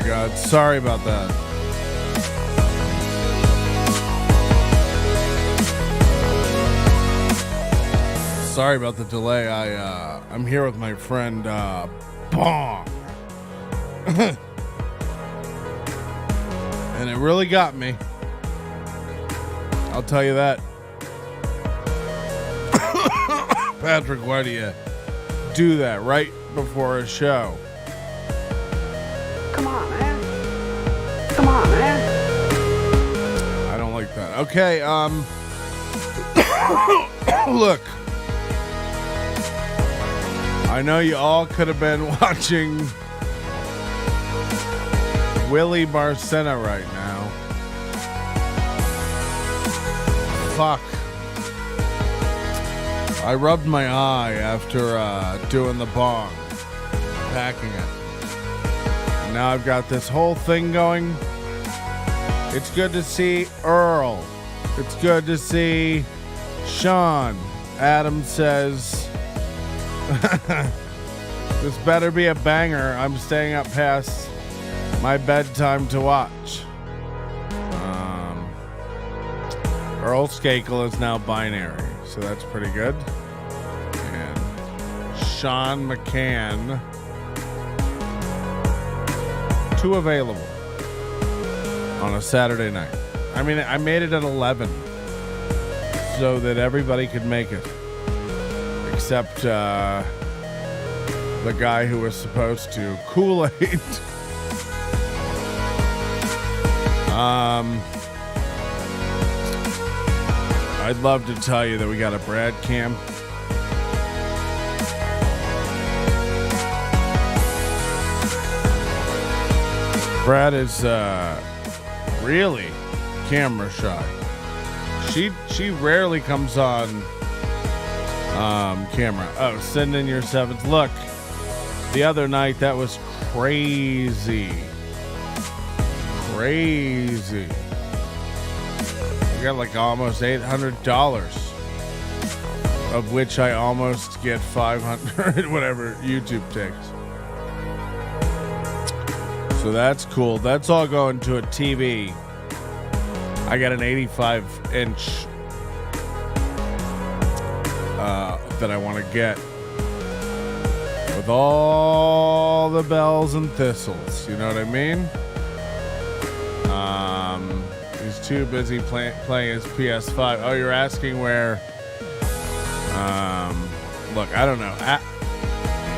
God. Sorry about that. Sorry about the delay. I'm here with my friend Bong. And it really got me. I'll tell you that. Patrick, why do you do that right before a show? Come on, man. Come on, man. I don't like that. Okay, look. I know you all could have been watching Willie Barcena right now. Fuck. I rubbed my eye after doing the bong, packing it. And now I've got this whole thing going. It's good to see Earl. It's good to see Sean. Adam says, this better be a banger. I'm staying up past my bedtime to watch. Earl Skakel is now binary, so that's pretty good. And Sean McCann, 2 available on a Saturday night. I mean, I made it at 11 so that everybody could make it, except the guy who was supposed to. Kool-Aid. I'd love to tell you that we got a Brad cam. Brad is really camera shy. She rarely comes on camera. Oh, send in your sevens. Look, the other night that was crazy. Crazy. I got like almost $800, of which I almost get 500, whatever YouTube takes. So that's cool. That's all going to a TV. I got an 85-inch that I want to get with all the bells and thistles. You know what I mean? He's too busy playing his PS5. Oh, you're asking where? Look, I don't know.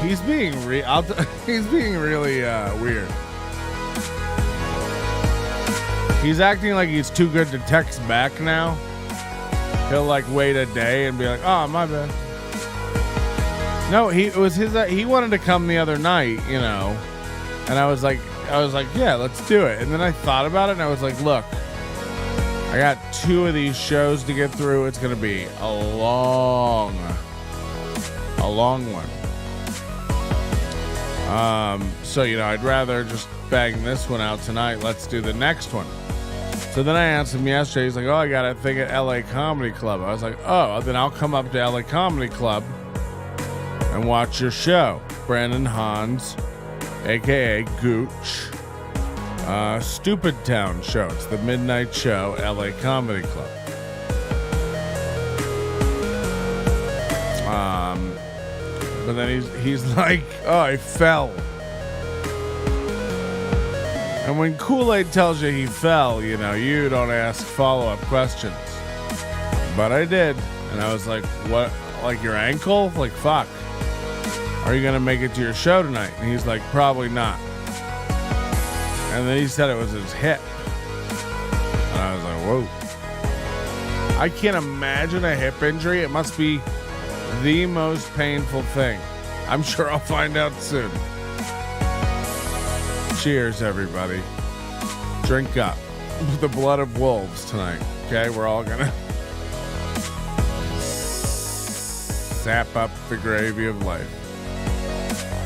He's being he's being really weird. He's acting like he's too good to text back now. He'll like wait a day and be like, "Oh, my bad." No, it was his. He wanted to come the other night, you know, and I was like, yeah, let's do it. And then I thought about it, and I was like, look, I got 2 of these shows to get through. It's gonna be a long one. So you know, I'd rather just bang this one out tonight. Let's do the next one. So then I asked him yesterday. He's like, "Oh, I got a thing at LA Comedy Club." I was like, "Oh, then I'll come up to LA Comedy Club and watch your show." Brandon Hans, aka Gooch, Stupid Town show. It's the midnight show, LA Comedy Club. But then he's like, "Oh, I fell." And when Kool-Aid tells you he fell, you know, you don't ask follow-up questions. But I did. And I was like, what? Like your ankle? Like, fuck. Are you going to make it to your show tonight? And he's like, probably not. And then he said it was his hip. And I was like, whoa. I can't imagine a hip injury. It must be the most painful thing. I'm sure I'll find out soon. Cheers, everybody. Drink up with the blood of wolves tonight. Okay, we're all gonna sap up the gravy of life.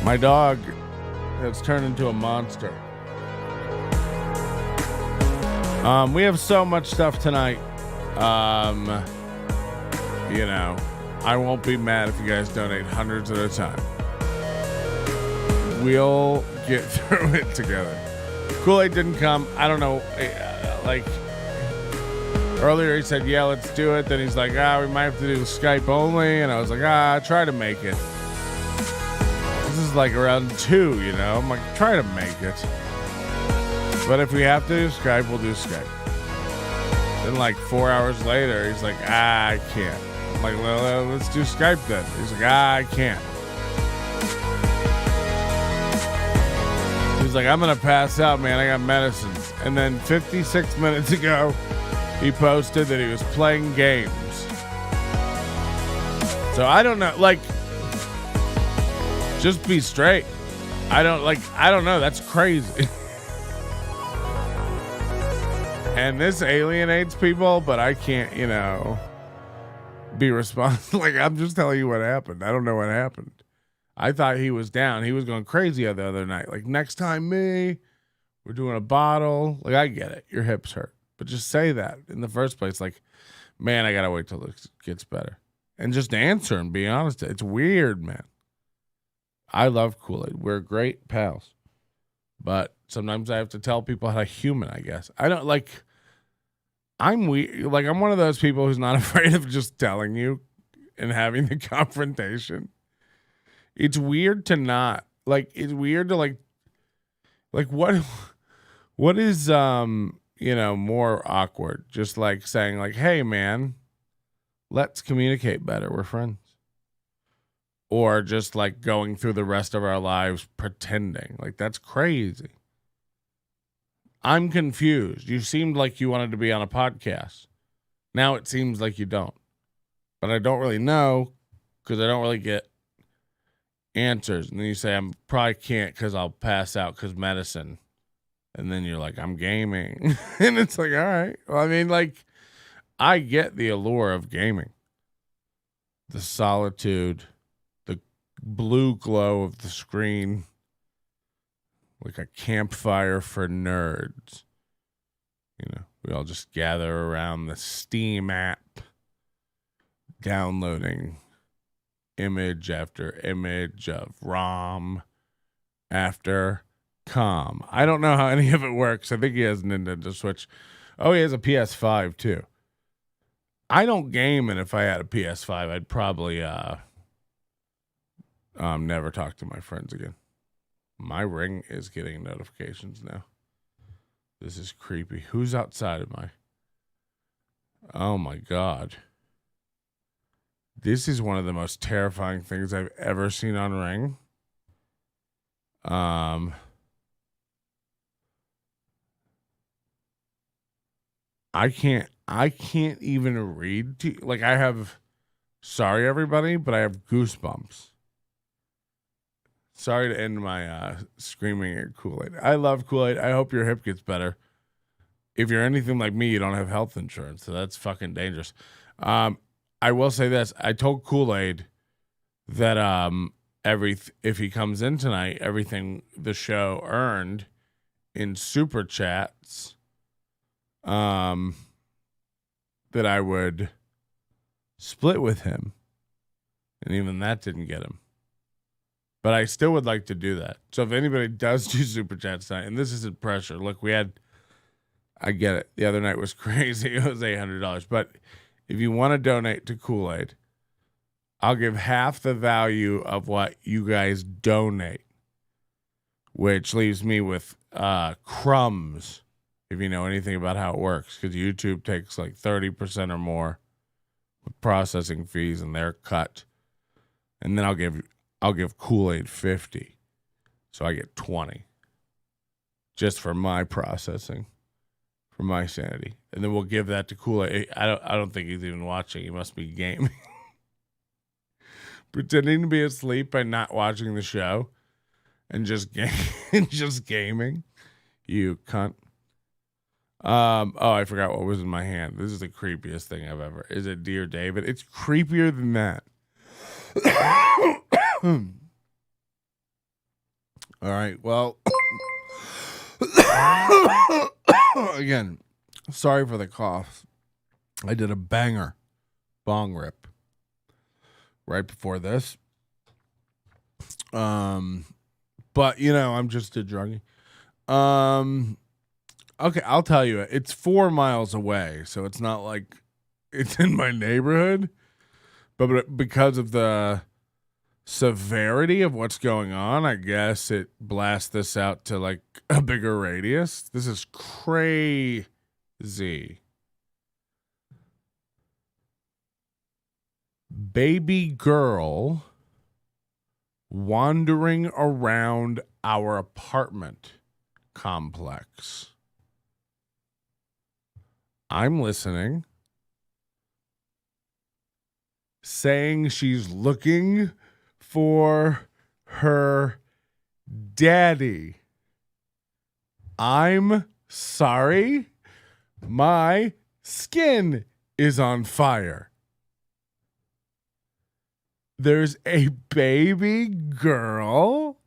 My dog has turned into a monster. We have so much stuff tonight. You know, I won't be mad if you guys donate hundreds at a time. We'll get through it together. Kool-Aid didn't come. I don't know. Earlier he said, yeah, let's do it. Then he's like, we might have to do Skype only. And I was like, try to make it. This is like around 2, you know. I'm like, try to make it. But if we have to do Skype, we'll do Skype. Then like 4 hours later, he's like, I can't. I'm like, well, let's do Skype then. He's like, I can't. He's like, I'm going to pass out, man. I got medicines. And then 56 minutes ago, he posted that he was playing games. So I don't know. Like, just be straight. I don't know. That's crazy. And this alienates people, but I can't, be responsible. Like, I'm just telling you what happened. I don't know what happened. I thought he was down. He was going crazy the other night. Like, next time we're doing a bottle. Like, I get it. Your hips hurt. But just say that in the first place. Like, man, I got to wait till it gets better. And just answer and be honest. It's weird, man. I love Kool-Aid. We're great pals. But sometimes I have to tell people how human, I guess. I don't I'm weird. Like, I'm one of those people who's not afraid of just telling you and having the confrontation. It's weird to not. Like, it's weird to like what is more awkward? Just like saying like, hey man, let's communicate better. We're friends. Or just like going through the rest of our lives pretending. Like, that's crazy. I'm confused. You seemed like you wanted to be on a podcast. Now it seems like you don't. But I don't really know because I don't really get answers. And then you say, I probably can't because I'll pass out because medicine. And then you're like, I'm gaming. And it's like, all right. Well, I mean, like, I get the allure of gaming. The solitude, the blue glow of the screen. Like a campfire for nerds. We all just gather around the Steam app, downloading image after image of ROM after COM. I don't know how any of it works. I think he has a Nintendo Switch. Oh, he has a PS5 too. I don't game, and if I had a PS5, I'd probably never talk to my friends again. My Ring is getting notifications now. This is creepy. Who's outside of my... Oh my God. This is one of the most terrifying things I've ever seen on Ring. I can't even read to, like, I have, sorry everybody, but I have goosebumps. Sorry to end my screaming at Kool-Aid. I love Kool-Aid. I hope your hip gets better. If you're anything like me, you don't have health insurance, so that's fucking dangerous. I will say this. I told Kool-Aid that if he comes in tonight, everything the show earned in super chats, that I would split with him. And even that didn't get him. But I still would like to do that. So if anybody does do super chats tonight, and this isn't pressure. Look, I get it. The other night was crazy. It was $800. But if you want to donate to Kool-Aid, I'll give half the value of what you guys donate, which leaves me with crumbs, if you know anything about how it works, because YouTube takes like 30% or more with processing fees, and they're cut. And then I'll give Kool-Aid 50, so I get 20, just for my processing, for my sanity, and then we'll give that to Kool-Aid. I don't think he's even watching. He must be gaming, pretending to be asleep by not watching the show, and just gaming. You cunt. Oh, I forgot what was in my hand. This is the creepiest thing I've ever. Is it Dear David? It's creepier than that. All right. Well, again, sorry for the cough. I did a banger bong rip right before this. But I'm just a druggie. Okay, I'll tell you. It's 4 miles away, so it's not like it's in my neighborhood. But because of the severity of what's going on, I guess it blasts this out to like a bigger radius. This is crazy. Baby girl wandering around our apartment complex. I'm listening. Saying she's looking for her daddy. I'm sorry. My skin is on fire. There's a baby girl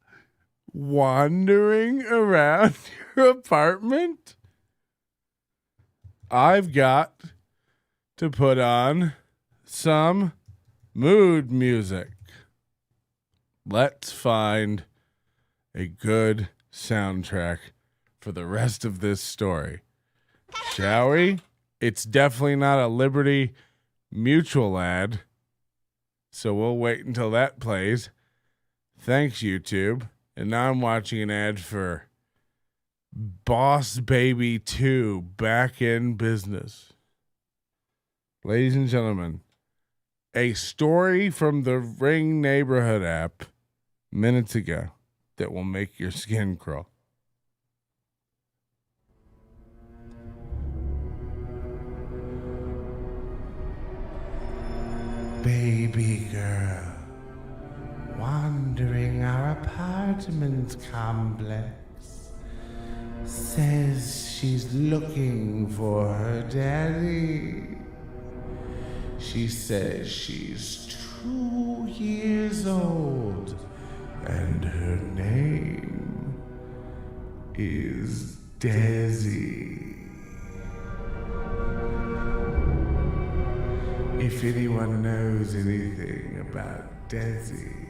wandering around your apartment. I've got to put on some mood music. Let's find a good soundtrack for the rest of this story. Shall we? It's definitely not a Liberty Mutual ad, so we'll wait until that plays. Thanks, YouTube. And now I'm watching an ad for Boss Baby 2 back in business. Ladies and gentlemen, a story from the Ring Neighborhood app minutes ago that will make your skin crawl. Baby girl wandering our apartment complex says she's looking for her daddy. She says she's 2 years old and her name is Desi. If anyone knows anything about Desi,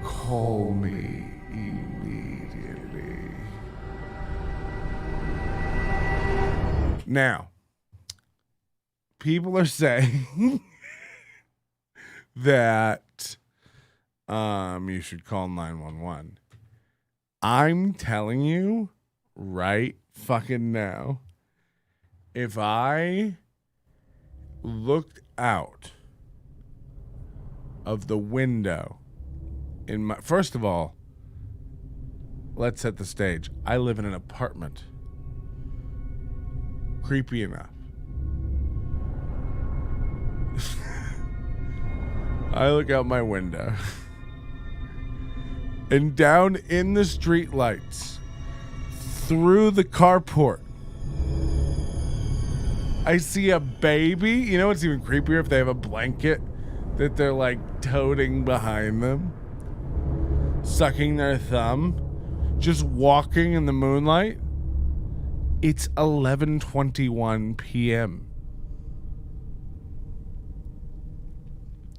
call me immediately. Now, people are saying that you should call 911. I'm telling you right fucking now, if I looked out of the window in my, first of all, let's set the stage. I live in an apartment. Creepy enough. I look out my window and down in the street lights through the carport I see a baby. You know what's even creepier? If they have a blanket that they're like toting behind them, sucking their thumb, just walking in the moonlight. It's 11:21 p.m.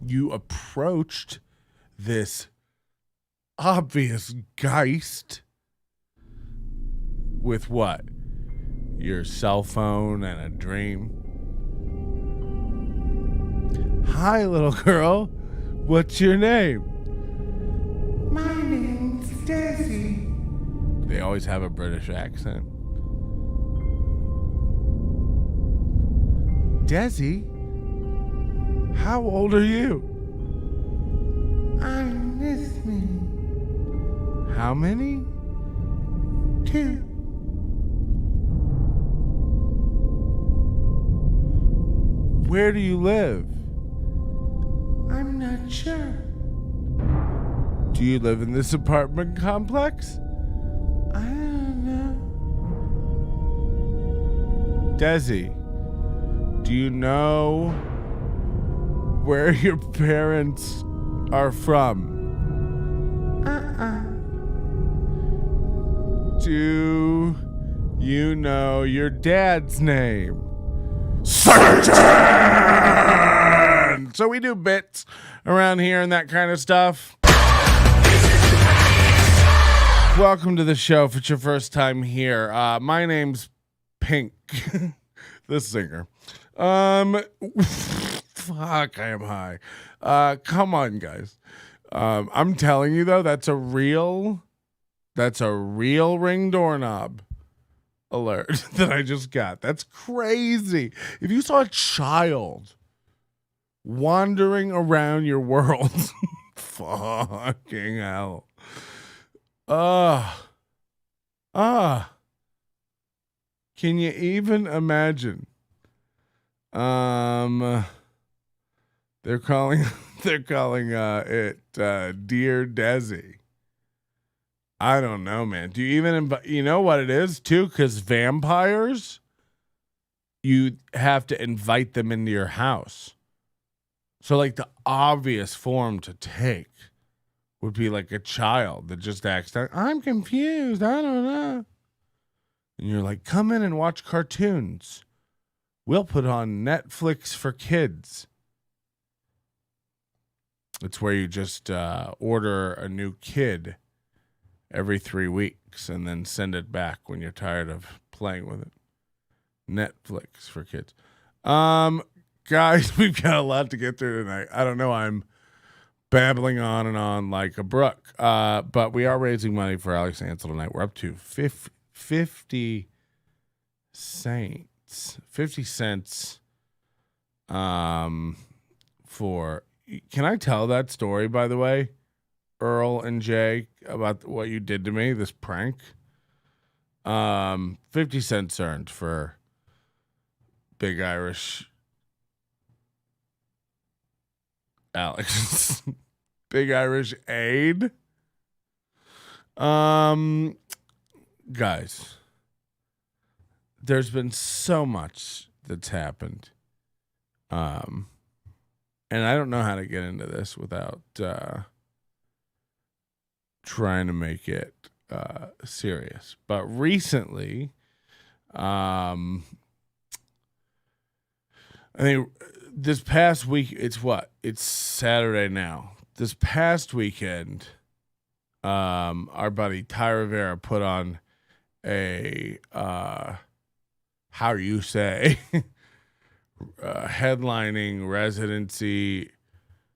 You approached this obvious geist with what? Your cell phone and a dream. Hi, little girl. What's your name? My name's Desi. They always have a British accent. Desi? How old are you? I'm listening. How many? 2. Where do you live? I'm not sure. Do you live in this apartment complex? I don't know. Desi, do you know where your parents are from? Do you know your dad's name? Certain! So we do bits around here and that kind of stuff. Welcome to the show. If it's your first time here, my name's Pink, the singer. Fuck, I am high. Come on, guys. I'm telling you though, that's a real Ring doorbell alert that I just got. That's crazy. If you saw a child wandering around your world, fucking hell. Can you even imagine? They're calling it Dear Desi. I don't know, man. Do you even invite? You know what it is too? Because vampires, you have to invite them into your house. So like the obvious form to take would be like a child that just acts like, I'm confused, I don't know. And you're like, come in and watch cartoons. We'll put on Netflix for kids. It's where you just order a new kid every 3 weeks and then send it back when you're tired of playing with it. Netflix for kids. Guys, we've got a lot to get through tonight. I don't know. I'm babbling on and on like a brook. But we are raising money for Alex Ansel tonight. We're up to 50 cents. 50 cents for... Can I tell that story, by the way, Earl and Jay, about what you did to me, this prank? 50 cents earned for Big Irish Alex. Big Irish Aid. Guys, there's been so much that's happened. And I don't know how to get into this without trying to make it serious. But recently, I think this past week, it's Saturday now. This past weekend, our buddy Ty Rivera put on a, headlining residency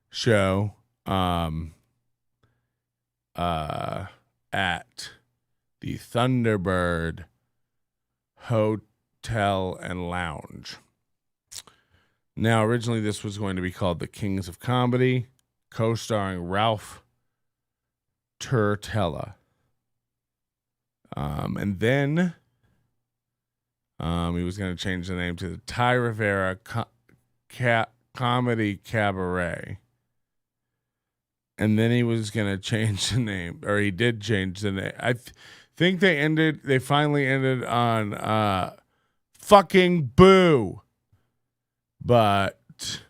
show at the Thunderbird Hotel and Lounge. Now, originally this was going to be called The Kings of Comedy, co-starring Ralph Tutela. And then he was going to change the name to the Ty Rivera Comedy Cabaret. And then he was going to change the name, or he did change the name. I think they finally ended on fucking Boo. But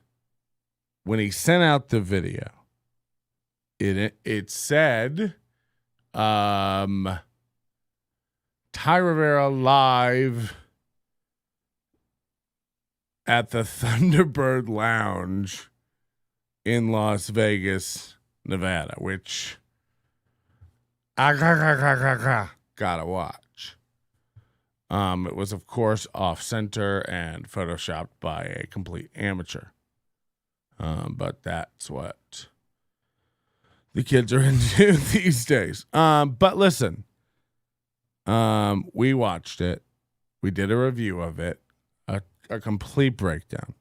when he sent out the video, it said Ty Rivera live at the Thunderbird Lounge in Las Vegas, Nevada, which I gotta watch. It was, of course, off-center and photoshopped by a complete amateur. But that's what the kids are into these days. But listen, we watched it. We did a review of it, a complete breakdown.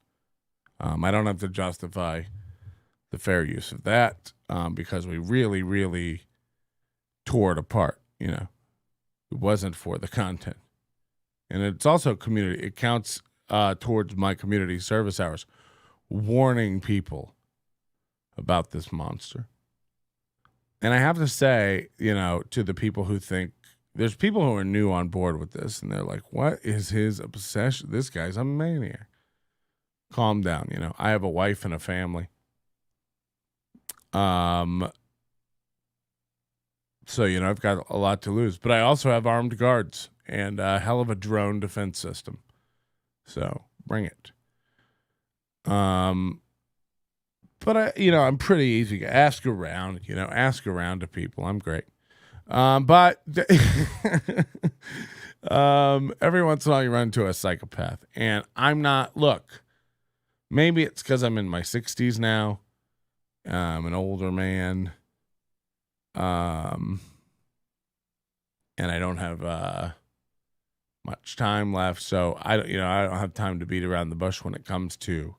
I don't have to justify the fair use of that because we really, really tore it apart. You know, it wasn't for the content. And it's also community. It counts towards my community service hours, warning people about this monster. And I have to say, you know, to the people who think, there's people who are new on board with this, and they're like, what is his obsession? This guy's a maniac. Calm down, you know. I have a wife and a family. So, you know, I've got a lot to lose. But I also have armed guards and a hell of a drone defense system. So bring it. But I'm pretty easy. Ask around to people. I'm great. But every once in a while you run into a psychopath, and I'm not. Look, maybe it's because I'm in my 60s now. I'm an older man, and I don't have much time left, so I don't have time to beat around the bush when it comes to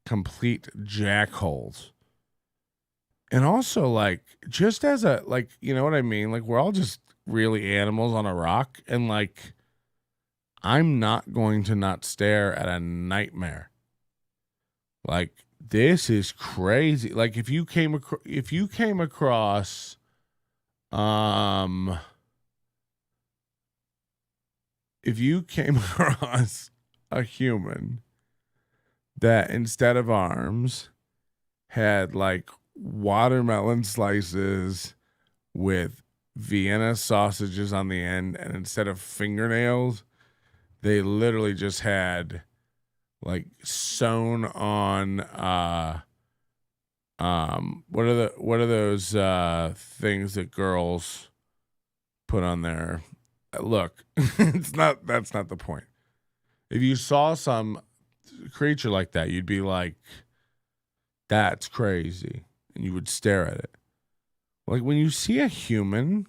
complete jackholes. And also, like, just as a, like, you know what I mean? Like, we're all just really animals on a rock. And, like, I'm not going to not stare at a nightmare. Like, this is crazy. Like, if you came across, a human that instead of arms had, like, watermelon slices with Vienna sausages on the end, and instead of fingernails, they literally just had like sewn on what are those things that girls put on their look. That's not the point. If you saw some creature like that, you'd be like, that's crazy. And you would stare at it. Like when you see a human,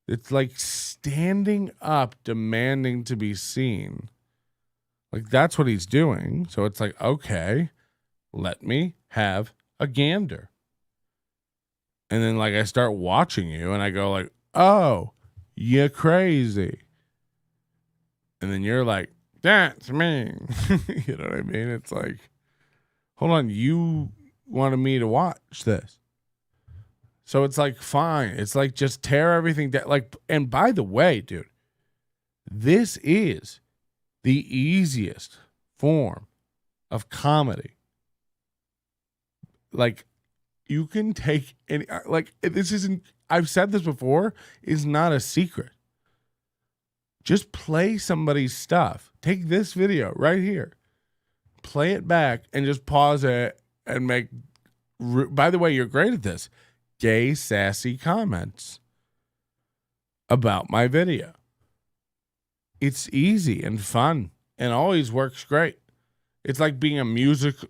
it's like standing up, demanding to be seen. Like that's what he's doing. So it's like, okay, let me have a gander. And then like I start watching you and I go like, oh, you're crazy. And then you're like, that's me. You know what I mean? It's like, hold on, you wanted me to watch this. So it's like, fine. It's like, just tear everything down. Like, and by the way, dude, this is the easiest form of comedy. Like, you can take any, like, this isn't, I've said this before, is not a secret. Just play somebody's stuff. Take this video right here, play it back, and just pause it and make, by the way, you're great at this, gay, sassy comments about my video. It's easy and fun and always works great. It's like being a musical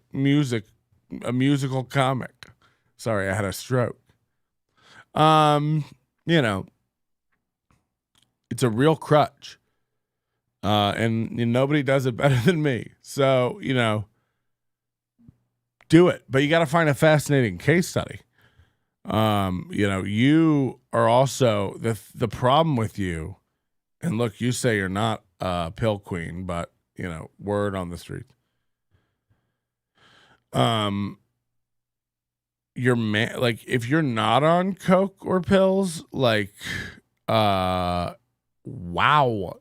comic. Sorry, I had a stroke. You know, it's a real crutch. And nobody does it better than me. So, you know, do it. But you got to find a fascinating case study. You know, you are also the problem with you. And look, you say you're not a pill queen, but you know, word on the street. You're like if you're not on coke or pills, like, wow,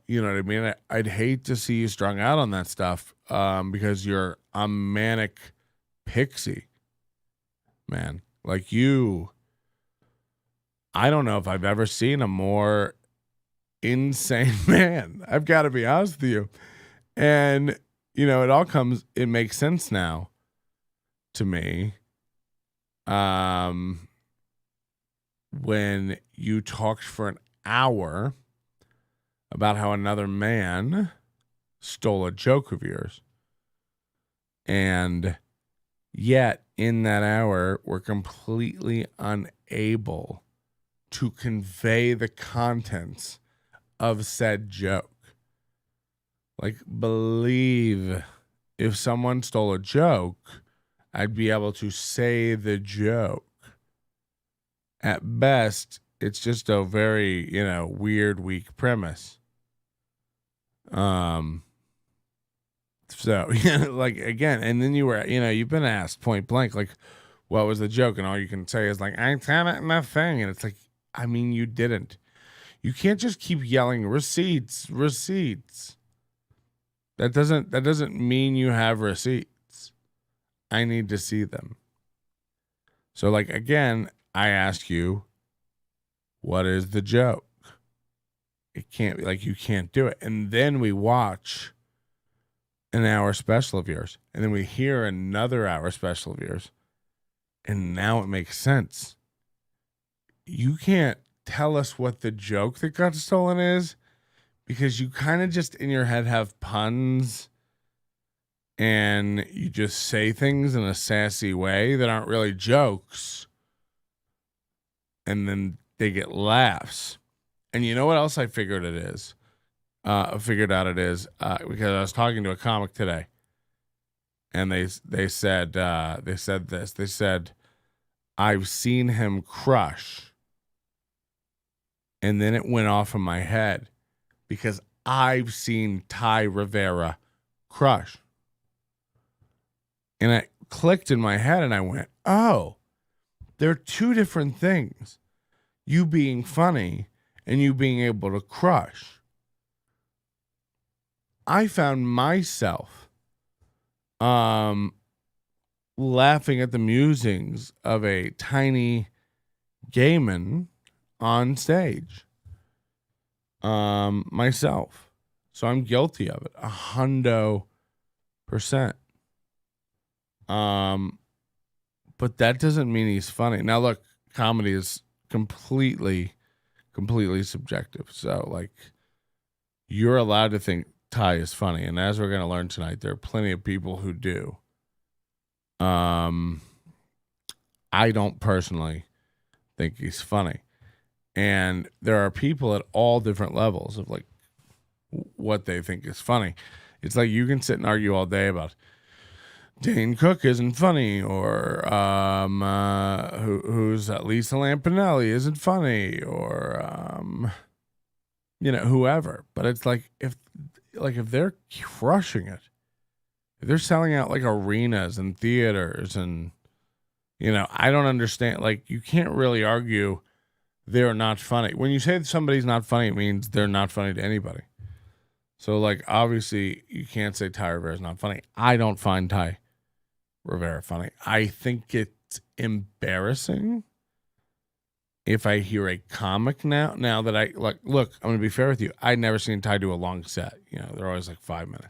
you know what I mean? I'd hate to see you strung out on that stuff, because you're a manic pixie, man. Like you. I don't know if I've ever seen a more insane man. I've got to be honest with you. And, you know, it makes sense now to me. When you talked for an hour about how another man stole a joke of yours. And yet in that hour, we're completely unable to convey the contents of said joke. Like, believe if someone stole a joke, I'd be able to say the joke. At best, it's just a very, you know, weird, weak premise. So, like, again, and then you've been asked point blank, like, what was the joke? And all you can say is like, I said it in the thing. And it's like, I mean, you didn't. You can't just keep yelling receipts. That doesn't mean you have receipts. I need to see them. So like, again, I ask you, what is the joke? It can't be like, you can't do it. And then we watch an hour special of yours. And then we hear another hour special of yours. And now it makes sense. you can't tell us what the joke that got stolen is, because you kind of just in your head have puns and you just say things in a sassy way that aren't really jokes. And then they get laughs. And you know what else I figured it is? Because I was talking to a comic today, and they said this. They said, I've seen him crush. And then it went off in my head because I've seen Ty Rivera crush. And it clicked in my head and I went, oh, they're two different things. You being funny and you being able to crush. I found myself laughing at the musings of a tiny gay man on stage myself. So I'm guilty of it 100%. But that doesn't mean he's funny. Now look, comedy is completely subjective. So like, you're allowed to think Ty is funny, and as we're going to learn tonight, there are plenty of people who do. I don't personally think he's funny. And there are people at all different levels of like what they think is funny. It's like you can sit and argue all day about Dane Cook isn't funny, or who's Lisa Lampanelli isn't funny, or whoever. But it's like if they're crushing it, if they're selling out like arenas and theaters, and I don't understand. Like, you can't really argue they're not funny. When you say that somebody's not funny, it means they're not funny to anybody. So like, obviously you can't say Ty Rivera's not funny. I don't find Ty Rivera funny. I think it's embarrassing if I hear a comic now that I like. Look, I'm gonna be fair with you. I'd never seen Ty do a long set. They're always like 5 minutes.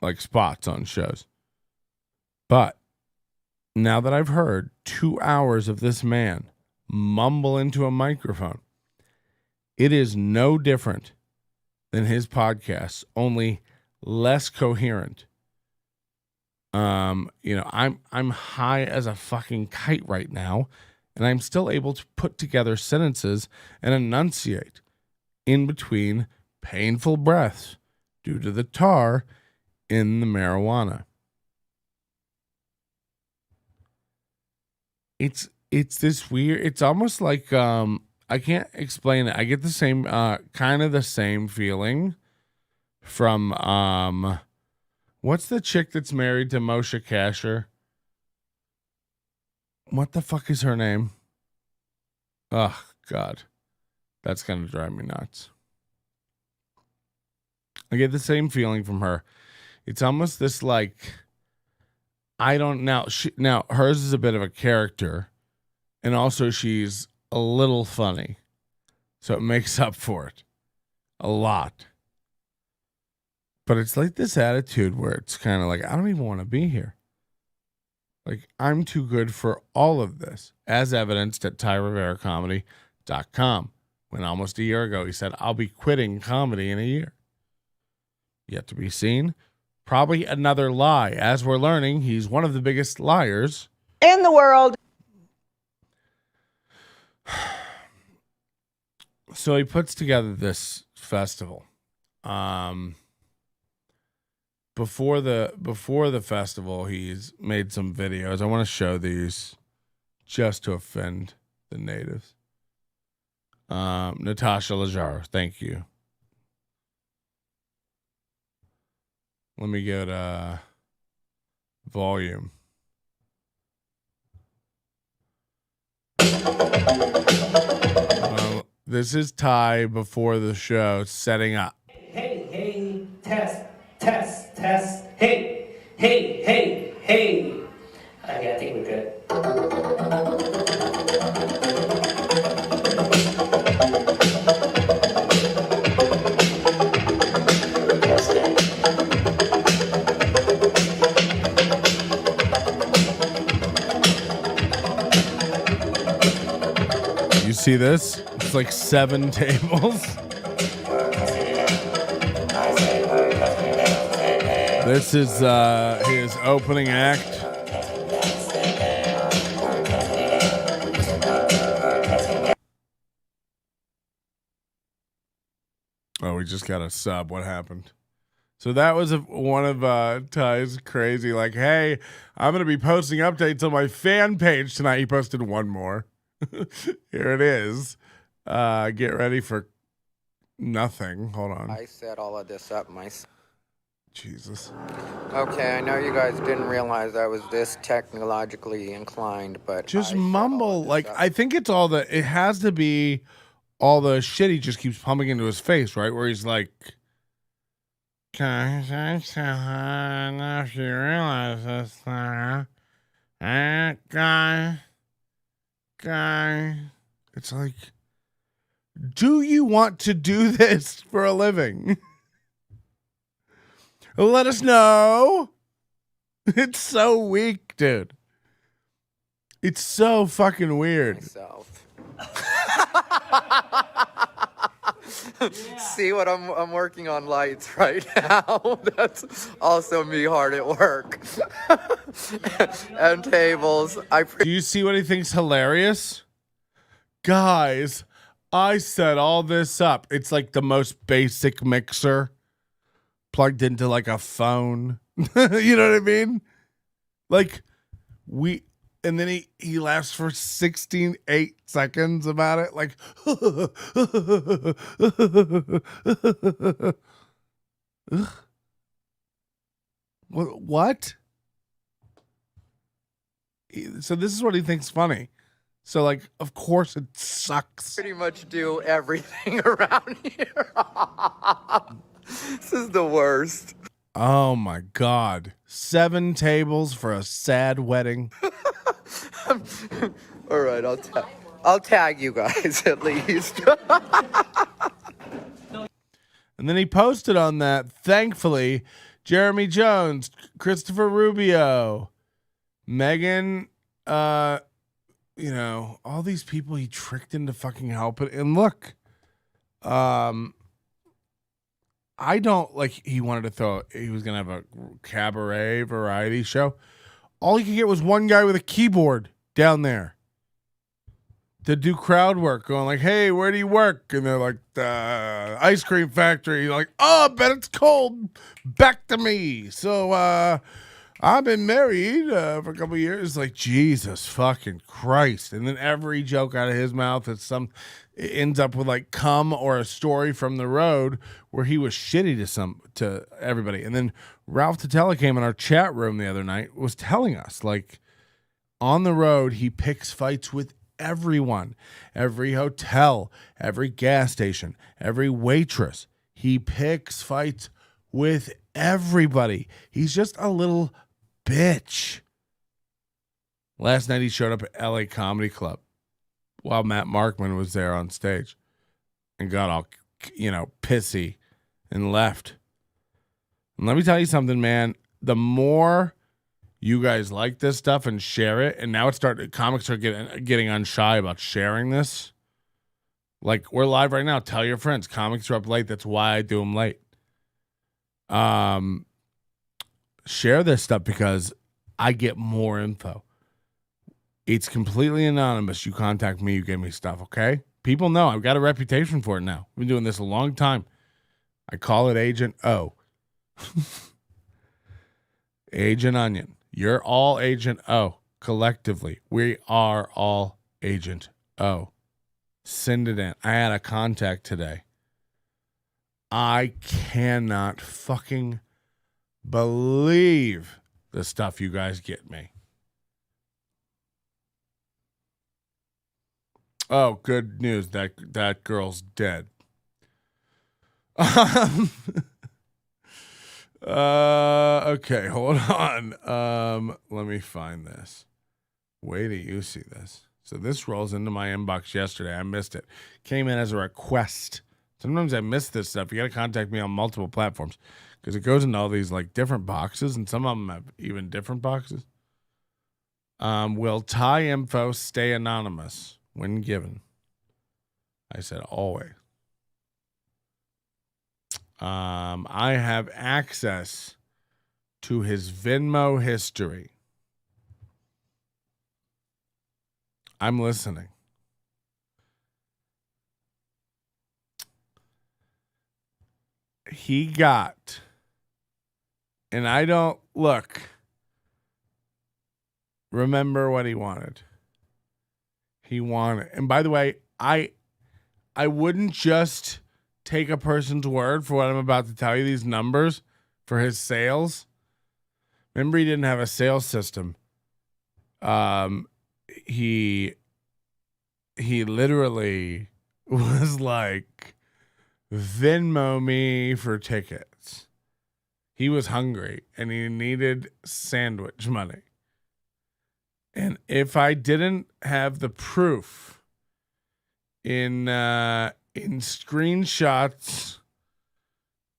Like spots on shows. But now that I've heard 2 hours of this man mumble into a microphone, it is no different than his podcasts, only less coherent. I'm high as a fucking kite right now, and I'm still able to put together sentences and enunciate in between painful breaths due to the tar in the marijuana. It's this weird, it's almost like I can't explain it. I get the same kind of the same feeling from what's the chick that's married to Moshe Kasher? What the fuck is her name? Oh God. That's gonna drive me nuts. I get the same feeling from her. It's almost this like, I don't now. Now hers is a bit of a character, and also she's a little funny, so it makes up for it a lot. But it's like this attitude where it's kind of like, I don't even want to be here. Like, I'm too good for all of this, as evidenced at TyRiveraComedy.com, when almost a year ago he said, I'll be quitting comedy in a year. Yet to be seen. Probably another lie. As we're learning, he's one of the biggest liars in the world. So he puts together this festival. Before the festival, he's made some videos. I want to show these just to offend the natives. Natasha Lejar, thank you. Let me get volume. This is Ty before the show setting up. Hey, test. Hey. Okay, I think we're good. see this? It's like 7 tables. This is his opening act. Oh, we just got a sub. What happened? So that was one of Ty's crazy, like, hey, I'm going to be posting updates on my fan page tonight. He posted one more. Here it is. Get ready for nothing. Hold on. I set all of this up myself. Jesus. Okay, I know you guys didn't realize I was this technologically inclined, but just mumble. Like, I think it's all it has to be all the shit he just keeps pumping into his face, right? Where he's like, guys, I don't know if you realize this, guy. It's like, do you want to do this for a living? Let us know. It's so weak, dude. It's so fucking weird. See what I'm working on lights right now. That's also me hard at work. And tables. Do you see what he thinks hilarious? Guys, I set all this up. It's like the most basic mixer plugged into like a phone. You know what I mean? Like and then he laughs for 8 seconds about it. Like, what? So this is what he thinks funny. So, like, of course it sucks. Pretty much do everything around here. This is the worst. Oh my God. 7 tables for a sad wedding. All right, I'll tag you guys at least. And then he posted on that, thankfully, Jeremy Jones, Christopher Rubio, Megan, all these people he tricked into fucking helping. And look, I don't like he wanted to he was going to have a cabaret variety show. All he could get was one guy with a keyboard down there to do crowd work, going like, hey, where do you work? And they're like, ice cream factory. Like, oh, I bet it's cold. Back to me. So I've been married for a couple of years. Like, Jesus fucking Christ. And then every joke out of his mouth is it ends up with like cum or a story from the road where he was shitty to everybody. And then Ralph Tutela came in our chat room the other night, was telling us, like, on the road, he picks fights with everyone, every hotel, every gas station, every waitress. He picks fights with everybody. He's just a little bitch. Last night he showed up at LA Comedy Club while Matt Markman was there on stage and got all, pissy and left. And let me tell you something, man. The more you guys like this stuff and share it, and now comics are getting unshy about sharing this. Like, we're live right now. Tell your friends. Comics are up late. That's why I do them late. Share this stuff because I get more info. It's completely anonymous. You contact me, you give me stuff, okay? People know. I've got a reputation for it now. I've been doing this a long time. I call it Agent O. Agent Onion. You're all Agent O. Collectively, we are all Agent O. Send it in. I had a contact today. I cannot fucking believe the stuff you guys get me. Oh, good news. That girl's dead. Okay, hold on. Let me find this. Wait till you see this. So this rolls into my inbox yesterday. I missed it. Came in as a request. Sometimes I miss this stuff. You got to contact me on multiple platforms because it goes into all these like different boxes, and some of them have even different boxes. Will Ty info stay anonymous when given? I said, always. I have access to his Venmo history. I'm listening. He got, and I don't remember what he wanted. He wanted, and by the way, I wouldn't just take a person's word for what I'm about to tell you, these numbers for his sales. Remember, he didn't have a sales system. He literally was like, Venmo me for tickets. He was hungry and he needed sandwich money. And if I didn't have the proof in screenshots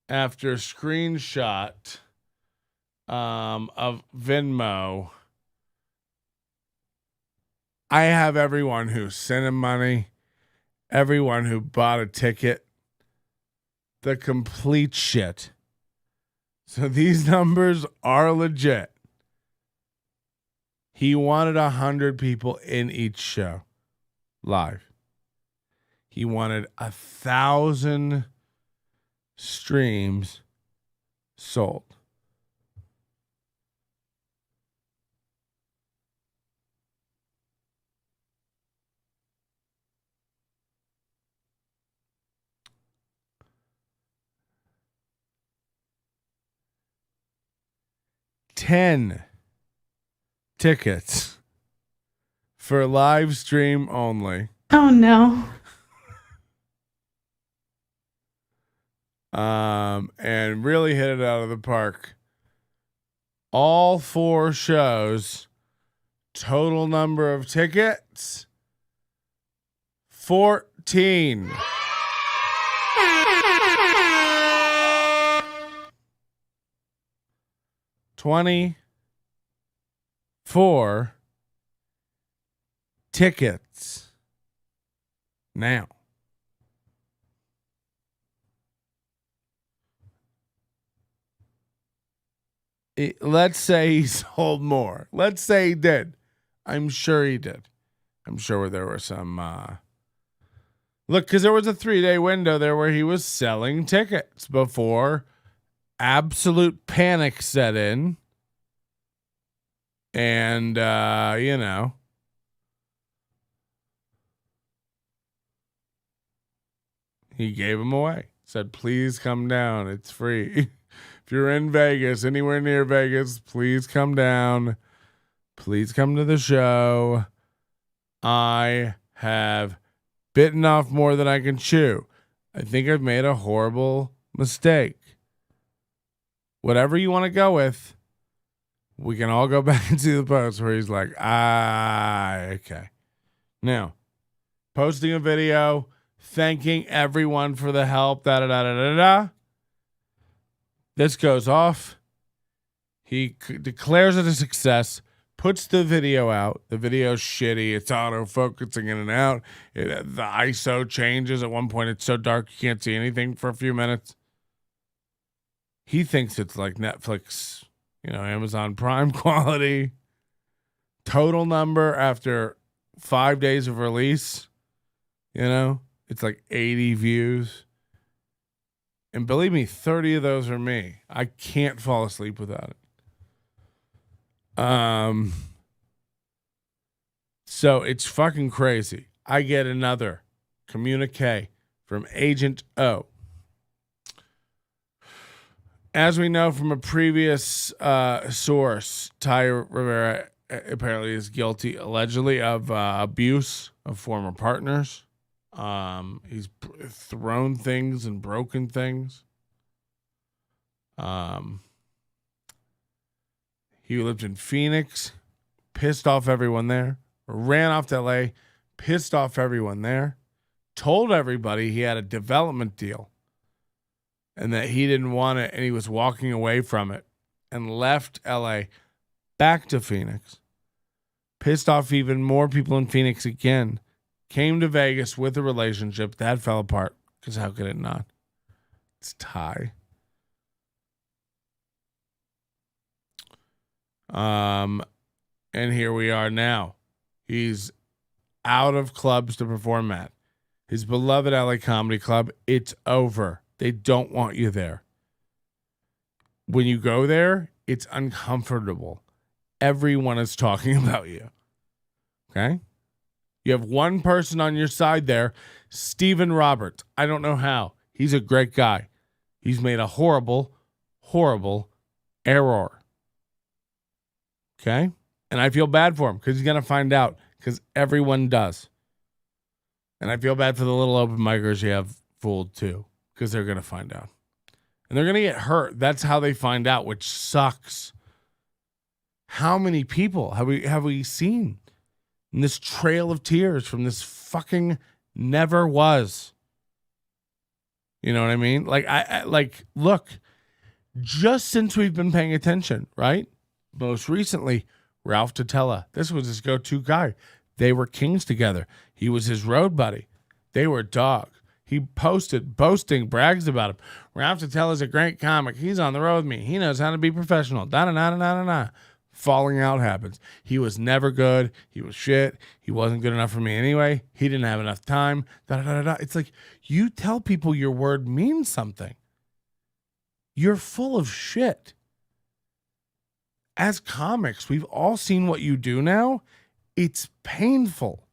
after screenshot of Venmo, I have everyone who sent him money, everyone who bought a ticket, the complete shit. So these numbers are legit. He wanted 100 people in each show live. He wanted 1,000 streams sold. $10 tickets for live stream only. Oh no. And really hit it out of the park. All 4 shows, total number of tickets, 14. $24 tickets now. Let's say he sold more. Let's say he did. I'm sure he did. I'm sure there were some look, because there was a 3-day window there where he was selling tickets before absolute panic set in. And he gave them away. Said, please come down. It's free. If you're in Vegas, anywhere near Vegas, please come down. Please come to the show. I have bitten off more than I can chew. I think I've made a horrible mistake. Whatever you want to go with, we can all go back and see the post where he's like, okay. Now, posting a video, thanking everyone for the help, da-da-da-da-da-da. This goes off. He declares it a success, puts the video out. The video's shitty. It's auto-focusing in and out. The ISO changes. At one point, it's so dark you can't see anything for a few minutes. He thinks it's like Netflix, Amazon Prime quality. Total number after 5 days of release, it's like 80 views. And believe me, 30 of those are me. I can't fall asleep without it. So it's fucking crazy. I get another communique from Agent O. As we know from a previous source, Ty Rivera apparently is guilty, allegedly, of abuse of former partners. He's thrown things and broken things. He lived in Phoenix, pissed off everyone there, ran off to LA, pissed off everyone there, told everybody he had a development deal and that he didn't want it and he was walking away from it, and left LA back to Phoenix, pissed off even more people in Phoenix again, came to Vegas with a relationship that fell apart. Because how could it not? It's Ty. And here we are now. He's out of clubs to perform at. His beloved LA Comedy Club, it's over. They don't want you there. When you go there, it's uncomfortable. Everyone is talking about you. Okay? You have one person on your side there, Stephen Roberts. I don't know how. He's a great guy. He's made a horrible, horrible error. Okay? And I feel bad for him because he's going to find out because everyone does. And I feel bad for the little open micers you have fooled too because they're going to find out. And they're going to get hurt. That's how they find out, which sucks. How many people have we seen in this trail of tears from this fucking never was? You know what I mean? Like, I look, just since we've been paying attention, right? Most recently, Ralph Tutela. This was his go-to guy. They were kings together. He was his road buddy. They were dog. He posted, boasting, brags about him. Ralph Tutela's a great comic. He's on the road with me. He knows how to be professional. Da-da-da-da-da-da. Falling out happens. He was never good. He was shit. He wasn't good enough for me anyway. He didn't have enough time. Da-da-da-da-da. It's like, you tell people your word means something. You're full of shit. As comics, we've all seen what you do now. It's painful.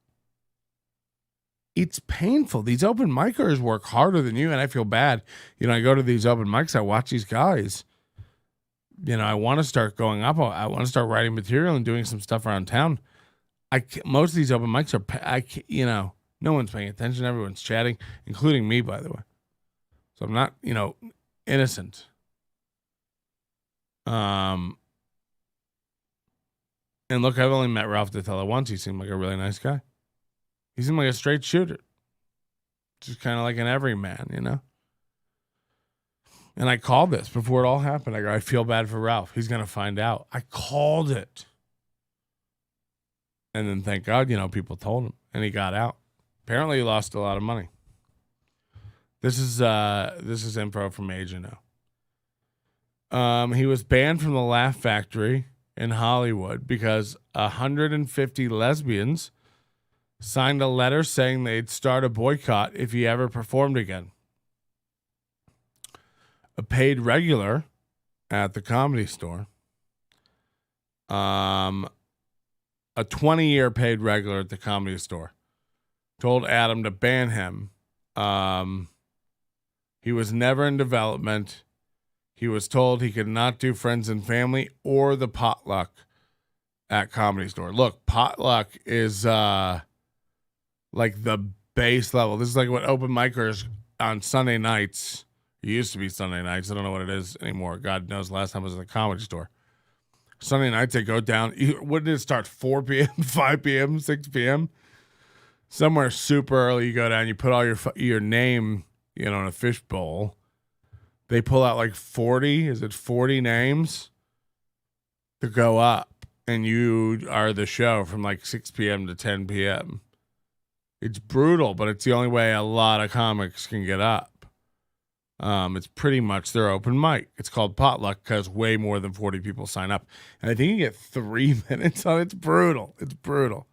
It's painful. These open micers work harder than you, and I feel bad. You know, I go to these open mics, I watch these guys. You know, I want to start going up. I want to start writing material and doing some stuff around town. Most of these open mics are, no one's paying attention. Everyone's chatting, including me, by the way. So I'm not, innocent. And look, I've only met Ralph Tutela once. He seemed like a really nice guy. He seemed like a straight shooter. Just kind of like an everyman, And I called this before it all happened. I feel bad for Ralph. He's going to find out. I called it. And then thank God, people told him. And he got out. Apparently he lost a lot of money. This is info from Agent O. He was banned from the Laugh Factory in Hollywood because 150 lesbians signed a letter saying they'd start a boycott if he ever performed again. A paid regular at the Comedy Store, a 20-year paid regular at the Comedy Store, told Adam to ban him. He was never in development. He was told he could not do Friends and Family or the potluck at Comedy Store. Look, potluck is like the base level. This is like what open micers on Sunday nights. It used to be Sunday nights. I don't know what it is anymore. God knows. Last time I was at the Comedy Store. Sunday nights they go down. When did it start? 4 p.m., 5 p.m., 6 p.m. Somewhere super early. You go down. You put all your name, in a fishbowl. They pull out like 40. Is it 40 names to go up, and you are the show from like 6 p.m. to 10 p.m. It's brutal, but it's the only way a lot of comics can get up. It's pretty much their open mic. It's called potluck because way more than 40 people sign up. And I think you get 3 minutes on it. It's brutal. It's brutal.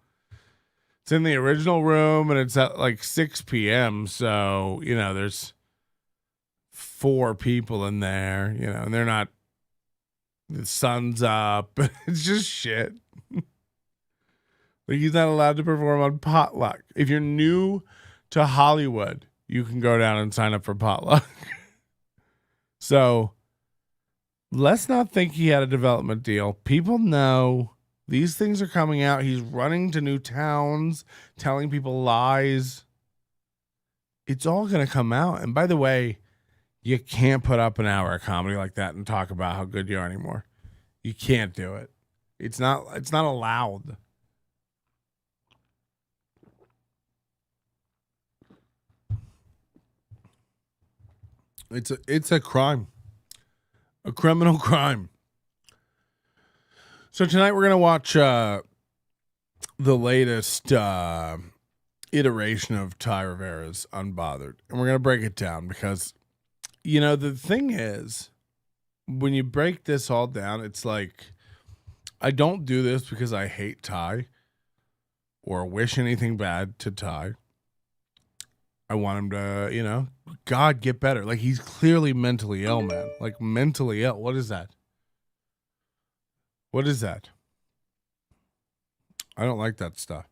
It's in the original room and it's at like 6 p.m. So, there's 4 people in there, and they're not, the sun's up. It's just shit. Like, he's not allowed to perform on potluck. If you're new to Hollywood, you can go down and sign up for potluck. So let's not think he had a development deal. People know these things are coming out. He's running to new towns, telling people lies. It's all going to come out. And by the way, you can't put up an hour of comedy like that and talk about how good you are anymore. You can't do it. It's not allowed. It's a crime. A criminal crime. So tonight we're going to watch the latest iteration of Ty Rivera's Unbothered. And we're going to break it down because, the thing is, when you break this all down, it's like, I don't do this because I hate Ty or wish anything bad to Ty. I want him to, God, get better. Like, he's clearly mentally ill, man. Like, mentally ill. What is that? What is that? I don't like that stuff.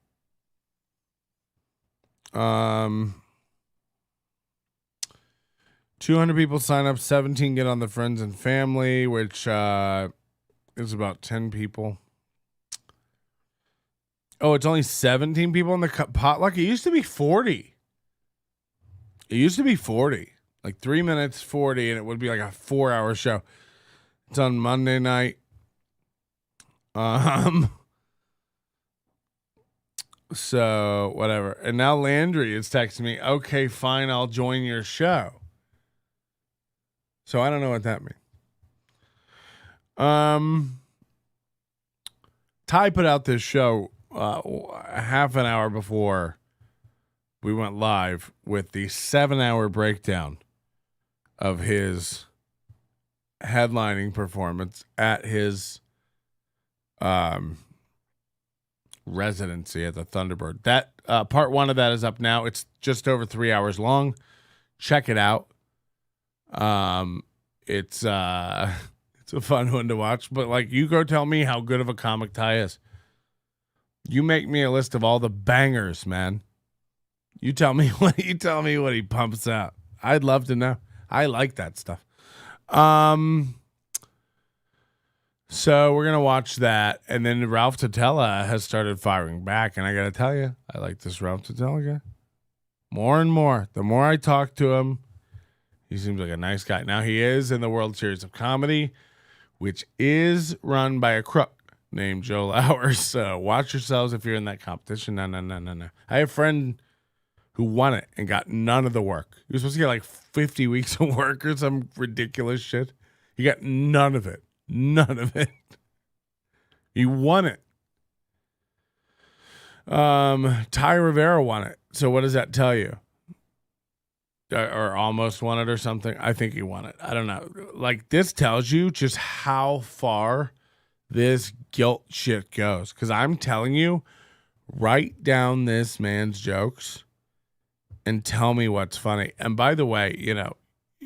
200 people sign up, 17 get on the friends and family, which is about 10 people. Oh, it's only 17 people in the potluck? It used to be 40. Like 3 minutes, 40, and it would be like a 4-hour show. It's on Monday night. So, whatever. And now Landry is texting me, okay, fine, I'll join your show. So I don't know what that means. Ty put out this show half an hour before we went live with the 7-hour breakdown of his headlining performance at his residency at the Thunderbird. That part one of that is up now. It's just over 3 hours long. Check it out. It's a fun one to watch, but like, you go tell me how good of a comic Ty is. You make me a list of all the bangers, man. You tell me what he pumps out. I'd love to know. I like that stuff. So we're gonna watch that, and then Ralph Tutela has started firing back, and I gotta tell you, I like this Ralph Tutela guy more and more. The more I talk to him, he seems like a nice guy. Now, he is in the World Series of Comedy, which is run by a crook named Joe Lowers. So watch yourselves if you're in that competition. No. I have a friend who won it and got none of the work. He was supposed to get like 50 weeks of work or some ridiculous shit. He got none of it. None of it. He won it. Ty Rivera won it. So what does that tell you? Or almost won it or something. I think he won it. I don't know. Like, this tells you just how far this guilt shit goes. Because I'm telling you, write down this man's jokes and tell me what's funny. And by the way,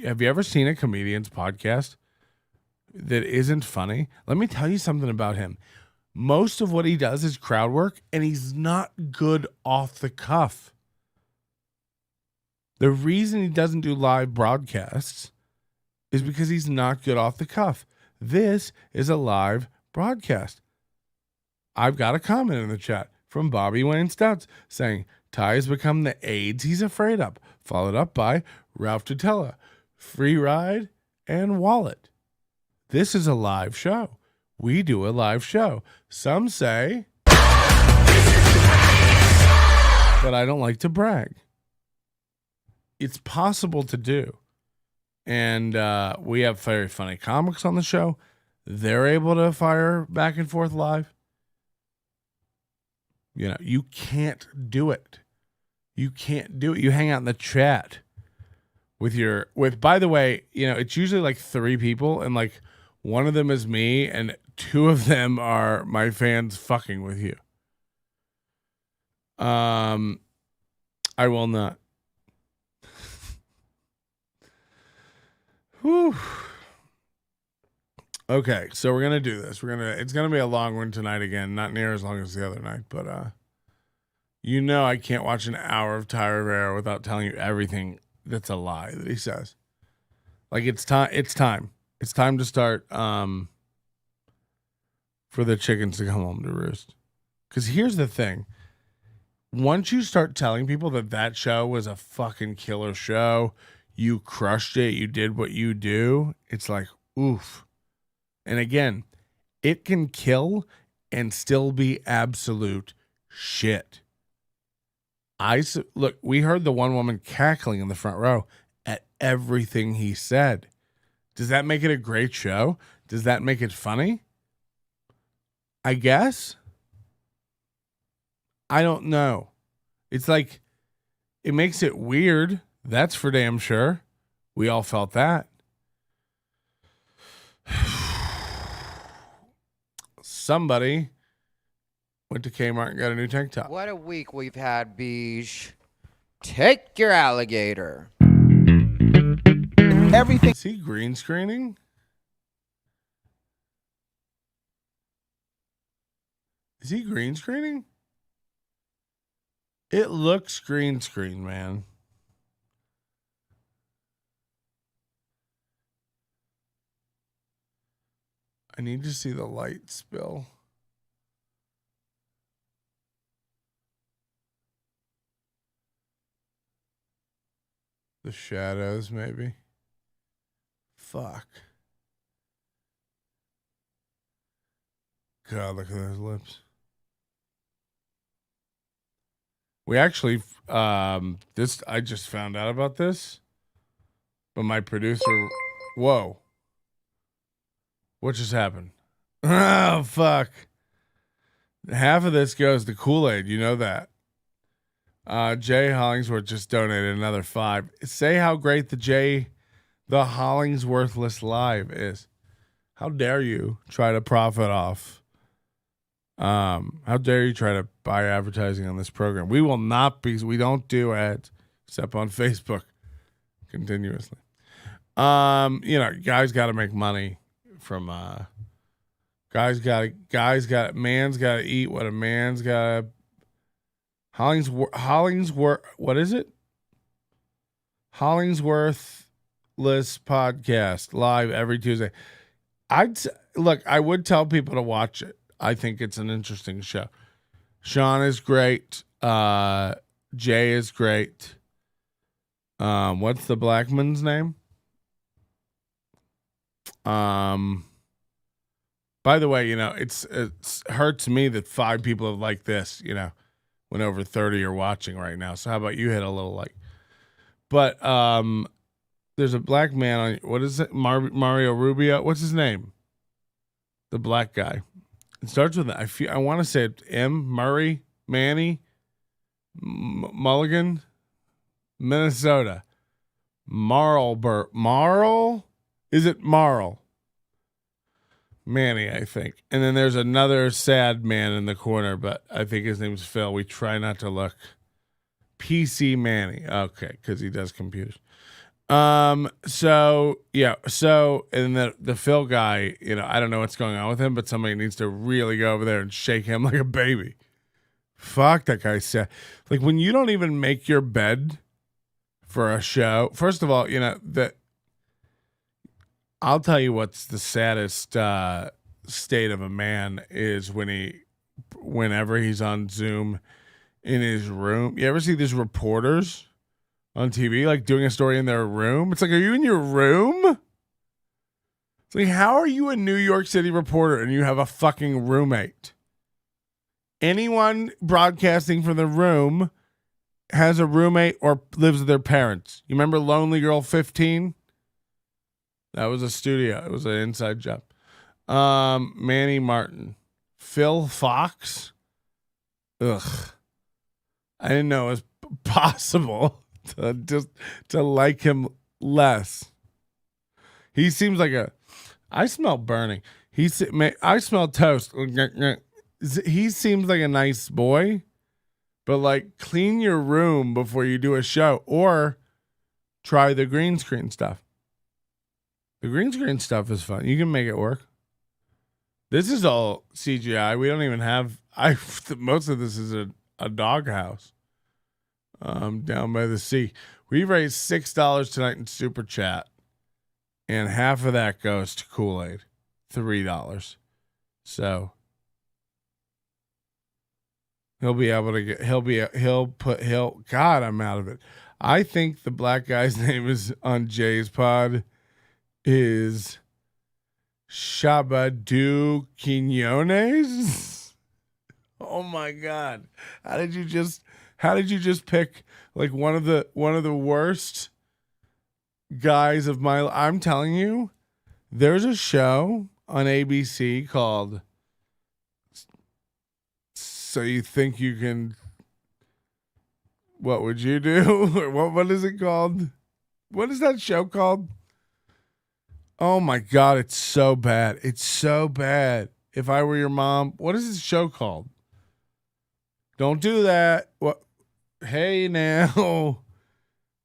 have you ever seen a comedian's podcast that isn't funny? Let me tell you something about him. Most of what he does is crowd work, and he's not good off the cuff. The reason he doesn't do live broadcasts is because he's not good off the cuff. This is a live broadcast. I've got a comment in the chat from Bobby Wayne Stouts saying, Ty has become the AIDS he's afraid of, followed up by Ralph Tutela, free ride, and wallet. This is a live show. We do a live show. Some say that I don't like to brag. It's possible to do. And we have very funny comics on the show. They're able to fire back and forth live. You can't do it. You can't do it. You hang out in the chat with by the way, it's usually like 3 people, and like one of them is me and 2 of them are my fans fucking with you. I will not. Whew. Okay, so we're gonna do this. It's gonna be a long one tonight again, not near as long as the other night, but I can't watch an hour of Ty Rivera without telling you everything that's a lie that he says. Like, it's time to start for the chickens to come home to roost. Because here's the thing. Once you start telling people that show was a fucking killer show, you crushed it, you did what you do, it's like, oof. And again, it can kill and still be absolute shit. Look, we heard the one woman cackling in the front row at everything he said. Does that make it a great show? Does that make it funny? I guess. I don't know. It's like, it makes it weird. That's for damn sure. We all felt that. Somebody went to Kmart and got a new tank top. What a week we've had, Beige. Take your alligator. Everything. Is he green screening? Is he green screening? It looks green screen, man. I need to see the light spill. The shadows, maybe. Fuck. God, look at those lips. We actually, this, I just found out about this, but my producer, whoa. What just happened? Oh, fuck. Half of this goes to Kool-Aid. You know that. Jay Hollingsworth just donated another $5. Say how great the Hollingsworthless Live is. How dare you try to profit off? How dare you try to buy advertising on this program? We will not be. We don't do ads except on Facebook continuously. Guys got to make money from. Man's got to eat what a man's got. Hollingsworth. What is it? Hollingsworthless podcast live every Tuesday. I would tell people to watch it. I think it's an interesting show. Sean is great. Jay is great. What's the Blackman's name? By the way, it's hurts me that 5 people have liked this, when over 30 are watching right now. So how about you hit a little like? But there's a black man on, what is it? Mario Rubio. What's his name? The black guy. It starts with, I want to say it, M. Murray, Manny, Mulligan, Minnesota. Marl? Is it Marl? Manny, I think. And then there's another sad man in the corner, but I think his name's Phil. We try not to look. PC Manny. Okay, because he does computers. And the Phil guy, I don't know what's going on with him, but somebody needs to really go over there and shake him like a baby. Fuck, that guy said. Like, when you don't even make your bed for a show, first of all, I'll tell you what's the saddest state of a man is whenever he's on Zoom in his room. You ever see these reporters on TV, like doing a story in their room? It's like, are you in your room? It's like, how are you a New York City reporter and you have a fucking roommate? Anyone broadcasting from the room has a roommate or lives with their parents. You remember Lonely Girl 15? That was a studio. It was an inside job. Manny Martin. Phil Fox. Ugh. I didn't know it was possible to like him less. He seems like I smell burning. I smell toast. He seems like a nice boy, but like, clean your room before you do a show or try the green screen stuff. The green screen stuff is fun. You can make it work. This is all CGI. We don't even have. Most of this is a doghouse. Down by the sea. We raised $6 tonight in Super Chat, and half of that goes to Kool-Aid. $3. So he'll be able to get. God, I'm out of it. I think the black guy's name is on Jay's pod. Is Shabadu Quinones? Oh my God. How did you just pick like one of the worst guys of my life? I'm telling you, there's a show on ABC called So You Think You Can What would you do? Or what is it called? What is that show called? Oh my God, it's so bad. It's so bad. If I Were Your Mom. What is this show called? Don't do that. What? Hey now.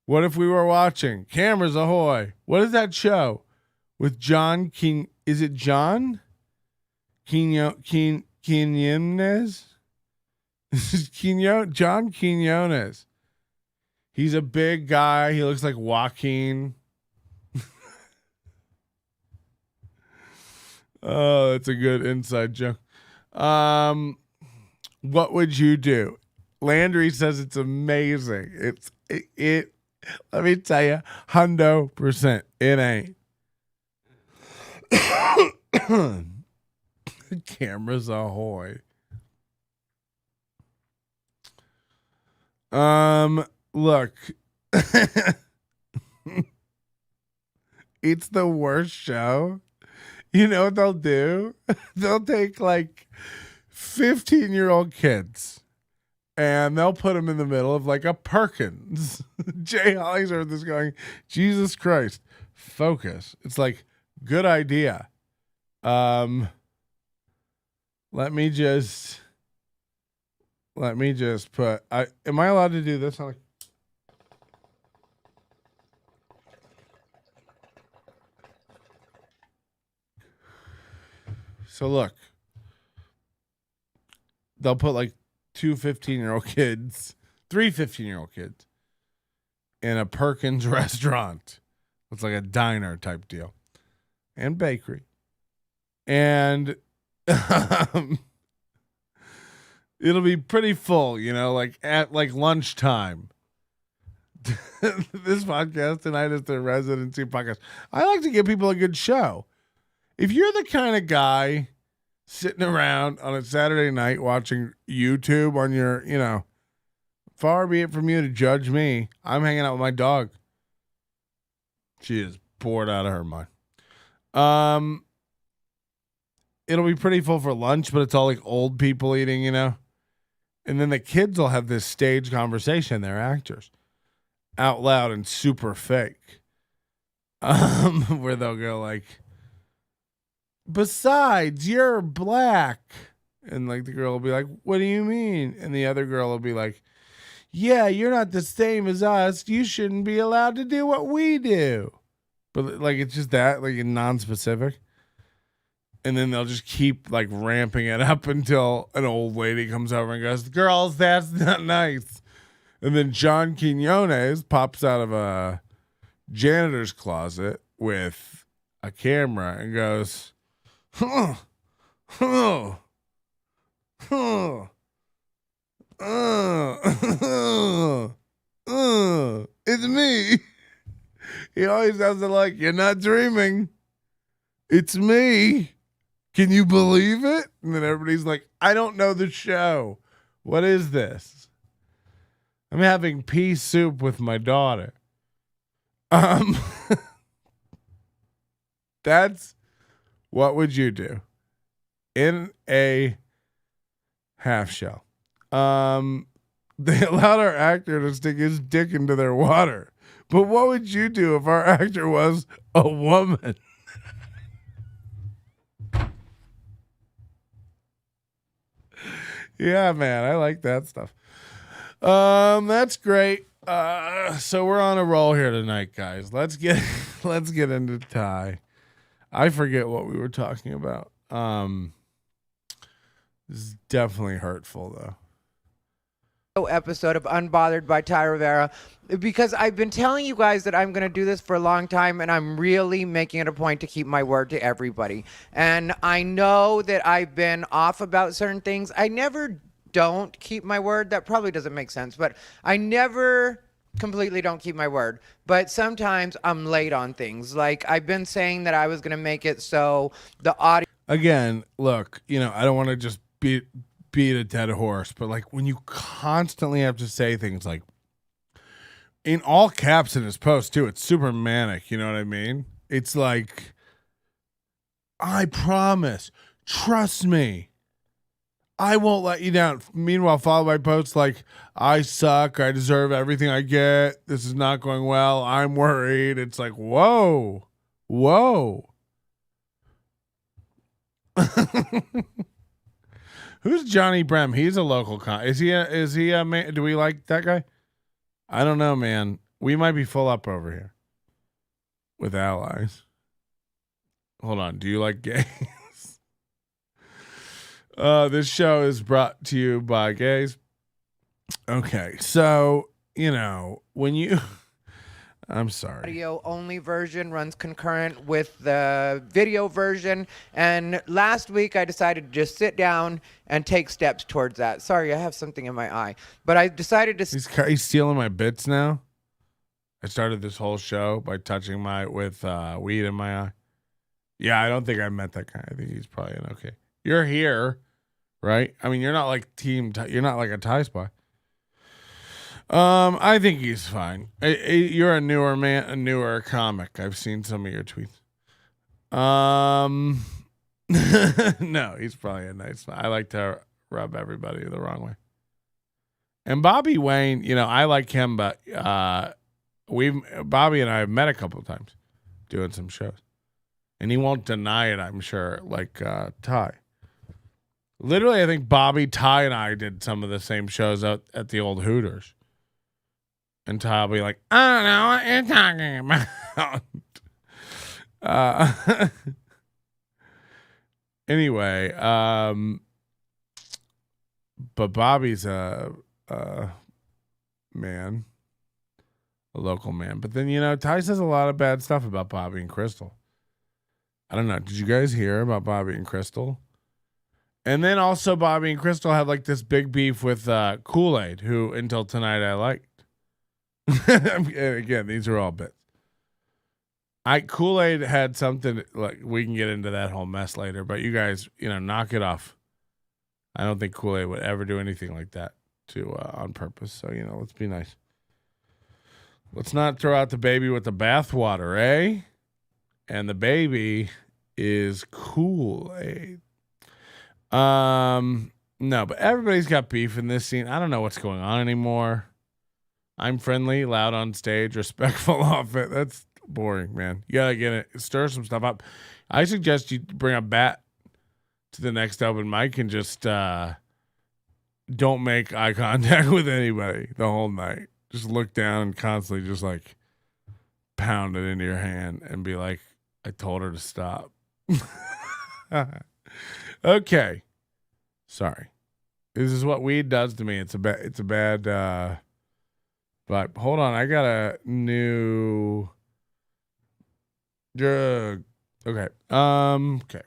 What if we were watching? Cameras ahoy. What is that show? With John King. Is it John? Quinones? John Quinones. He's a big guy. He looks like Joaquin. Oh, that's a good inside joke. What would you do? Landry says it's amazing. It let me tell you, 100%, it ain't. Cameras ahoy. Look. It's the worst show. You know what they'll do? They'll take like 15-year-old kids and they'll put them in the middle of like a Perkins. Jay Holly's heard this going, Jesus Christ, focus. It's like, good idea. Let me just put, am I allowed to do this? So look, they'll put like 2 15-year-old kids, 3 15-year-old kids in a Perkins restaurant. It's like a diner type deal and bakery. And it'll be pretty full, you know, like at like lunchtime. This podcast tonight is the residency podcast. I like to give people a good show. If you're the kind of guy sitting around on a Saturday night watching YouTube on your, you know, far be it from you to judge me. I'm hanging out with my dog. She is bored out of her mind. It'll be pretty full for lunch, but it's all like old people eating, you know. And then the kids will have this stage conversation. They're actors out loud and super fake. Where they'll go like, besides, you're black. And like the girl will be like, what do you mean? And the other girl will be like, yeah, you're not the same as us. You shouldn't be allowed to do what we do. But like, it's just that, like non-specific. And then they'll just keep like ramping it up until an old lady comes over and goes, girls, that's not nice. And then John Quinones pops out of a janitor's closet with a camera and goes, it's me. He always does it like, you're not dreaming. It's me. Can you believe it? And then everybody's like, I don't know the show. What is this? I'm having pea soup with my daughter. That's what would you do in a half shell? They allowed our actor to stick his dick into their water. But what would you do if our actor was a woman? Yeah, man, I like that stuff. That's great. So we're on a roll here tonight, guys. Let's get into Ty. I forget what we were talking about. This is definitely hurtful, though. Episode of Unbothered by Ty Rivera, because I've been telling you guys that I'm going to do this for a long time, and I'm really making it a point to keep my word to everybody. And I know that I've been off about certain things. I never don't keep my word. That probably doesn't make sense, but I never completely don't keep my word. But sometimes I'm late on things. Like I've been saying that I was going to make it so the audio. Again, look, you know, I don't want to just beat a dead horse, but like when you constantly have to say things like in all caps in his post too, it's super manic, you know what I mean? It's like, I promise, trust me, I won't let you down. Meanwhile, follow my posts like, I suck. I deserve everything I get. This is not going well. I'm worried. It's like, whoa. Whoa. Who's Johnny Brem? He's a local is he a man? Do we like that guy? I don't know, man. We might be full up over here with allies. Hold on. Do you like gays? This show is brought to you by gays. Okay. So, when you I'm sorry. Audio only version runs concurrent with the video version. And last week I decided to just sit down and take steps towards that. Sorry, I have something in my eye. But I decided to... He's stealing my bits now. I started this whole show by touching with weed in my eye. Yeah, I don't think I met that guy. I think he's probably an okay. You're here, right? I mean, you're not like you're not like a tie spy. I think he's fine. You're a newer comic. I've seen some of your tweets. No, he's probably a nice. I like to rub everybody the wrong way. And Bobby Wayne, I like him, but Bobby and I have met a couple of times doing some shows, and he won't deny it. I'm sure, like Ty. Literally, I think Bobby, Ty, and I did some of the same shows out at the old Hooters. And Ty will be like, I don't know what you're talking about. Anyway, but Bobby's a man, a local man. But then, Ty says a lot of bad stuff about Bobby and Crystal. I don't know. Did you guys hear about Bobby and Crystal? And then also Bobby and Crystal have like this big beef with Kool-Aid, who until tonight I liked. Again, these are all bits. Kool-Aid had something like we can get into that whole mess later, but you guys, knock it off. I don't think Kool-Aid would ever do anything like that on purpose. So, let's be nice. Let's not throw out the baby with the bathwater, eh? And the baby is Kool-Aid. No, but everybody's got beef in this scene. I don't know what's going on anymore. I'm friendly, loud on stage, respectful off it. That's boring, man. You gotta get it, stir some stuff up. I suggest you bring a bat to the next open mic and just don't make eye contact with anybody the whole night. Just look down and constantly just like pound it into your hand and be like, I told her to stop. Okay. Sorry. This is what weed does to me. It's a bad but hold on, I got a new drug. Okay. Okay.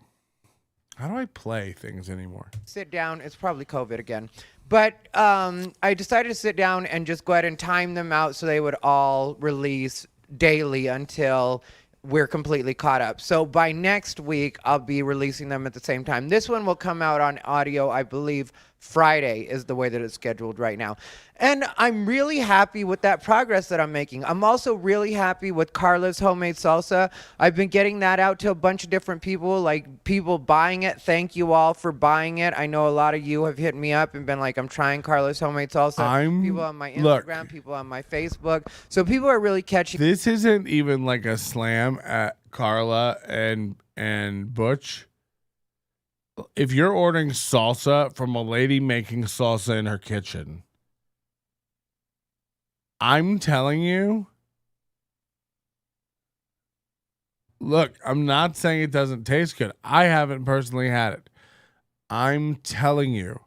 How do I play things anymore? Sit down. It's probably COVID again. But I decided to sit down and just go ahead and time them out so they would all release daily until we're completely caught up. So by next week, I'll be releasing them at the same time. This one will come out on audio, I believe, Friday is the way that it's scheduled right now. And I'm really happy with that progress that I'm making. I'm also really happy with Carla's homemade salsa. I've been getting that out to a bunch of different people, like people buying it. Thank you all for buying it. I know a lot of you have hit me up and been like, I'm trying Carla's homemade salsa. People on my Instagram, people on my Facebook. So people are really catching. This isn't even like a slam at Carla and Butch. If you're ordering salsa from a lady making salsa in her kitchen, I'm telling you, look, I'm not saying it doesn't taste good. I haven't personally had it. I'm telling you,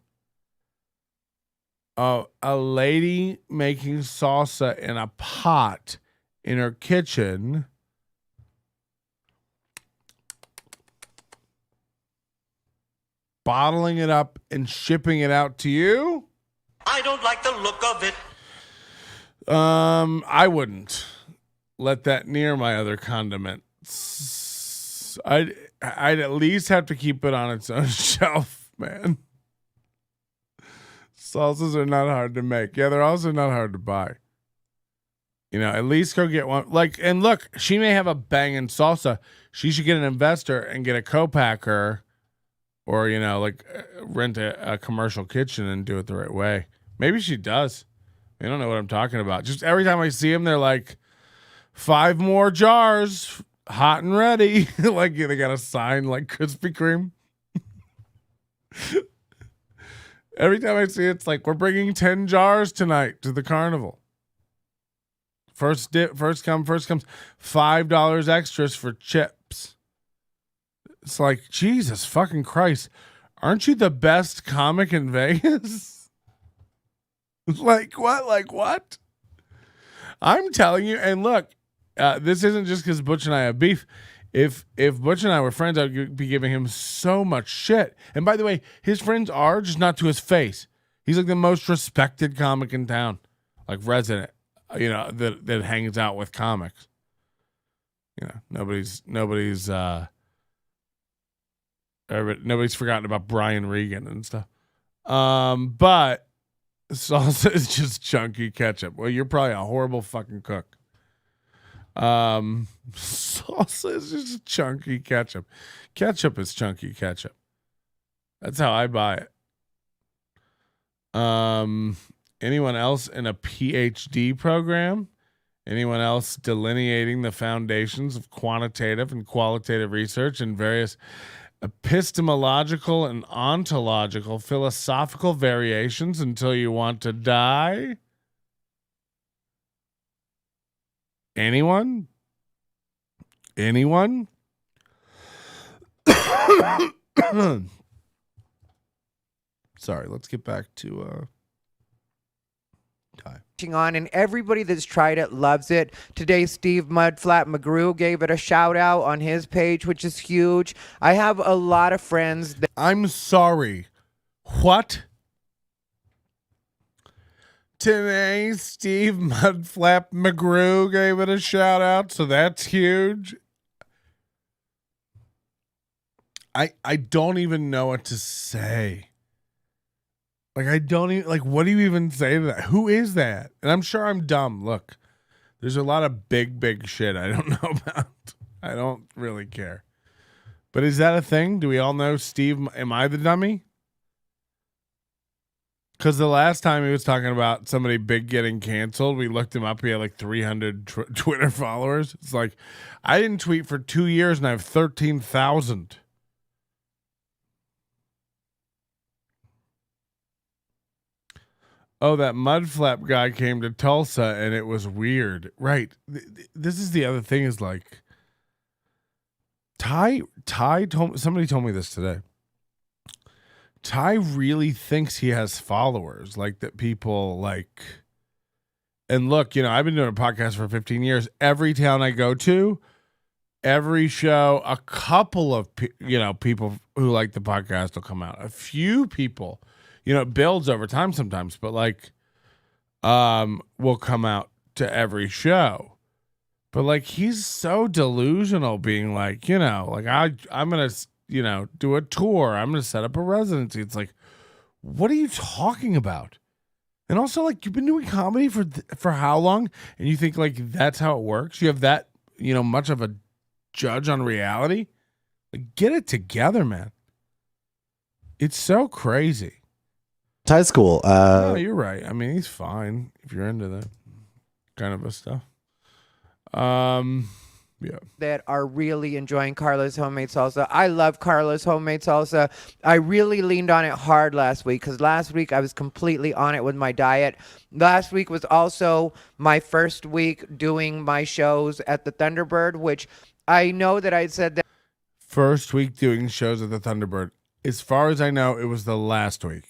a lady making salsa in a pot in her kitchen, bottling it up and shipping it out to you. I don't like the look of it. I wouldn't let that near my other condiments. I'd at least have to keep it on its own shelf, man. Salsas are not hard to make. Yeah, they're also not hard to buy. At least go get one. And look, she may have a banging salsa. She should get an investor and get a co-packer or like rent a commercial kitchen and do it the right way. Maybe she does. I don't know what I'm talking about. Just every time I see them, they're like 5 more jars, hot and ready. Like they got a sign like Krispy Kreme. Every time I see it, it's like we're bringing 10 jars tonight to the carnival. First come, first comes. $5 extras for chips. It's like, Jesus fucking Christ. Aren't you the best comic in Vegas? Like what? Like what? I'm telling you, and look, this isn't just because Butch and I have beef. If Butch and I were friends, I'd be giving him so much shit. And by the way, his friends are just not to his face. He's like the most respected comic in town, like resident, that hangs out with comics. Nobody's forgotten about Brian Regan and stuff. But salsa is just chunky ketchup. Well, you're probably a horrible fucking cook. Salsa is just chunky ketchup. Ketchup is chunky ketchup. That's how I buy it. Anyone else in a PhD program? Anyone else delineating the foundations of quantitative and qualitative research and various epistemological and ontological philosophical variations until you want to die? Anyone? Sorry, let's get back to Ty. On, and everybody that's tried it loves it. Today, Steve Mudflap McGrew gave it a shout out on his page, which is huge. I have a lot of friends that I'm sorry. What? Today, Steve Mudflap McGrew gave it a shout out, so that's huge. I don't even know what to say. Like, I don't even, like, what do you even say to that? Who is that? And I'm sure I'm dumb. Look, there's a lot of big shit I don't know about. I don't really care. But is that a thing? Do we all know Steve? Am I the dummy? Because the last time he was talking about somebody big getting canceled, we looked him up. He had like 300 Twitter followers. It's like, I didn't tweet for 2 years and I have 13,000. Oh, that Mudflap guy came to Tulsa and it was weird. Right. This is the other thing is like, Ty somebody told me this today. Ty really thinks he has followers, like that people like. And look, I've been doing a podcast for 15 years. Every town I go to, every show, a couple of people who like the podcast will come out. A few people, it builds over time sometimes, but like, will come out to every show. But like, he's so delusional, being like, I'm gonna. Do a tour. I'm going to set up a residency. It's like, what are you talking about? And also, like, you've been doing comedy for how long? And you think like that's how it works? You have that, much of a judge on reality? Like, get it together, man. It's so crazy. Ty's cool. No, you're right. I mean, he's fine if you're into that kind of a stuff. Yeah. That are really enjoying Carla's homemade salsa. I love Carla's homemade salsa. I really leaned on it hard last week because last week I was completely on it with my diet. Last week was also my first week doing my shows at the Thunderbird, which I know that I said that. First week doing shows at the Thunderbird. As far as I know, it was the last week.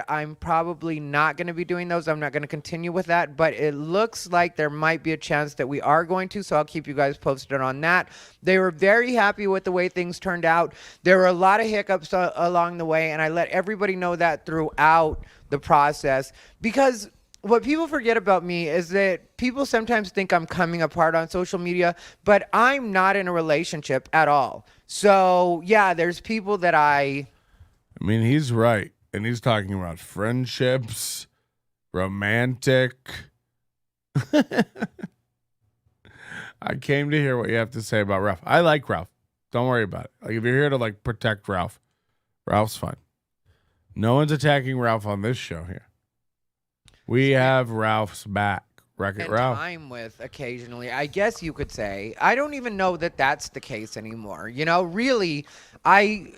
I'm probably not going to be doing those. I'm not going to continue with that, but it looks like there might be a chance that we are going to, so I'll keep you guys posted on that. They were very happy with the way things turned out. There were a lot of hiccups along the way, and I let everybody know that throughout the process, because what people forget about me is that people sometimes think I'm coming apart on social media, but I'm not in a relationship at all. So, yeah, there's people that I mean, he's right. And he's talking about friendships, romantic. I came to hear what you have to say about Ralph. I like Ralph. Don't worry about it. Like, if you're here to like protect Ralph Ralph's fine. No one's attacking Ralph on this show here. We have Ralph's back. Wreck-It Ralph. Time with occasionally, I guess you could say. I don't even know that that's the case anymore. You know, really, I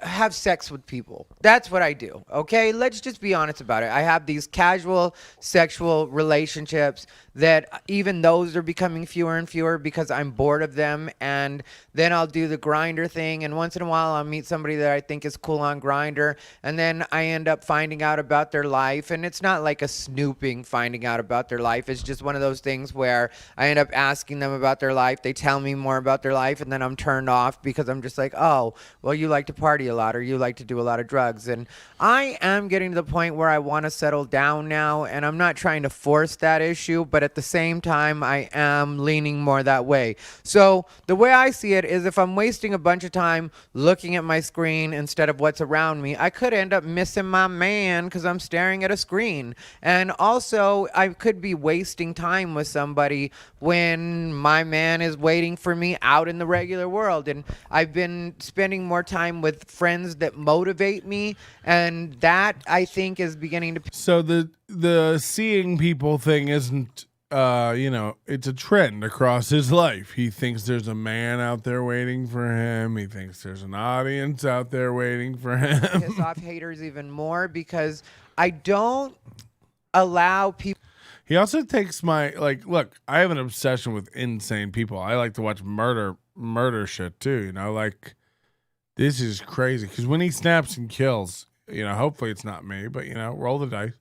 have sex with people. That's what I do. Okay, let's just be honest about it. I have these casual sexual relationships that even those are becoming fewer and fewer because I'm bored of them. And then I'll do the Grinder thing, and once in a while I'll meet somebody that I think is cool on Grinder, and then I end up finding out about their life. And it's not like a snooping finding out about their life. It's just one of those things where I end up asking them about their life. They tell me more about their life, and then I'm turned off because I'm just like, oh, well, you like to party a lot, or you like to do a lot of drugs. And I am getting to the point where I want to settle down now, and I'm not trying to force that issue, but at the same time I am leaning more that way. So the way I see it is, if I'm wasting a bunch of time looking at my screen instead of what's around me, I could end up missing my man because I'm staring at a screen. And also I could be wasting time with somebody when my man is waiting for me out in the regular world. And I've been spending more time with friends that motivate me, and that I think is beginning to. So the seeing people thing isn't, it's a trend across his life. He thinks there's a man out there waiting for him. He thinks there's an audience out there waiting for him. Piss off haters even more because I don't allow people. He also takes my, look, I have an obsession with insane people. I like to watch murder shit too, this is crazy. Because when he snaps and kills, hopefully it's not me, but, roll the dice.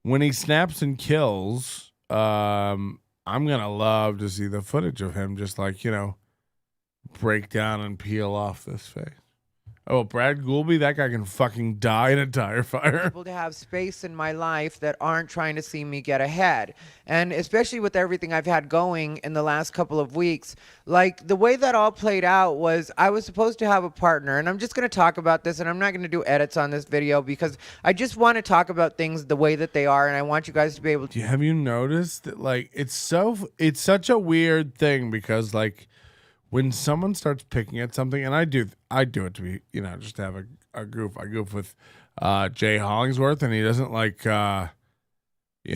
When he snaps and kills, I'm going to love to see the footage of him just break down and peel off this face. Oh, Brad Goulby, that guy can fucking die in a tire fire. People to have space in my life that aren't trying to see me get ahead. And especially with everything I've had going in the last couple of weeks, the way that all played out was I was supposed to have a partner, and I'm just going to talk about this, and I'm not going to do edits on this video because I just want to talk about things the way that they are, and I want you guys to be able to. Have you noticed that it's such a weird thing because when someone starts picking at something, and I do it to be, just to have a goof. I goof with Jay Hollingsworth, and he doesn't he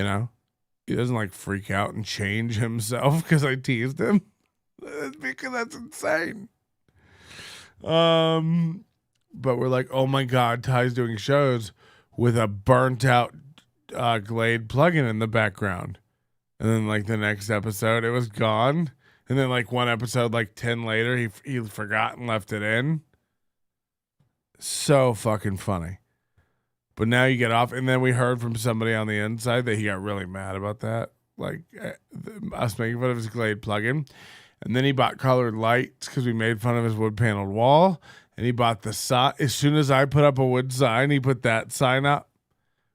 doesn't freak out and change himself because I teased him. Because that's insane. But we're oh my God, Ty's doing shows with a burnt out Glade plugin in the background. And then the next episode, it was gone. And then one episode, 10 later, he forgot and left it in. So fucking funny. But now you get off, and then we heard from somebody on the inside that he got really mad about that. Us making fun of his Glade plugin. And then he bought colored lights because we made fun of his wood paneled wall. And he bought the sign. As soon as I put up a wood sign, he put that sign up,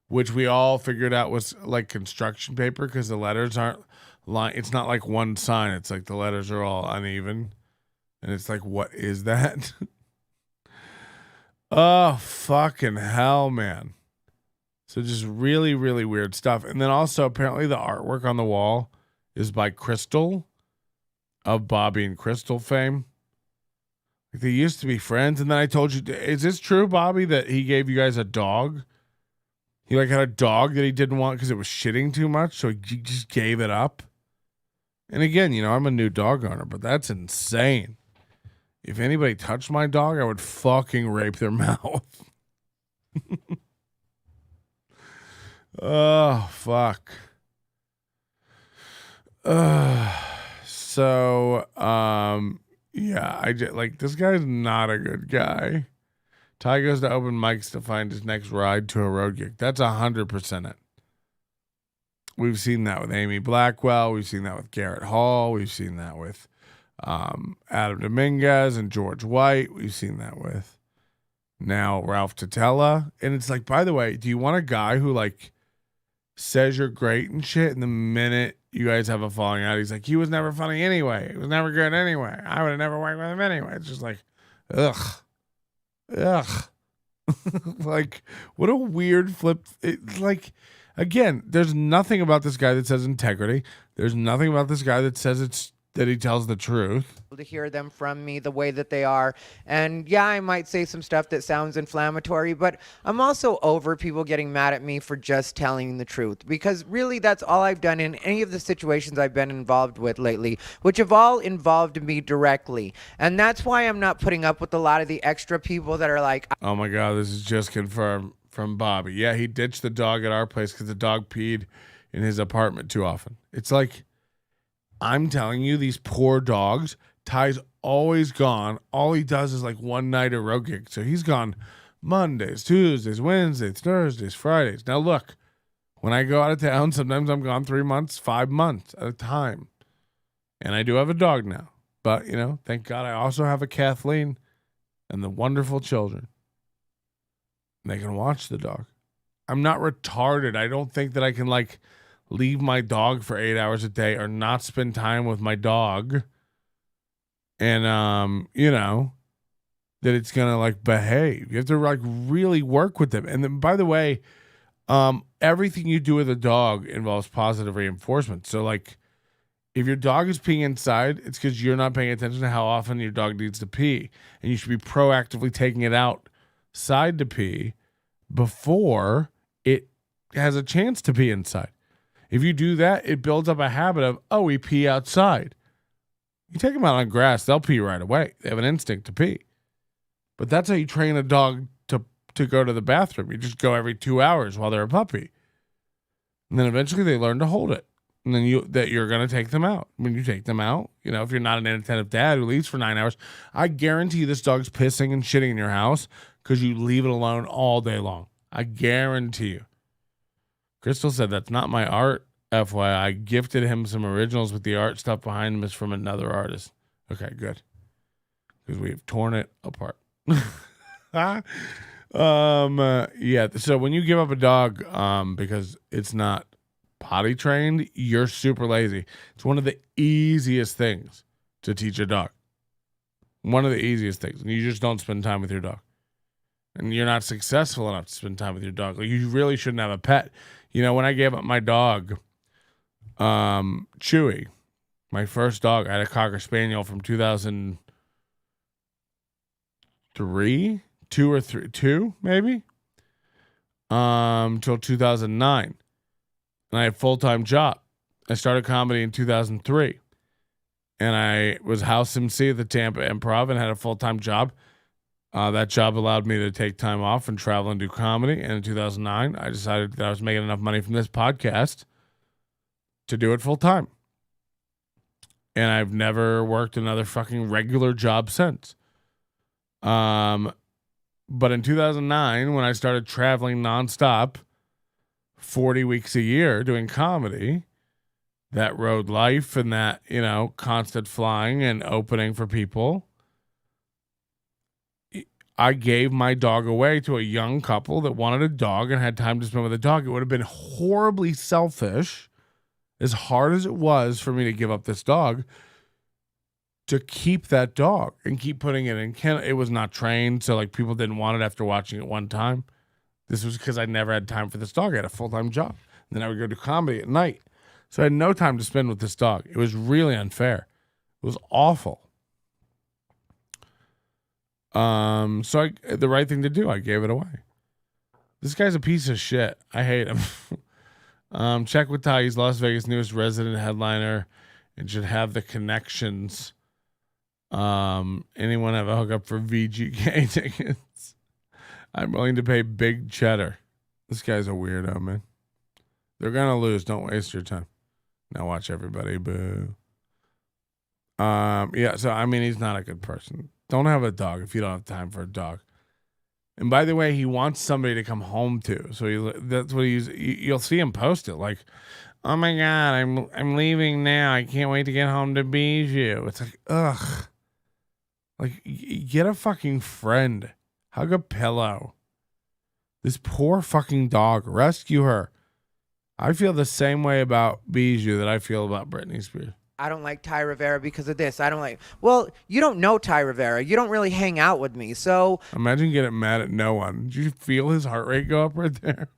which we all figured out was construction paper because the letters aren't. It's not one sign. It's the letters are all uneven. And it's what is that? Oh, fucking hell, man. So just really, really weird stuff. And then also apparently the artwork on the wall is by Crystal of Bobby and Crystal fame. They used to be friends. And then I told you, is this true, Bobby, that he gave you guys a dog? He had a dog that he didn't want because it was shitting too much. So he just gave it up. And again, I'm a new dog owner, but that's insane. If anybody touched my dog, I would fucking rape their mouth. Oh, fuck. Yeah, I just, this guy's not a good guy. Ty goes to open mics to find his next ride to a road gig. That's 100% it. We've seen that with Amy Blackwell. We've seen that with Garrett Hall. We've seen that with Adam Dominguez and George White. We've seen that with now Ralph Tutela. And it's by the way, do you want a guy who says you're great and shit, and the minute you guys have a falling out, he's he was never funny anyway. He was never good anyway. I would have never worked with him anyway. It's just ugh. What a weird flip. Again, there's nothing about this guy that says integrity. There's nothing about this guy that says it's that he tells the truth. To hear them from me the way that they are. And yeah, I might say some stuff that sounds inflammatory, but I'm also over people getting mad at me for just telling the truth, because really that's all I've done in any of the situations I've been involved with lately, which have all involved me directly. And that's why I'm not putting up with a lot of the extra people that are like, Oh my God, this is just confirmed from Bobby. Yeah, he ditched the dog at our place because the dog peed in his apartment too often. It's like, I'm telling you, these poor dogs. Ty's always gone. All he does is like one night a road gig. So he's gone Mondays, Tuesdays, Wednesdays, Thursdays, Fridays. Now look, when I go out of town, sometimes I'm gone 3 months, 5 months at a time. And I do have a dog now. But, you know, thank God I also have a Kathleen and the wonderful children. And they can watch the dog. I'm not retarded. I don't think that I can like leave my dog for 8 hours a day or not spend time with my dog. And, you know, that it's going to like behave. You have to like really work with them. And then, by the way, everything you do with a dog involves positive reinforcement. So like if your dog is peeing inside, it's because you're not paying attention to how often your dog needs to pee. And you should be proactively taking it outside to pee before it has a chance to pee inside. If you do that, it builds up a habit of, oh, we pee outside. You take them out on grass, they'll pee right away. They have an instinct to pee. But that's how you train a dog to go to the bathroom. You just go every 2 hours while they're a puppy. And then eventually they learn to hold it. And then you're going to take them out. When you take them out, you know, if you're not an inattentive dad who leaves for 9 hours, I guarantee you this dog's pissing and shitting in your house because you leave it alone all day long. I guarantee you. Crystal said that's not my art. FYI, I gifted him some originals with the art stuff behind him is from another artist. Okay, good. Because we've torn it apart. Yeah. So when you give up a dog, because it's not potty trained, you're super lazy. It's one of the easiest things to teach a dog. One of the easiest things. And you just don't spend time with your dog. And you're not successful enough to spend time with your dog. Like, you really shouldn't have a pet. You know, when I gave up my dog, Chewy, my first dog, I had a Cocker Spaniel from 2003, two maybe, till 2009, and I had a full-time job. I started comedy in 2003, and I was house MC at the Tampa Improv and had a full-time job. That job allowed me to take time off and travel and do comedy. And in 2009, I decided that I was making enough money from this podcast to do it full time. And I've never worked another fucking regular job since. But in 2009, when I started traveling nonstop, 40 weeks a year doing comedy, that road life and that, you know, constant flying and opening for people, I gave my dog away to a young couple that wanted a dog and had time to spend with a dog. It would have been horribly selfish, as hard as it was for me to give up this dog, to keep that dog and keep putting it in kennel. It was not trained, so like people didn't want it after watching it one time. This was because I never had time for this dog. I had a full-time job. And then I would go do comedy at night. So I had no time to spend with this dog. It was really unfair. It was awful. So the right thing to do, I gave it away. This guy's a piece of shit. I hate him. Check with Ty. He's Las Vegas' newest resident headliner and should have the connections. Anyone have a hookup for VGK tickets? I'm willing to pay big cheddar. This guy's a weirdo, man. They're going to lose. Don't waste your time. Now watch everybody. Boo. Yeah, so, I mean, he's not a good person. Don't have a dog if you don't have time for a dog. And by the way, he wants somebody to come home to. So that's what you'll see him post it. Like, oh my God, I'm leaving now. I can't wait to get home to Bijou. It's like, ugh. Like, get a fucking friend. Hug a pillow. This poor fucking dog. Rescue her. I feel the same way about Bijou that I feel about Britney Spears. I don't like Ty Rivera because of this. I don't like, well, you don't know Ty Rivera. You don't really hang out with me. So imagine getting mad at no one. Did you feel his heart rate go up right there?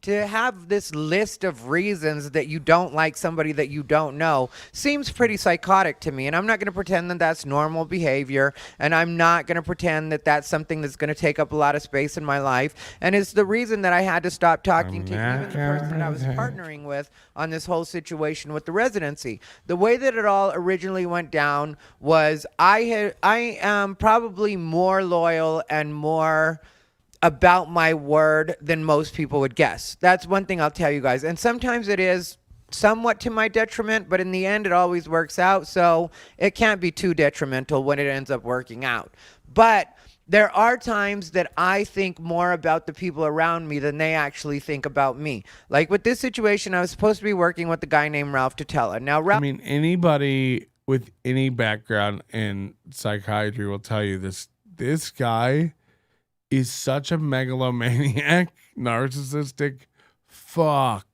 to have this list of reasons that you don't like somebody that you don't know seems pretty psychotic to me. And I'm not going to pretend that that's normal behavior. And I'm not going to pretend that that's something that's going to take up a lot of space in my life. And it's the reason that I had to stop talking to even the person that I was partnering with on this whole situation with the residency. The way that it all originally went down was I am probably more loyal and more about my word than most people would guess. That's one thing I'll tell you guys. And sometimes it is somewhat to my detriment, but in the end it always works out. So it can't be too detrimental when it ends up working out. But there are times that I think more about the people around me than they actually think about me. Like with this situation, I was supposed to be working with a guy named Ralph Tutela. Now, I mean, anybody with any background in psychiatry will tell you this guy is such a megalomaniac, narcissistic fuck.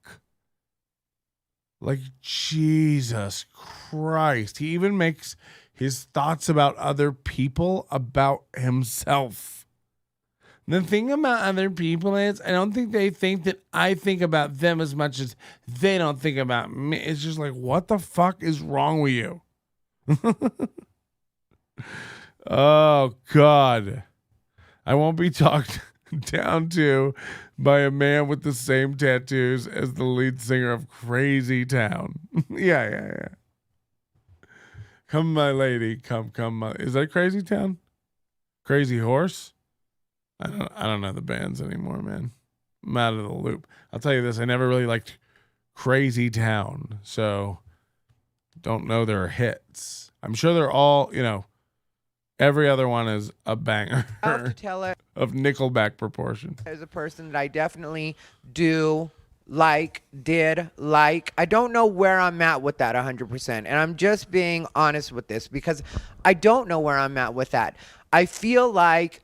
Like, Jesus Christ. He even makes his thoughts about other people about himself. The thing about other people is I don't think they think that I think about them as much as they don't think about me. It's just like, what the fuck is wrong with you? Oh, God. I won't be talked down to by a man with the same tattoos as the lead singer of Crazy Town. Yeah. Come, my lady. Come, my... Is that Crazy Town? Crazy Horse? I don't know the bands anymore, man. I'm out of the loop. I'll tell you this. I never really liked Crazy Town, so don't know their hits. I'm sure they're all, every other one is a banger of Nickelback proportion. As a person that I definitely did like. I don't know where I'm at with that 100%. And I'm just being honest with this because I don't know where I'm at with that. I feel like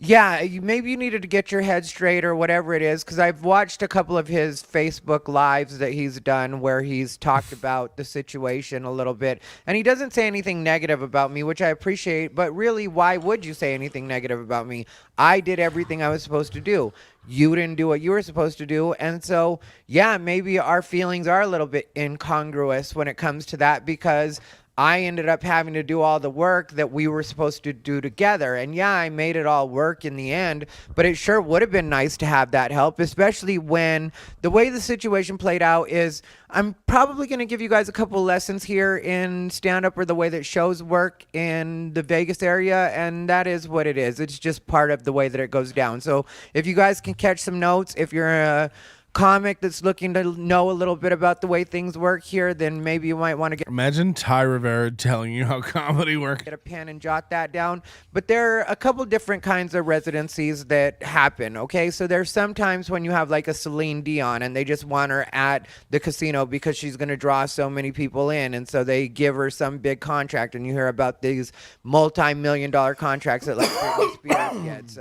maybe you needed to get your head straight or whatever it is, because I've watched a couple of his Facebook lives that he's done where he's talked about the situation a little bit, and he doesn't say anything negative about me, which I appreciate, but really, why would you say anything negative about me? I did everything I was supposed to do. You didn't do what you were supposed to do, and so, maybe our feelings are a little bit incongruous when it comes to that, because I ended up having to do all the work that we were supposed to do together. And I made it all work in the end, but it sure would have been nice to have that help, especially when the way the situation played out is I'm probably going to give you guys a couple lessons here in stand-up or the way that shows work in the Vegas area, and that is what it is. It's just part of the way that it goes down. So if you guys can catch some notes, if you're a comic that's looking to know a little bit about the way things work here, then maybe you might want to imagine Ty Rivera telling you how comedy works. Get a pen and jot that down. But there are a couple different kinds of residencies that happen, okay? So there's sometimes when you have like a Celine Dion and they just want her at the casino because she's going to draw so many people in, and so they give her some big contract, and you hear about these multi-million-dollar contracts that like Britney Spears gets.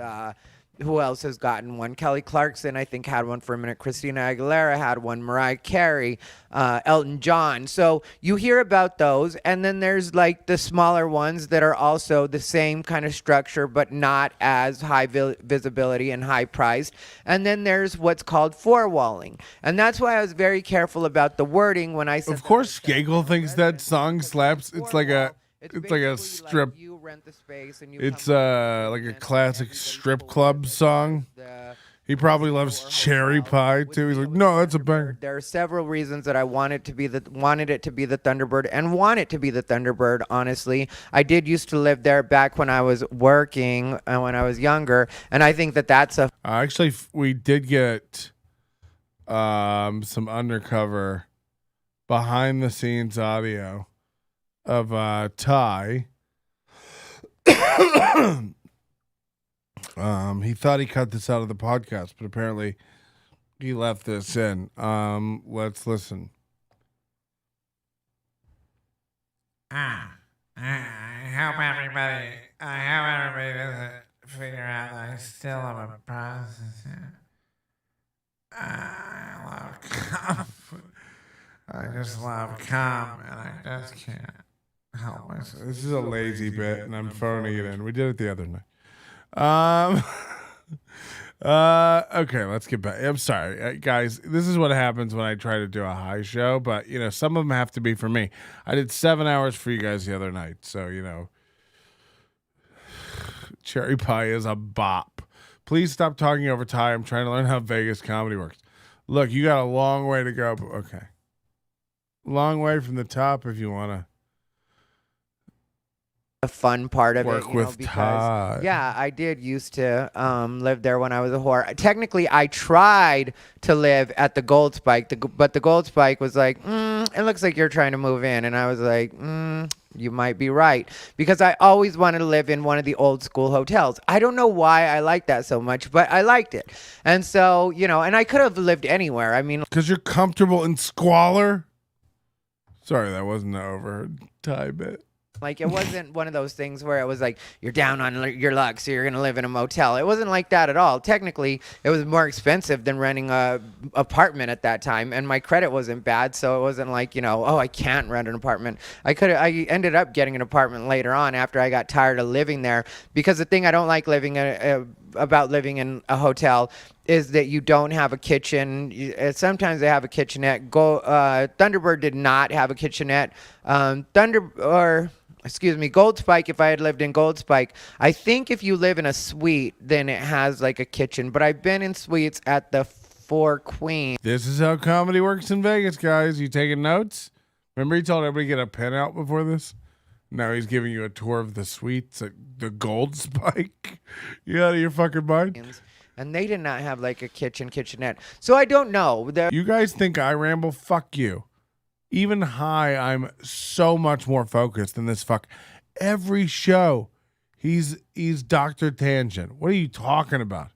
Who else has gotten one? Kelly Clarkson, I think, had one for a minute. Christina Aguilera had one. Mariah Carey, Elton John. So you hear about those. And then there's like the smaller ones that are also the same kind of structure, but not as high visibility and high priced. And then there's what's called four-walling. And that's why I was very careful about the wording when I said... Of course, Skagel thinks that song slaps. It's like a strip. Like you rent the space and you it's like a classic strip club song. He probably loves Cherry Pie too. He's like, no, that's a banger. There are several reasons that I wanted it to be the Thunderbird and want it to be the Thunderbird. Honestly, I used to live there back when I was working and when I was younger, and I think that that's a. Actually, we did get some undercover behind the scenes audio of Ty. He thought he cut this out of the podcast, but apparently he left this in. Let's listen. I hope everybody doesn't figure out that I still am a process. I love cum. I just love cum, and I just can't help myself. This is a lazy bit, and I'm phoning it in. We did it the other night. Okay, let's get back. I'm sorry, guys. This is what happens when I try to do a high show, but some of them have to be for me. I did 7 hours for you guys the other night, so cherry pie is a bop. Please stop talking over Ty. I'm trying to learn how Vegas comedy works. Look, you got a long way to go. Okay, long way from the top if you want to. The fun part of Work it, with because Todd. yeah, I did used to live there when I was a whore. Technically, I tried to live at the Gold Spike, but the Gold Spike was like, it looks like you're trying to move in, and I was like, you might be right, because I always wanted to live in one of the old school hotels. I don't know why I liked that so much, but I liked it, and so and I could have lived anywhere. I mean, Because you're comfortable in squalor. Sorry, that wasn't an overheard Ty bit. like, it wasn't one of those things where it was like, you're down on your luck, so you're going to live in a motel. It wasn't like that at all. Technically, it was more expensive than renting a apartment at that time, and my credit wasn't bad, so it wasn't like, I can't rent an apartment. I ended up getting an apartment later on after I got tired of living there, because the thing I don't like about living in a hotel is that you don't have a kitchen. Sometimes they have a kitchenette. Thunderbird did not have a kitchenette. Gold Spike, if I had lived in Gold Spike, I think if you live in a suite, then it has like a kitchen. But I've been in suites at the Four Queens. This is how comedy works in Vegas, guys. You taking notes? Remember he told everybody to get a pen out before this? Now he's giving you a tour of the suites at the Gold Spike. You out of your fucking mind? And they did not have like a kitchenette. So I don't know. You guys think I ramble? Fuck you. Even high, I'm so much more focused than this fuck. Every show, he's Dr. Tangent. What are you talking about?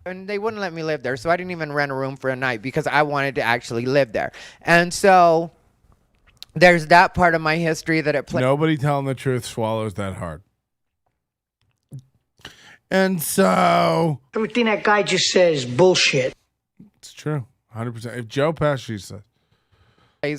And they wouldn't let me live there, so I didn't even rent a room for a night because I wanted to actually live there. And so there's that part of my history that it plays. Nobody telling the truth swallows that hard. And so Everything that guy just says bullshit. it's true, 100%. If Joe Pesci says.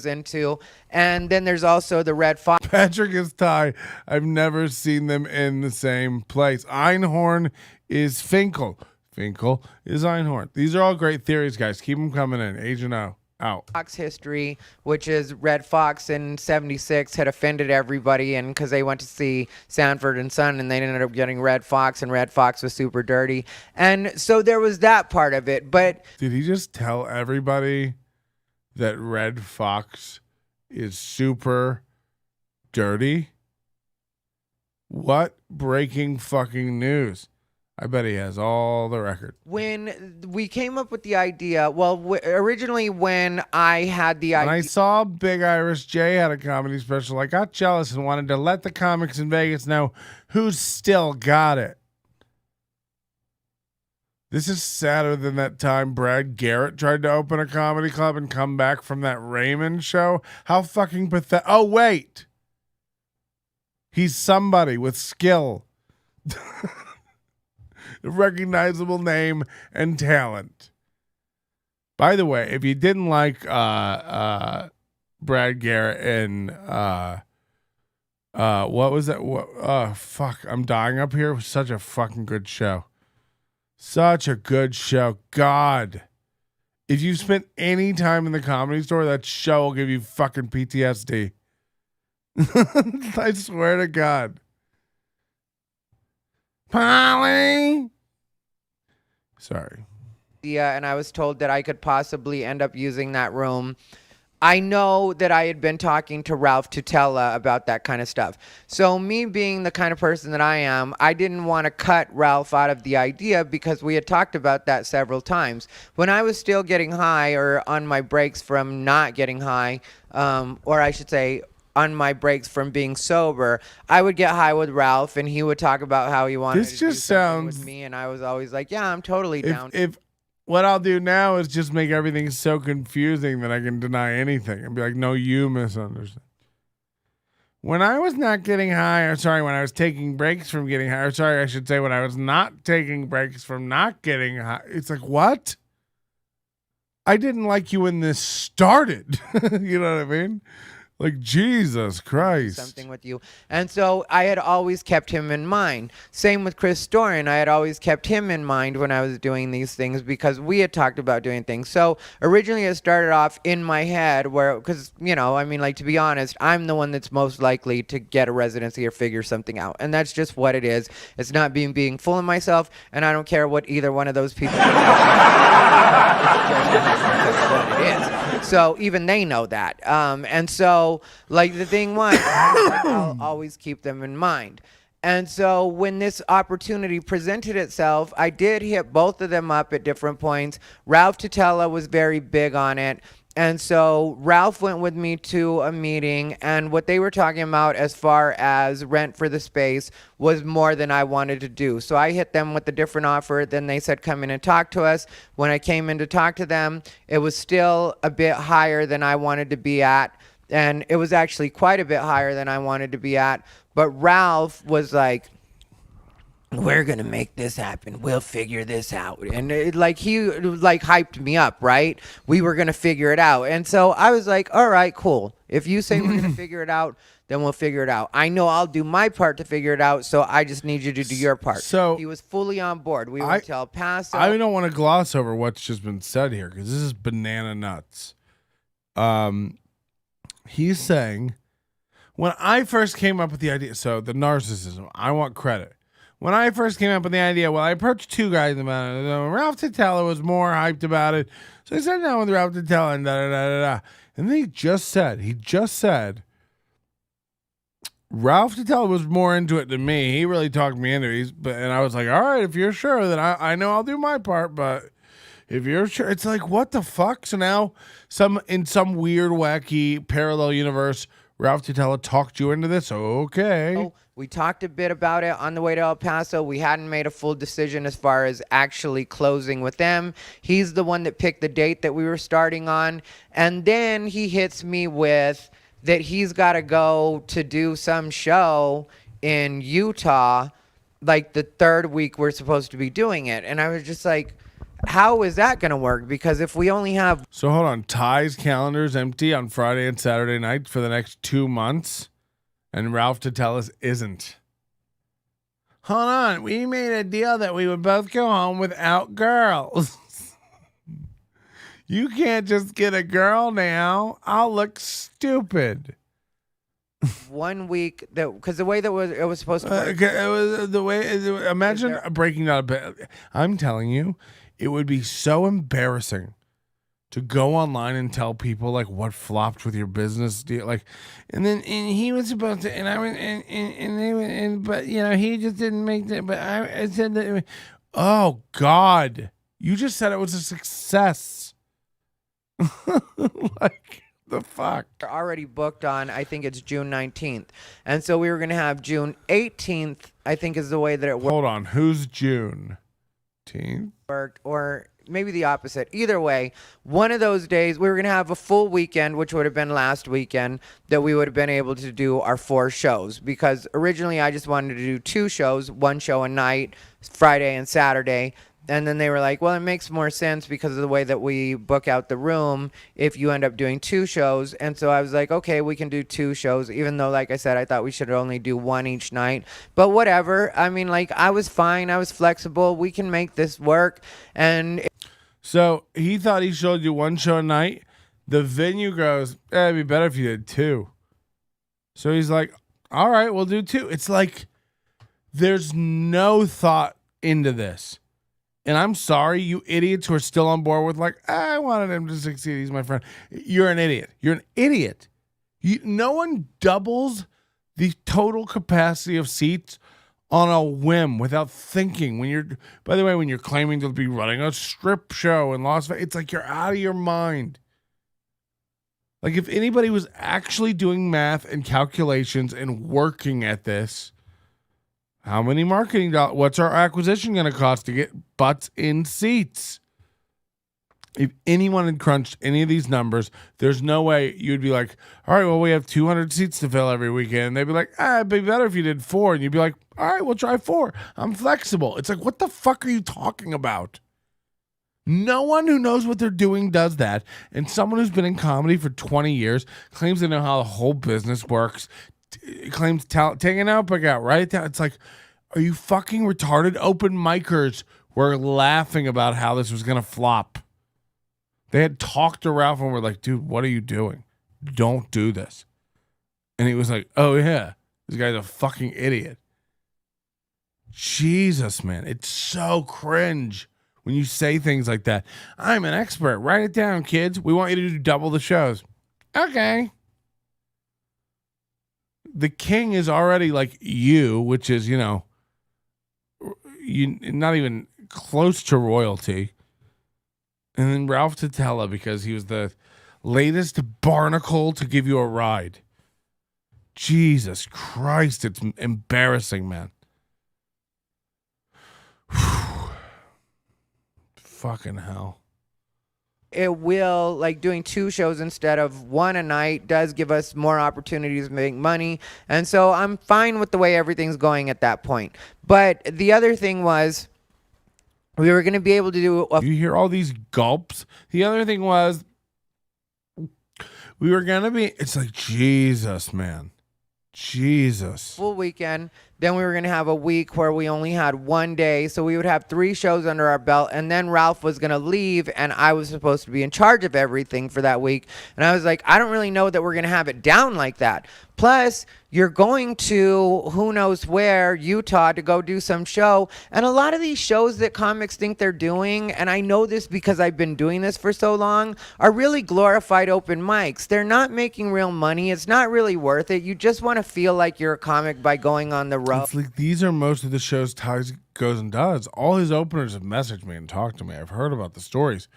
Into, and then there's also the Red Fox. Patrick is Ty. I've never seen them in the same place. Einhorn is Finkel. Finkel is Einhorn. These are all great theories, guys. Keep them coming in. Agent O, out. Fox history, which is Red Fox in '76 had offended everybody, and because they went to see Sanford and Son, and they ended up getting Red Fox, and Red Fox was super dirty, and so there was that part of it. But did he just tell everybody that Red Fox is super dirty? What breaking fucking news? I bet he has all the record. When we came up with the idea, originally when I had the idea. When I saw Big Irish J had a comedy special, I got jealous and wanted to let the comics in Vegas know who's still got it. This is sadder than that time Brad Garrett tried to open a comedy club and come back from that Raymond show. How fucking pathetic. Oh, wait. He's somebody with skill. A recognizable name and talent. By the way, if you didn't like Brad Garrett and what was that? Fuck. I'm dying up here. It was such a fucking good show. Such a good show. God. If you've spent any time in the Comedy Store, that show will give you fucking PTSD. I swear to God. Polly. Sorry. Yeah, and I was told that I could possibly end up using that room. I know that I had been talking to Ralph Tutela about that kind of stuff. So me being the kind of person that I am, I didn't want to cut Ralph out of the idea because we had talked about that several times. When I was still getting high or on my breaks from not getting high, or I should say on my breaks from being sober, I would get high with Ralph and he would talk about how he wanted to do something with me, and I was always like, yeah, I'm totally down. If what I'll do now is just make everything so confusing that I can deny anything and be like, no, you misunderstand. When I was not getting high, when I was taking breaks from getting high, I should say when I was not taking breaks from not getting high, it's like, what? I didn't like you when this started. You know what I mean? Like, Jesus Christ. something with you. And so I had always kept him in mind. Same with Chris Storin. I had always kept him in mind when I was doing these things because we had talked about doing things. So originally it started off in my head where, because, you know, I mean, like, to be honest, I'm the one that's most likely to get a residency or figure something out. And that's just what it is. It's not being full of myself, and I don't care what either one of those people what it is. So even they know that. And so, like, the thing was, like, I'll always keep them in mind. And so when this opportunity presented itself, I did hit both of them up at different points. Ralph Tutela was very big on it. And so Ralph went with me to a meeting, and what they were talking about as far as rent for the space was more than I wanted to do. So I hit them with a different offer. Then they said, come in and talk to us. When I came in to talk to them, it was still a bit higher than I wanted to be at. And it was actually quite a bit higher than I wanted to be at. But Ralph was like, we're going to make this happen. We'll figure this out. And he hyped me up, right? We were going to figure it out. And so I was like, all right, cool. If you say we're going to figure it out, then we'll figure it out. I know I'll do my part to figure it out, so I just need you to do your part. So he was fully on board. We went to El Paso. I don't want to gloss over what's just been said here because this is banana nuts. He's saying, when I first came up with the idea, so the narcissism, I want credit. When I first came up with the idea, well, I approached two guys about it. Ralph Tutela was more hyped about it. So I sat down with Ralph Tutela and da-da-da-da-da. And then he just said, Ralph Tutela was more into it than me. He really talked me into it. And I was like, all right, if you're sure, then I know I'll do my part. But if you're sure, it's like, what the fuck? So now in some weird, wacky parallel universe, Ralph Tutela talked you into this? Okay. We talked a bit about it on the way to El Paso. We hadn't made a full decision as far as actually closing with them. He's the one that picked the date that we were starting on. And then he hits me with that he's got to go to do some show in Utah, like the third week we're supposed to be doing it. And I was just like, how is that going to work? Because if we only have... So hold on. Ty's calendar is empty on Friday and Saturday night for the next 2 months. And Ralph Tutela's isn't. Hold on. We made a deal that we would both go home without girls. You can't just get a girl now. I'll look stupid. 1 week, because the way that it was supposed to work. It was the way. Imagine breaking down a bit. I'm telling you, it would be so embarrassing to go online and tell people like what flopped with your business deal, like, and he was supposed to, and I was, but you know he just didn't make that. But I said that. Oh God, you just said it was a success. Like the fuck. We're already booked on. I think it's June 19th, and so we were gonna have June 18th. I think is the way that it worked. Hold on, who's June 18th? Or maybe the opposite. Either way, one of those days we were going to have a full weekend, which would have been last weekend, that we would have been able to do our 4 shows. Because originally I just wanted to do 2 shows, 1 show a night, Friday and Saturday. And then they were like, well, it makes more sense because of the way that we book out the room if you end up doing 2 shows. And so I was like, okay, we can do 2 shows, even though, like I said, I thought we should only do 1 each night. But whatever. I mean, like, I was fine. I was flexible. We can make this work. And so he thought he showed you 1 show a night. The venue goes, it'd be better if you did 2. So he's like, all right, we'll do 2. It's like there's no thought into this. And I'm sorry, you idiots who are still on board with like, I wanted him to succeed. He's my friend. You're an idiot. You're an idiot. No one doubles the total capacity of seats on a whim without thinking. By the way, when you're claiming to be running a strip show in Las Vegas, it's like you're out of your mind. Like if anybody was actually doing math and calculations and working at this, how many marketing dollars? What's our acquisition going to cost to get butts in seats? If anyone had crunched any of these numbers, there's no way you'd be like, all right, well, we have 200 seats to fill every weekend. They'd be like, it'd be better if you did 4. And you'd be like, all right, we'll try 4. I'm flexible. It's like, what the fuck are you talking about? No one who knows what they're doing does that. And someone who's been in comedy for 20 years claims to know how the whole business works, claims taking an outback out, right? It's like, are you fucking retarded? Open micers were laughing about how this was going to flop. They had talked to Ralph and were like, dude, what are you doing? Don't do this. And he was like, oh, yeah, this guy's a fucking idiot. Jesus, man. It's so cringe when you say things like that. I'm an expert. Write it down, kids. We want you to do double the shows. Okay. The king is already like you, which is, you know, you not even close to royalty. And then Ralph Tutela, because he was the latest barnacle to give you a ride. Jesus Christ, it's embarrassing, man. Fucking hell. It will, like, doing 2 shows instead of 1 a night does give us more opportunities to make money. And so I'm fine with the way everything's going at that point. But the other thing was, we were going to be able to do you hear all these gulps? The other thing was, we were going to be, it's like, Jesus, man. Jesus. full weekend. Then we were going to have a week where we only had 1 day. So we would have 3 shows under our belt. And then Ralph was going to leave, and I was supposed to be in charge of everything for that week. And I was like, I don't really know that we're going to have it down like that. Plus, you're going to who knows where, Utah, to go do some show. And a lot of these shows that comics think they're doing, and I know this because I've been doing this for so long, are really glorified open mics. They're not making real money. It's not really worth it. You just want to feel like you're a comic by going on the road. It's like these are most of the shows Ty goes and does. All his openers have messaged me and talked to me. I've heard about the stories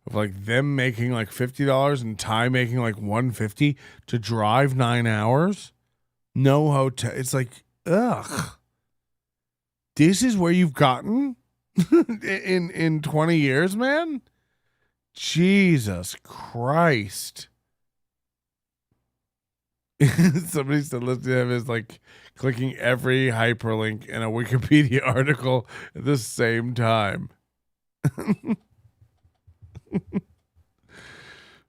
of like them making like $50 and Ty making like $150 to drive 9 hours. No hotel. It's like, ugh. This is where you've gotten in 20 years, man? Jesus Christ. Somebody said listening to him is like clicking every hyperlink in a Wikipedia article at the same time.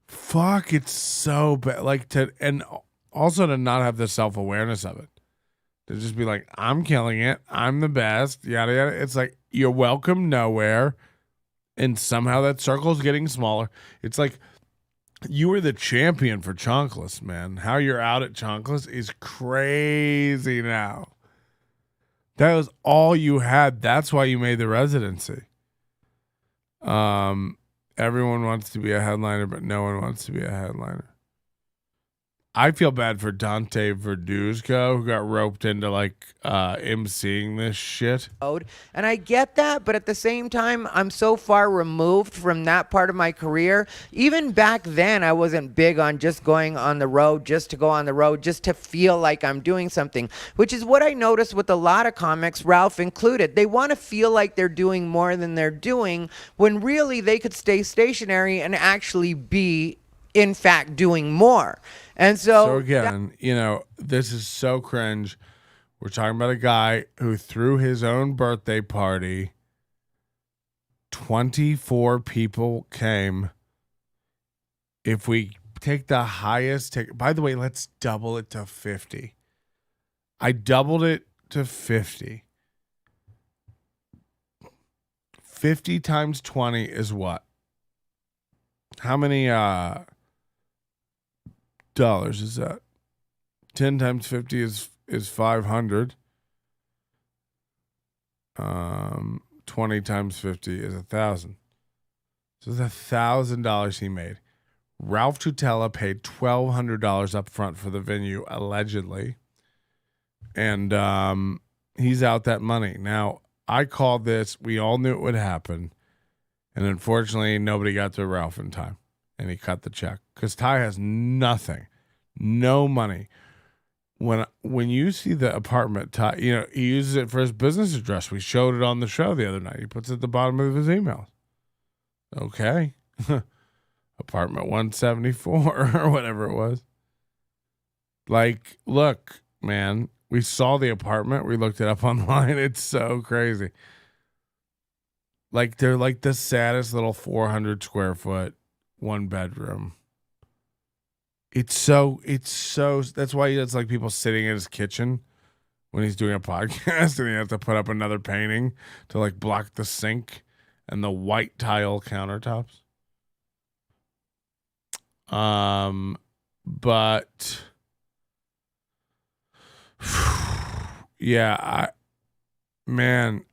Fuck, it's so bad. Like and also to not have the self-awareness of it. To just be like, I'm killing it. I'm the best. Yada, yada. It's like, you're welcome nowhere. And somehow that circle's getting smaller. It's like, you were the champion for Chonkless, man. How you're out at Chonkless is crazy now. That was all you had. That's why you made the residency. Everyone wants to be a headliner, but no one wants to be a headliner. I feel bad for Dante Verduzco, who got roped into like emceeing this shit. And I get that, but at the same time, I'm so far removed from that part of my career. Even back then, I wasn't big on just going on the road, just to go on the road, just to feel like I'm doing something, which is what I noticed with a lot of comics, Ralph included. They want to feel like they're doing more than they're doing, when really they could stay stationary and actually be, in fact, doing more. And so again, you know, this is so cringe. We're talking about a guy who threw his own birthday party. 24 people came. If we take the highest ticket, by the way, let's double it to 50. I doubled it to 50. 50 times 20 is what? How many dollars is that? 10 times 50 is 500. 20 times 50 is 1,000. So it's $1,000 he made. Ralph Tutela paid $1,200 up front for the venue, allegedly. And he's out that money. Now, I called this. We all knew it would happen. And unfortunately, nobody got to Ralph in time. And he cut the check. Because Ty has nothing. No money. When you see the apartment, Ty, you know, he uses it for his business address. We showed it on the show the other night. He puts it at the bottom of his emails. Okay. Apartment 174 or whatever it was. Like, look, man, we saw the apartment. We looked it up online. It's so crazy. Like they're like the saddest little 400 square foot 1 bedroom. It's so that's why it's like people sitting in his kitchen when he's doing a podcast and he has to put up another painting to like block the sink and the white tile countertops. But yeah, man,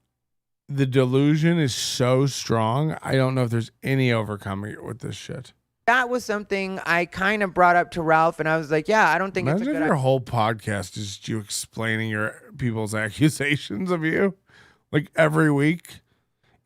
the delusion is so strong. I don't know if there's any overcoming it with this shit. That was something I kind of brought up to Ralph, and I was like, yeah, I don't think it's a Imagine good if your idea. whole podcast is just you explaining your people's accusations of you, like every week.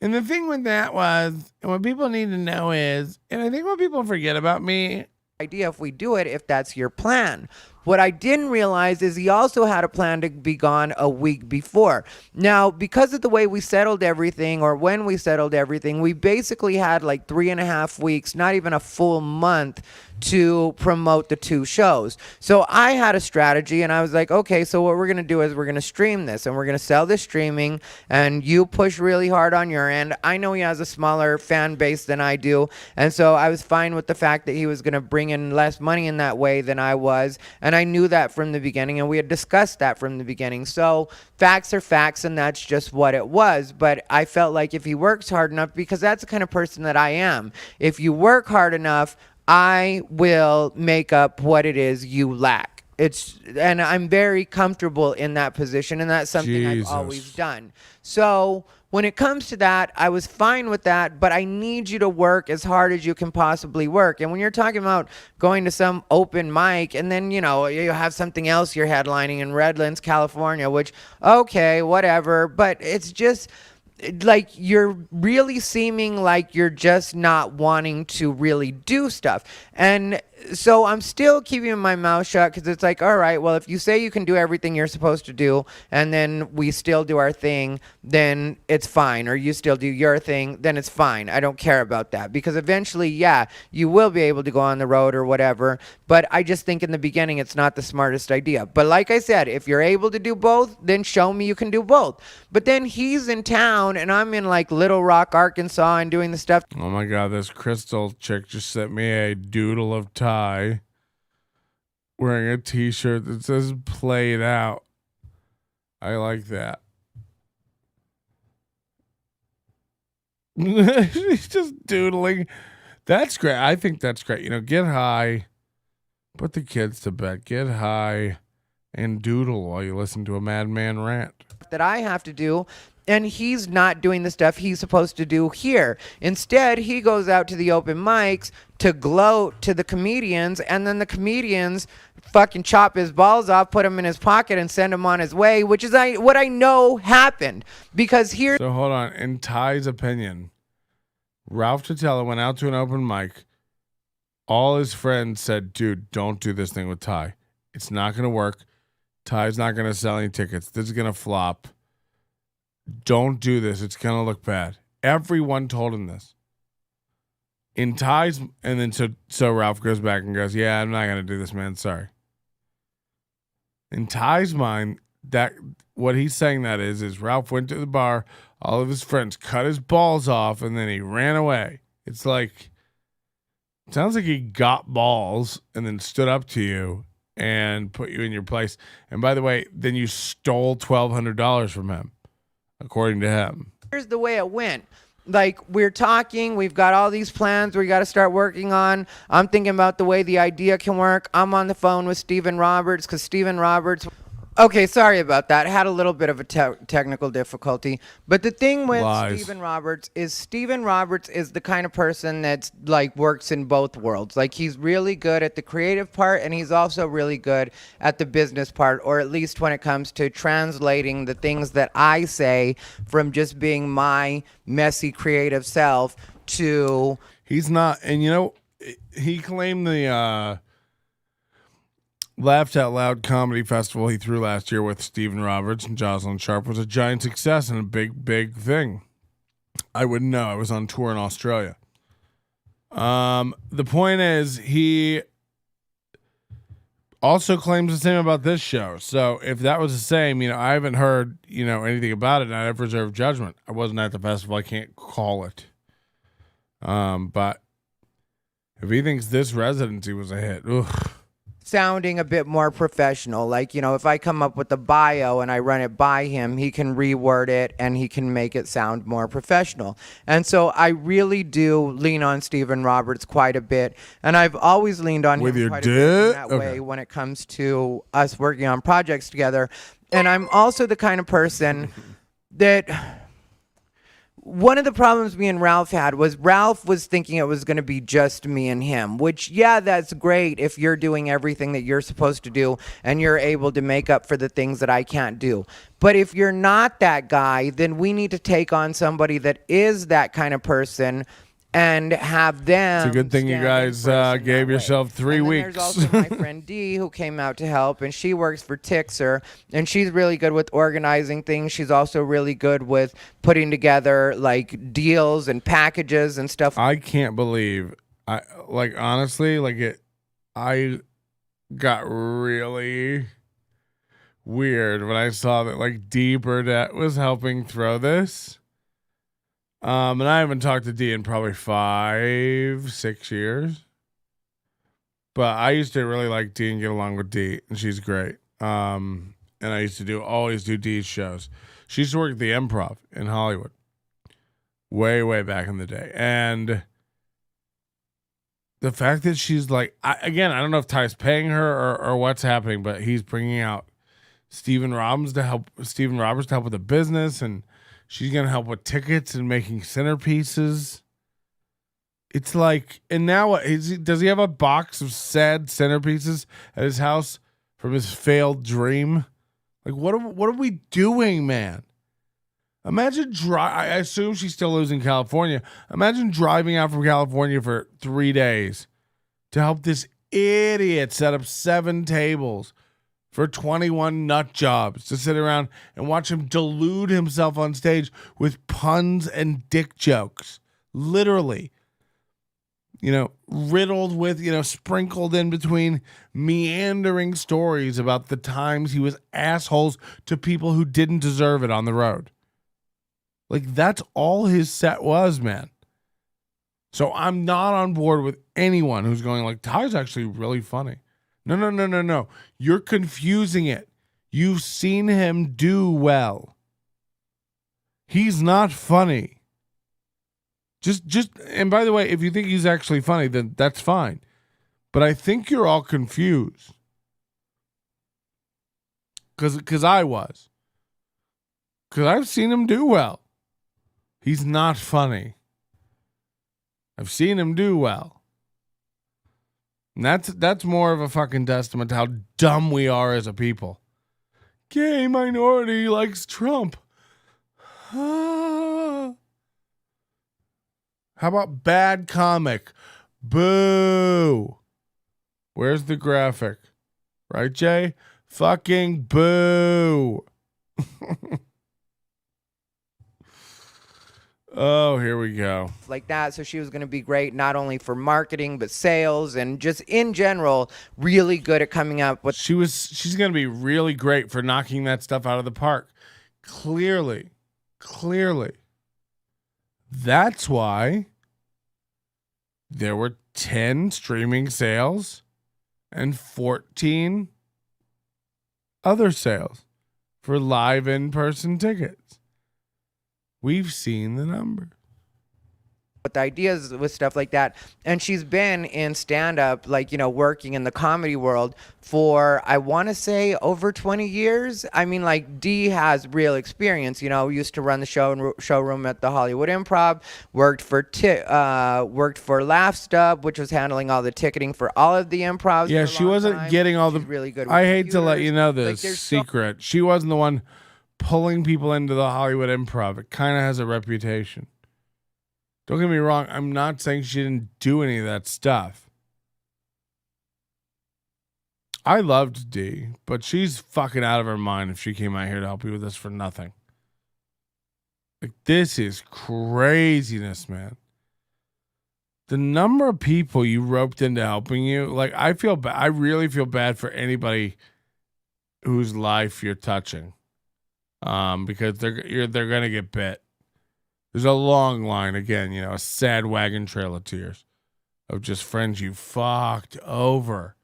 And the thing with that was, and what people need to know is, and I think what people forget about me. Idea if we do it, if that's your plan. What I didn't realize is he also had a plan to be gone a week before. Now, because of the way we settled everything, or when we settled everything, we basically had like 3.5 weeks, not even a full month, to promote the 2 shows. So I had a strategy, and I was like, okay, so what we're going to do is we're going to stream this, and we're going to sell this streaming, and you push really hard on your end. I know he has a smaller fan base than I do, and so I was fine with the fact that he was going to bring in less money in that way than I was, and I knew that from the beginning, and we had discussed that from the beginning. So facts are facts, and that's just what it was. But I felt like if he works hard enough, because that's the kind of person that I am, if you work hard enough, I will make up what it is you lack. And I'm very comfortable in that position, and that's something I've always done. So when it comes to that, I was fine with that, but I need you to work as hard as you can possibly work. And when you're talking about going to some open mic, and then, you have something else you're headlining in Redlands, California, which, okay, whatever, but it's just like you're really seeming like you're just not wanting to really do stuff. And so I'm still keeping my mouth shut, because it's like, all right, well, if you say you can do everything you're supposed to do and then we still do our thing, then it's fine. Or you still do your thing, then it's fine. I don't care about that, because eventually, yeah, you will be able to go on the road or whatever. But I just think in the beginning it's not the smartest idea. But like I said, if you're able to do both, then show me you can do both. But then he's in town and I'm in like Little Rock, Arkansas, and doing the stuff. Oh my God, this Crystal chick just sent me a doodle of Ty wearing a t-shirt that says "Played Out." I like that. She's just doodling. That's great. I think that's great. Get high, put the kids to bed, get high, and doodle while you listen to a madman rant. That I have to do, and he's not doing the stuff he's supposed to do here. Instead, he goes out to the open mics to gloat to the comedians, and then the comedians fucking chop his balls off, put him in his pocket, and send him on his way, which is what I know happened. Because here... So hold on. In Ty's opinion, Ralph Tutela went out to an open mic. All his friends said, dude, don't do this thing with Ty. It's not going to work. Ty's not going to sell any tickets. This is going to flop. Don't do this. It's going to look bad. Everyone told him this. In Ty's, and then so Ralph goes back and goes, yeah, I'm not going to do this, man. Sorry. In Ty's mind, that what he's saying that is Ralph went to the bar, all of his friends cut his balls off, and then he ran away. It's like, it sounds like he got balls and then stood up to you and put you in your place. And by the way, then you stole $1,200 from him, according to him. Here's the way it went. Like, we're talking, we've got all these plans we got to start working on. I'm thinking about the way the idea can work. I'm on the phone with Stephen Roberts, because Stephen Roberts... Okay, sorry about that. I had a little bit of a technical difficulty. But the thing with Stephen Roberts is the kind of person that's like works in both worlds. Like, he's really good at the creative part, and he's also really good at the business part, or at least when it comes to translating the things that I say from just being my messy creative self to... He's not, and he claimed the Laughed Out Loud Comedy Festival he threw last year with Stephen Roberts and Jocelyn Sharp was a giant success and a big, big thing. I wouldn't know. I was on tour in Australia. The point is, also claims the same about this show. So if that was the same, I haven't heard, anything about it, and I have reserved judgment. I wasn't at the festival. I can't call it. But if he thinks this residency was a hit, sounding a bit more professional. Like, if I come up with the bio and I run it by him, he can reword it and he can make it sound more professional. And so I really do lean on Stephen Roberts quite a bit. And I've always leaned on with him your quite a bit in that okay. way when it comes to us working on projects together. And I'm also the kind of person that... One of the problems me and Ralph had was Ralph was thinking it was going to be just me and him, which, yeah, that's great if you're doing everything that you're supposed to do and you're able to make up for the things that I can't do. But if you're not that guy, then we need to take on somebody that is that kind of person and have them. It's a good thing you guys gave yourself 3 weeks. There's also my friend Dee who came out to help, and she works for Tixer, and she's really good with organizing things. She's also really good with putting together like deals and packages and stuff. I can't believe, I got really weird when I saw that Dee Burdett was helping throw this. And I haven't talked to Dee in probably 5-6 years. But I used to really like Dee and get along with Dee, and she's great. And I used to always do Dee's shows. She used to work at the Improv in Hollywood. Way, way back in the day. And the fact that she's I don't know if Ty's paying her or what's happening, but he's bringing out Stephen Roberts to help with the business, and she's going to help with tickets and making centerpieces. It's and now does he have a box of sad centerpieces at his house from his failed dream? What are we doing, man? Imagine I assume she still lives in California. Imagine driving out from California for 3 days to help this idiot set up 7 tables for 21 nut jobs to sit around and watch him delude himself on stage with puns and dick jokes. Literally. Riddled with, sprinkled in between meandering stories about the times he was assholes to people who didn't deserve it on the road. That's all his set was, man. So I'm not on board with anyone who's going Ty's actually really funny. No. You're confusing it. You've seen him do well. He's not funny. And by the way, if you think he's actually funny, then that's fine. But I think you're all confused. Because I was. Because I've seen him do well. He's not funny. I've seen him do well. And that's more of a fucking testament to how dumb we are as a people. Gay minority likes Trump. How about bad comic? Boo. Where's the graphic? Right, Jay? Fucking boo. Oh, here we go. Like that. So she was going to be great, not only for marketing, but sales and just in general, really good at coming up with. She's going to be really great for knocking that stuff out of the park. Clearly. That's why there were 10 streaming sales and 14 other sales for live in-person tickets. We've seen the numbers. With ideas with stuff like that. And she's been in stand-up, working in the comedy world for, I want to say, over 20 years. I mean, Dee has real experience, used to run the showroom at the Hollywood Improv, worked for Laugh Stub, which was handling all the ticketing for all of the improvs. Yeah, she wasn't getting all She's the... really good with I hate to let you know computers. this secret. She wasn't the one pulling people into the Hollywood Improv. It kind of has a reputation. Don't get me wrong. I'm not saying she didn't do any of that stuff. I loved Dee, but she's fucking out of her mind if she came out here to help you with this for nothing. This is craziness, man. the number of people you roped into helping you, like I really feel bad for anybody whose life you're touching, because they're gonna get bit. There's a long line again, a sad wagon trail of tears of just friends you fucked over.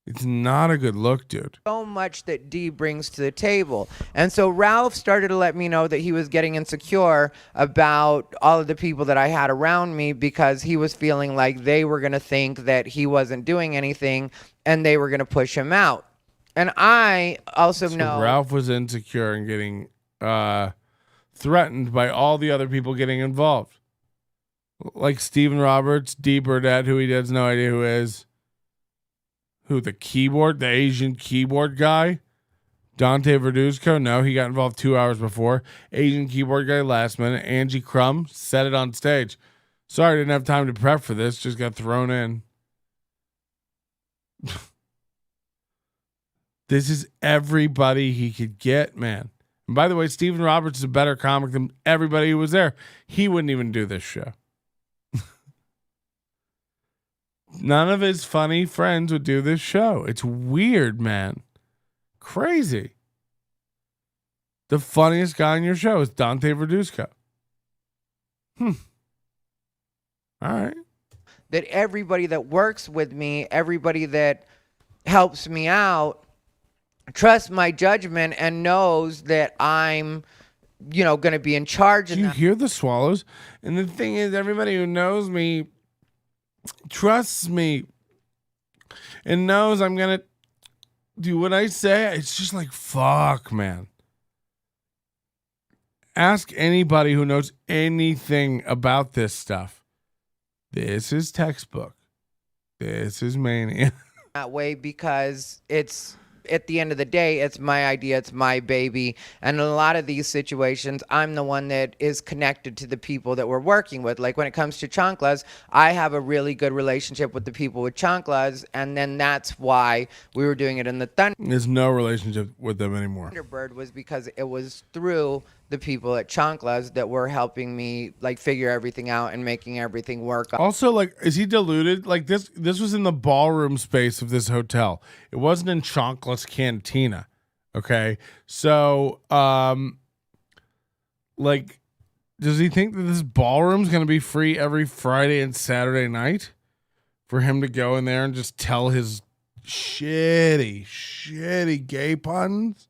It's not a good look, dude. So much that Dee brings to the table. And so Ralph started to let me know that he was getting insecure about all of the people that I had around me because he was feeling like they were going to think that he wasn't doing anything and they were going to push him out. And I also know Ralph was insecure and getting threatened by all the other people getting involved. Like Stephen Roberts, Dee Burdett, who he has no idea who is. Who, the Asian keyboard guy? Dante Verduzco? No, he got involved 2 hours before. Asian keyboard guy last minute. Angie Crum said it on stage. Sorry, didn't have time to prep for this. Just got thrown in. This is everybody he could get, man. And by the way, Stephen Roberts is a better comic than everybody who was there. He wouldn't even do this show. None of his funny friends would do this show. It's weird, man. Crazy. The funniest guy on your show is Dante Verduzco. All right. that everybody that works with me, everybody that helps me out, trusts my judgment and knows that I'm, going to be in charge. Do you hear the swallows? And the thing is, everybody who knows me trusts me and knows I'm going to do what I say. It's just like, fuck, man. Ask anybody who knows anything about this stuff. This is textbook. This is mania. That way, because it's, at the end of the day, it's my idea, it's my baby. And in a lot of these situations, I'm the one that is connected to the people that we're working with. Like when it comes to Chanclas, I have a really good relationship with the people with Chanclas, and then that's why we were doing it in the There's no relationship with them anymore. Thunderbird was because it was through the people at Chanclas that were helping me figure everything out and making everything work. Also, is he deluded? This was in the ballroom space of this hotel. It wasn't in Chanclas Cantina. Okay. So, does he think that this ballroom's going to be free every Friday and Saturday night for him to go in there and just tell his shitty gay puns?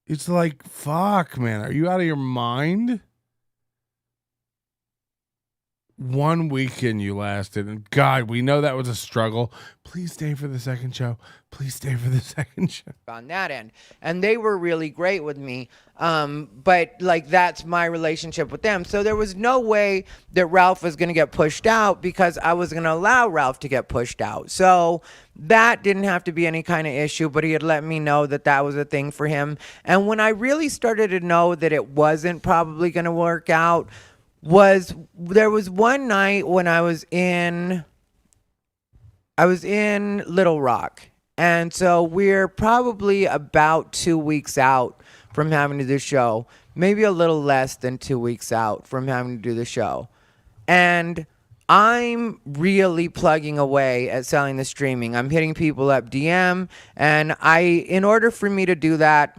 It's like, fuck, man. Are you out of your mind? One weekend you lasted. And God, we know that was a struggle. Please stay for the second show. Please stay for the second show. On that end. And they were really great with me. But that's my relationship with them. So there was no way that Ralph was going to get pushed out because I was going to allow Ralph to get pushed out. So that didn't have to be any kind of issue, but he had let me know that that was a thing for him. And when I really started to know that it wasn't probably going to work out there was one night when I was in Little Rock. And so we're probably about 2 weeks out from having to do the show, maybe a little less than 2 weeks out from having to do the show. And I'm really plugging away at selling the streaming. I'm hitting people up DM, and in order for me to do that,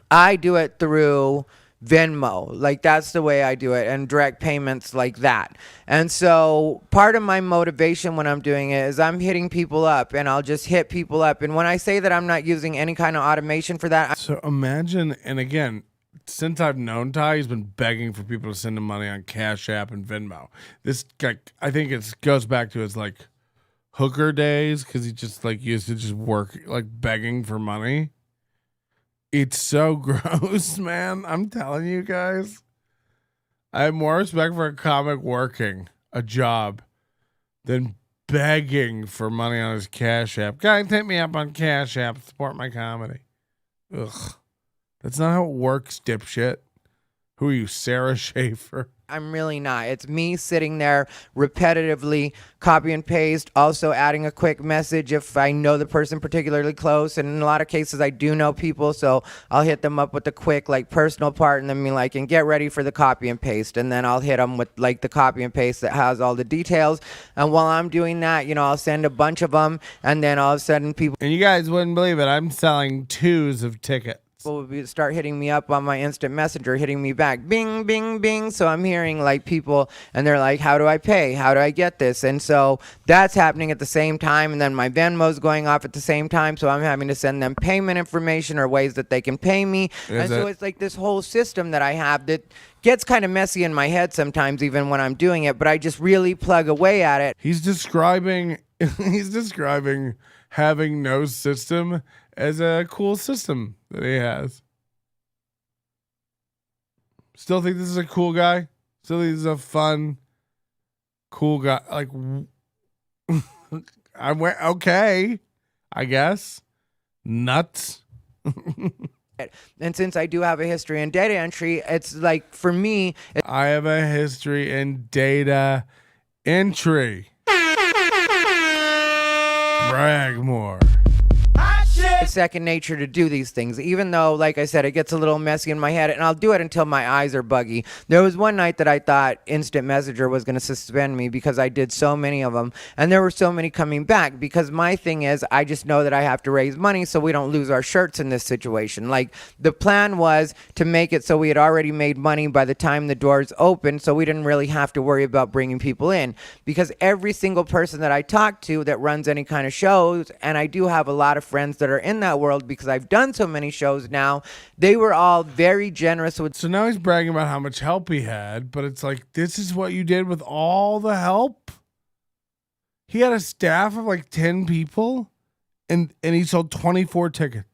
I do it through Venmo. That's the way I do it, and direct payments like that. And so part of my motivation when I'm doing it is I'm hitting people up, and I'll just hit people up. And when I say that I'm not using any kind of automation for that. So imagine, and again, since I've known Ty, he's been begging for people to send him money on Cash App and Venmo. This guy, I think it goes back to his hooker days, because he just used to just work begging for money. It's so gross, man. I'm telling you guys. I have more respect for a comic working a job than begging for money on his Cash App. Guys, hit me up on Cash App. Support my comedy. Ugh. That's not how it works, dipshit. Who are you, Sarah Schaefer? I'm really not. It's me sitting there repetitively, copy and paste, also adding a quick message if I know the person particularly close. And in a lot of cases, I do know people, so I'll hit them up with the quick, like, personal part, and then be like, and get ready for the copy and paste. And then I'll hit them with, like, the copy and paste that has all the details. And while I'm doing that, you know, I'll send a bunch of them, and then all of a sudden people And you guys wouldn't believe it. I'm selling 2s of tickets. will start hitting me up on my instant messenger, hitting me back, bing, bing, bing. So I'm hearing like people, and they're like, how do I pay? How do I get this? And so that's happening at the same time. And then my Venmo's going off at the same time. So I'm having to send them payment information or ways that they can pay me. So it's like this whole system that I have that gets kind of messy in my head sometimes, even when I'm doing it, but I just really plug away at it. He's describing having no system as a cool system that he has. Still think this is a cool guy. Still think this is a fun, cool guy. Like, I went, okay, I guess. Nuts. And since I do have a history in data entry, it's like, for me, I have a history in data entry. Brag more. it's second nature to do these things, even though, like I said, it gets a little messy in my head, and I'll do it until my eyes are buggy. There was one night that I thought Instant Messenger was going to suspend me because I did so many of them, and there were so many coming back, because my thing is, I just know that I have to raise money so we don't lose our shirts in this situation. Like, the plan was to make it so we had already made money by the time the doors opened, so we didn't really have to worry about bringing people in, because every single person that I talk to that runs any kind of shows, and I do have a lot of friends that are in that world because I've done so many shows now, they were all very generous with. So now he's bragging about how much help he had, but it's like, this is what you did with all the help? He had a staff of like 10 people and he sold 24 tickets.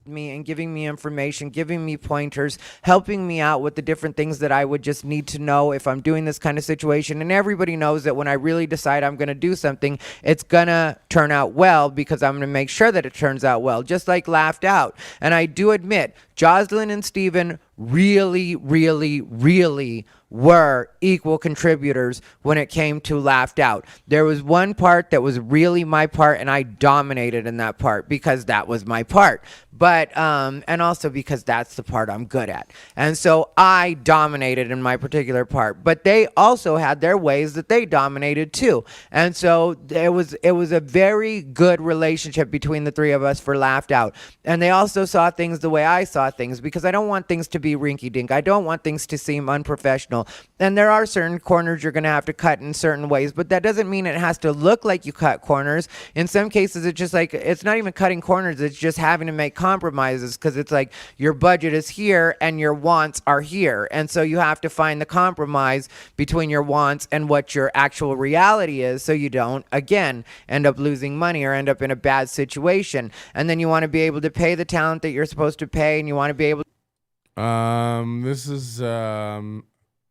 Me and giving me information, giving me pointers, helping me out with the different things that I would just need to know if I'm doing this kind of situation. And everybody knows that when I really decide I'm going to do something, it's going to turn out well, because I'm going to make sure that it turns out well, just like Laughed Out. And I do admit, Jocelyn and Steven really, really, really were equal contributors when it came to Laughed Out. There was one part that was really my part, and I dominated in that part because that was my part. But, and also because that's the part I'm good at. And so I dominated in my particular part, but they also had their ways that they dominated too. And so it was a very good relationship between the three of us for Laughed Out. And they also saw things the way I saw things, because I don't want things to be rinky-dink. I don't want things to seem unprofessional. And there are certain corners you're going to have to cut in certain ways, but that doesn't mean it has to look like you cut corners. In some cases, it's just like, it's not even cutting corners. It's just having to make compromises, because it's like your budget is here and your wants are here. And so you have to find the compromise between your wants and what your actual reality is, so you don't, again, end up losing money or end up in a bad situation. And then you want to be able to pay the talent that you're supposed to pay, and you want to be able to. This is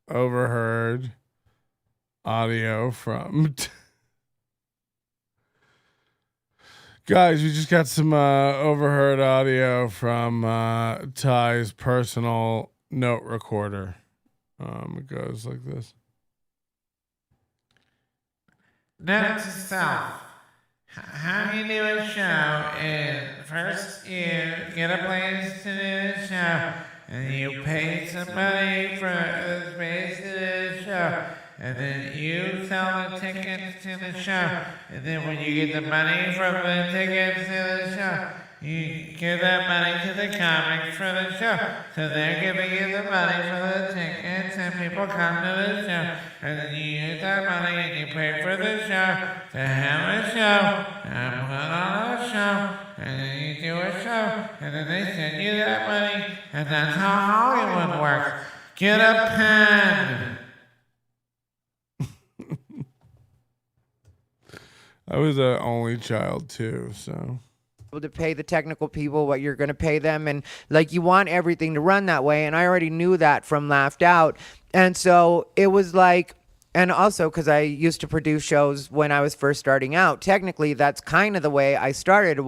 overheard audio from guys, we just got some overheard audio from Ty's personal note recorder. It goes like this. Note to self. How you do a show is, first you get a place to do the show, and you pay somebody for the space to do the show, and then you sell the tickets to the show, and then when you get the money from the tickets to the show, you give that money to the comics for the show. So they're giving you the money for the tickets, and people come to the show. And then you use that money and you pay for the show to have a show, and put on a show, and then you do a show, and then they send you that money, and that's how Hollywood works. Get a pen. I was an only child too, so. To pay the technical people what you're going to pay them, and like, you want everything to run that way, and I already knew that from Laughed Out. And so it was like, and also because I used to produce shows when I was first starting out. Technically, that's kind of the way I started.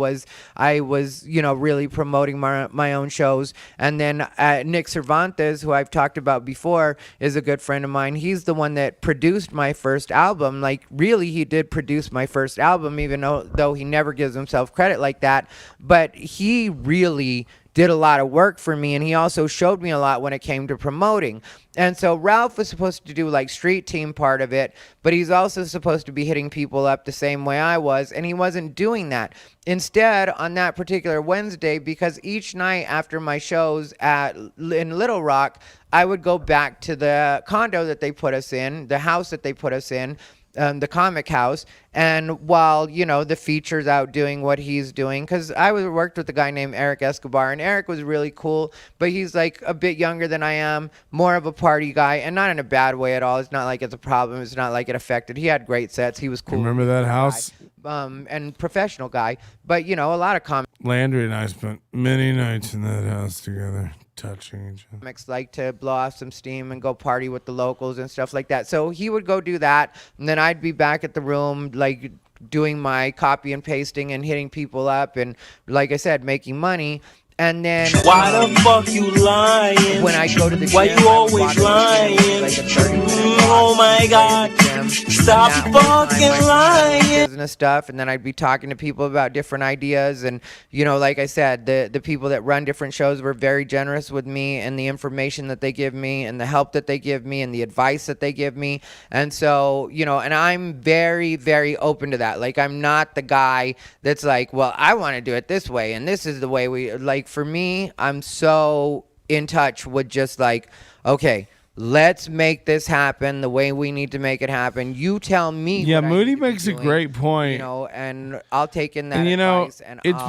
I was really promoting my own shows, and then Nick Cervantes, who I've talked about before, is a good friend of mine. He's the one that produced my first album. Like, really, he did produce my first album, even though he never gives himself credit like that. But he really did a lot of work for me, and he also showed me a lot when it came to promoting. And so Ralph was supposed to do like street team part of it, but he's also supposed to be hitting people up the same way I was, and he wasn't doing that. Instead, on that particular Wednesday, because each night after my shows in Little Rock, I would go back to the condo that they put us in, the house that they put us in, the comic house, and while the feature's out doing what he's doing, because I worked with a guy named Eric Escobar, and Eric was really cool, but he's like a bit younger than I am, more of a party guy, and not in a bad way at all. It's not like it's a problem. It's not like it affected. He had great sets. He was cool. Remember that house? And professional guy, but a lot of Landry and I spent many nights in that house together, touching each other. comics like to blow off some steam and go party with the locals and stuff like that. So he would go do that, and then I'd be back at the room, like doing my copy and pasting and hitting people up, and like I said, making money. And then Why the fuck you lying? when I go to the Why gym, you I always walk to the gym, lying? like a 30-minute Oh walk, my go to God. the gym. Stop And that whole time fucking I'd be lying. doing business stuff, and then I'd be talking to people about different ideas. And like I said, the people that run different shows were very generous with me, and the information that they give me, and the help that they give me, and the advice that they give me. And so and I'm very, very open to that. Like, I'm not the guy that's like, well, I want to do it this way, and this is the way we like. For me, I'm so in touch with just like, okay, let's make this happen the way we need to make it happen. You tell me. Yeah, what I Moody need to be makes a doing, great point. And I'll take in that And advice. And it's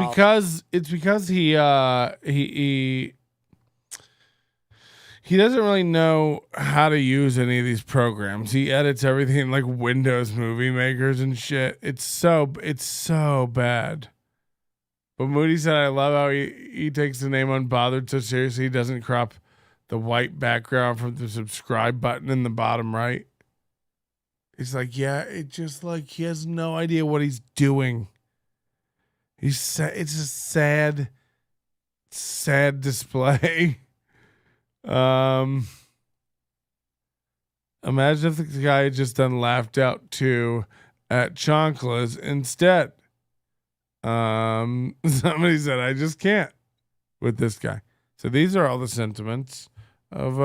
because he doesn't really know how to use any of these programs. He edits everything in like Windows Movie Makers and shit. It's so bad. But Moody said, I love how he takes the name Unbothered so seriously. He doesn't crop the white background from the subscribe button in the bottom right. It's like, yeah, it just like he has no idea what he's doing. It's a sad display. Imagine if the guy had just done laughed out too at Chonkla's instead. Somebody said, I just can't with this guy. So these are all the sentiments of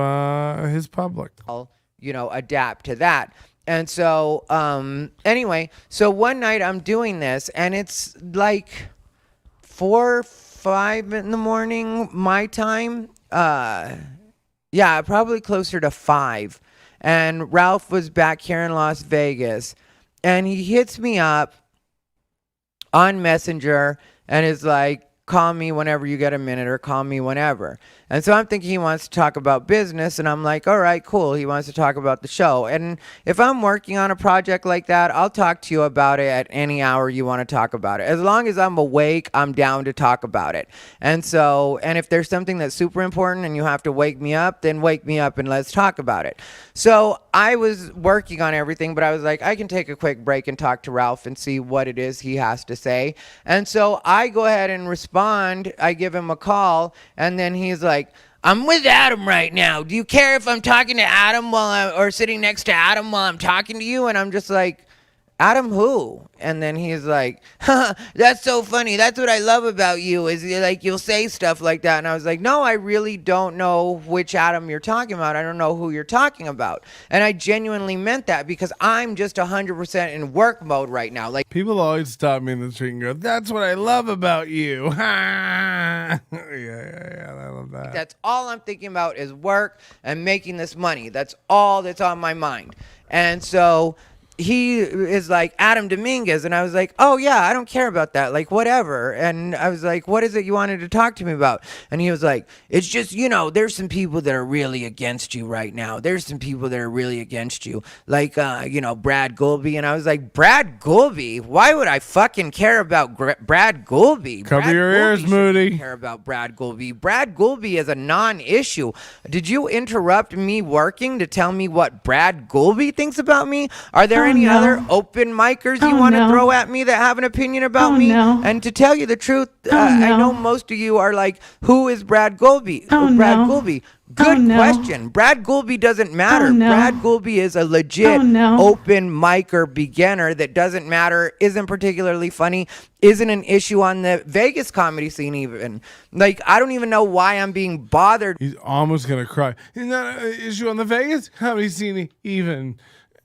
his public. I'll, adapt to that. And so, anyway, so one night I'm doing this, and it's like 4 or 5 in the morning, my time. Yeah, probably closer to 5. And Ralph was back here in Las Vegas, and he hits me up on Messenger and is like, call me whenever you get a minute, or call me whenever. And so I'm thinking he wants to talk about business, and I'm like, all right, cool. He wants to talk about the show. And if I'm working on a project like that, I'll talk to you about it at any hour you want to talk about it. As long as I'm awake, I'm down to talk about it. And so, and if there's something that's super important and you have to wake me up, then wake me up and let's talk about it. So I was working on everything, but I was like, I can take a quick break and talk to Ralph and see what it is he has to say. And so I go ahead and respond. I give him a call, and then he's like, I'm with Adam right now. Do you care if I'm talking to Adam or sitting next to Adam while I'm talking to you? And I'm just like, Adam who? And then he's like, that's so funny. That's what I love about you, is like you'll say stuff like that. And I was like, no, I really don't know which Adam you're talking about. I don't know who you're talking about. And I genuinely meant that, because I'm just 100% in work mode right now. Like, people always stop me in the street and go, that's what I love about you. yeah, I love that. That's all I'm thinking about is work and making this money. That's all that's on my mind. And so he is like, Adam Dominguez. And I was like, oh, yeah, I don't care about that. Like, whatever. And I was like, what is it you wanted to talk to me about? And he was like, it's just, there's some people that are really against you right now. There's some people that are really against you. Like, Brad Goulby. And I was like, Brad Goulby? Why would I fucking care about Brad Goulby? Cover your ears, Moody. Care about Brad Goulby. Brad Goulby is a non-issue. Did you interrupt me working to tell me what Brad Goulby thinks about me? Are there any other open micers you want to throw at me that have an opinion about me? And to tell you the truth, I know most of you are like, who is Brad Goulby? Brad Goulby. Good question. Brad Goulby doesn't matter. Brad Goulby is a legit open micer beginner that doesn't matter, isn't particularly funny, isn't an issue on the Vegas comedy scene even. Like, I don't even know why I'm being bothered. He's almost going to cry. Is that an issue on the Vegas comedy scene even?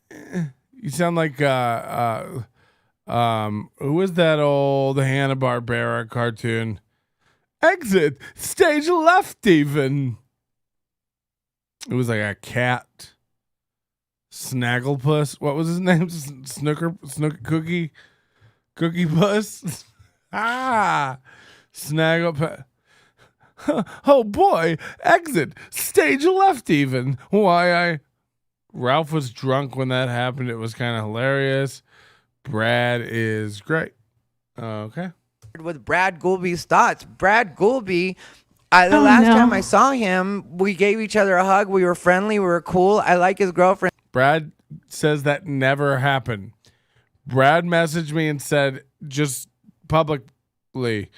You sound like, who is that old Hanna-Barbera cartoon? Exit, stage left even. It was like a cat. Snagglepuss. What was his name? Snooker Cookie Puss. Snagglepuss. Oh boy, exit. Stage left even. Ralph was drunk when that happened. It was kind of hilarious. Brad is great. Okay. With Brad Goulby's thoughts. Brad Goulby, the last time I saw him, we gave each other a hug. We were friendly. We were cool. I like his girlfriend. Brad says that never happened. Brad messaged me and said, just publicly,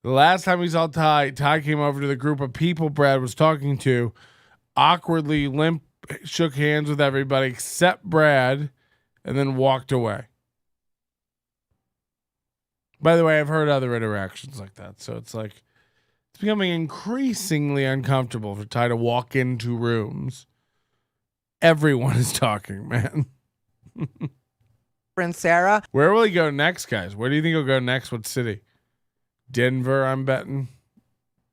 the last time we saw Ty came over to the group of people Brad was talking to, awkwardly shook hands with everybody except Brad, and then walked away. By the way, I've heard other interactions like that, so it's like, it's becoming increasingly uncomfortable for Ty to walk into rooms. Everyone is talking, man. Friend Sarah. Where will he go next, guys? Where do you think he'll go next? What city? Denver, I'm betting.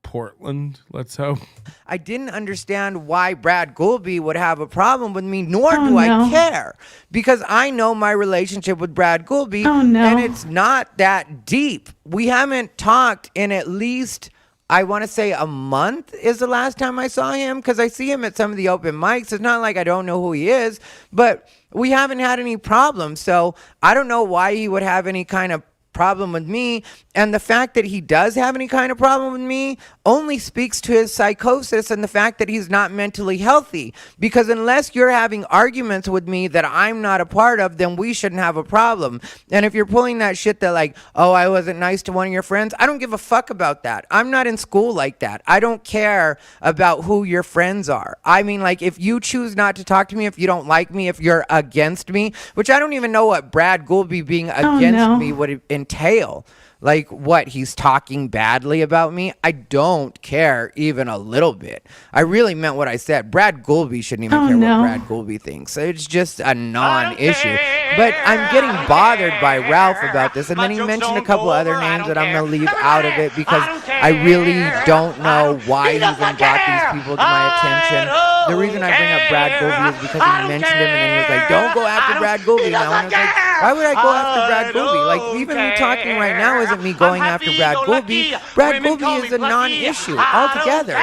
Portland, let's hope. I didn't understand why Brad Goulby would have a problem with me, nor do I care. Because I know my relationship with Brad Goulby, and it's not that deep. We haven't talked in at least, I want to say, a month is the last time I saw him, because I see him at some of the open mics. It's not like I don't know who he is, but we haven't had any problems. So I don't know why he would have any kind of problem with me, and the fact that he does have any kind of problem with me only speaks to his psychosis and the fact that he's not mentally healthy, because unless you're having arguments with me that I'm not a part of, then we shouldn't have a problem. And if you're pulling that shit that like, oh, I wasn't nice to one of your friends, I don't give a fuck about that. I'm not in school like that. I don't care about who your friends are. I mean, like, if you choose not to talk to me, if you don't like me, if you're against me, which I don't even know what Brad Goulby being against me would entail. Like, what, he's talking badly about me? I don't care even a little bit. I really meant what I said. Brad Goulby shouldn't even care what Brad Goulby thinks. It's just a non-issue. But I'm getting bothered by Ralph about this. And then he mentioned a couple other names that I'm going to leave out of it because I really don't know why he even brought these people to my attention. The reason I bring up Brad Goulby is because he mentioned him and then he was like, don't go after Brad Goulby now. And I was like, why would I go after Brad Goulby? Like, even me talking right now isn't me going after Brad Goulby. Brad Goulby is a non-issue altogether.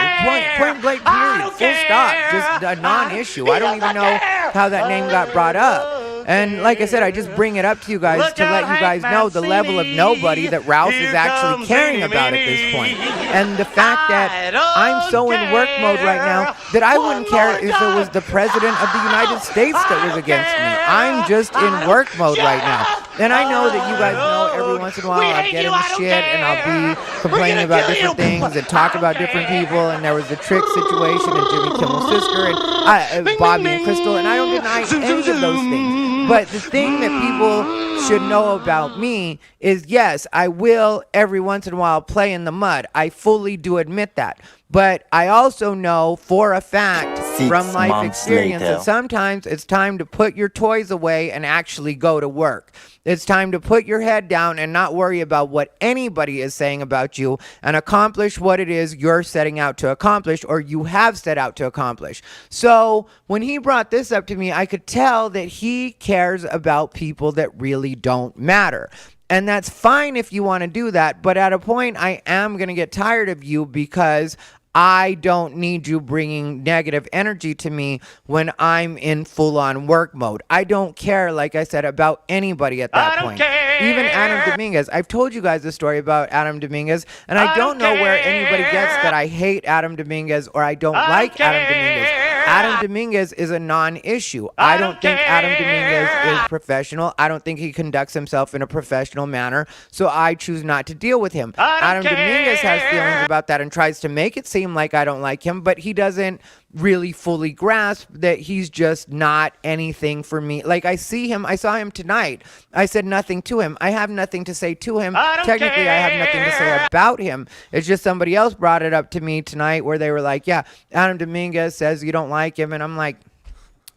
Point blank period. Full stop. Just a non-issue. I don't even know how that name got brought up. And like I said, I just bring it up to you guys to let you guys know the level of nobody that Ralph is actually caring about at this point. And the fact that I'm so in work mode right now that I wouldn't care if it was the president of the United States that was against me. I'm just in work mode right now. And I know that you guys know every once in a while I'll get into shit and I'll be complaining about different things and talk about different people. And there was the Trick situation and Jimmy Kimmel's sister and Bobby and Crystal. And I don't deny any of those things. But the thing that people should know about me is, yes, I will every once in a while play in the mud. I fully do admit that. But I also know for a fact from life experience that sometimes it's time to put your toys away and actually go to work. It's time to put your head down and not worry about what anybody is saying about you and accomplish what it is you're setting out to accomplish or you have set out to accomplish. So when he brought this up to me, I could tell that he cares about people that really don't matter. And that's fine if you want to do that. But at a point, I am going to get tired of you because I don't need you bringing negative energy to me when I'm in full-on work mode. I don't care, like I said, about anybody at that point. Even Adam Dominguez. I've told you guys the story about Adam Dominguez, and I don't know where anybody gets that I hate Adam Dominguez or I don't like Adam Dominguez. Adam Dominguez is a non-issue. I don't think Adam Dominguez is professional. I don't think he conducts himself in a professional manner, so I choose not to deal with him. Adam Dominguez has feelings about that and tries to make it seem like I don't like him, but he doesn't really fully grasp that he's just not anything for me. Like, I saw him tonight. I said nothing to him. I have nothing to say to him. Technically, I have nothing to say about him. It's just somebody else brought it up to me tonight where they were like, yeah, Adam Dominguez says you don't like him. And I'm like,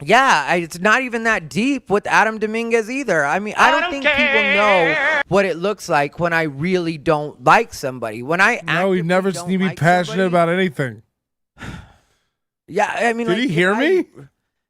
yeah, it's not even that deep with Adam Dominguez either. I mean, I don't think people know what it looks like when I really don't like somebody. When I we never just need to be passionate about anything. Yeah, I mean, did he hear me?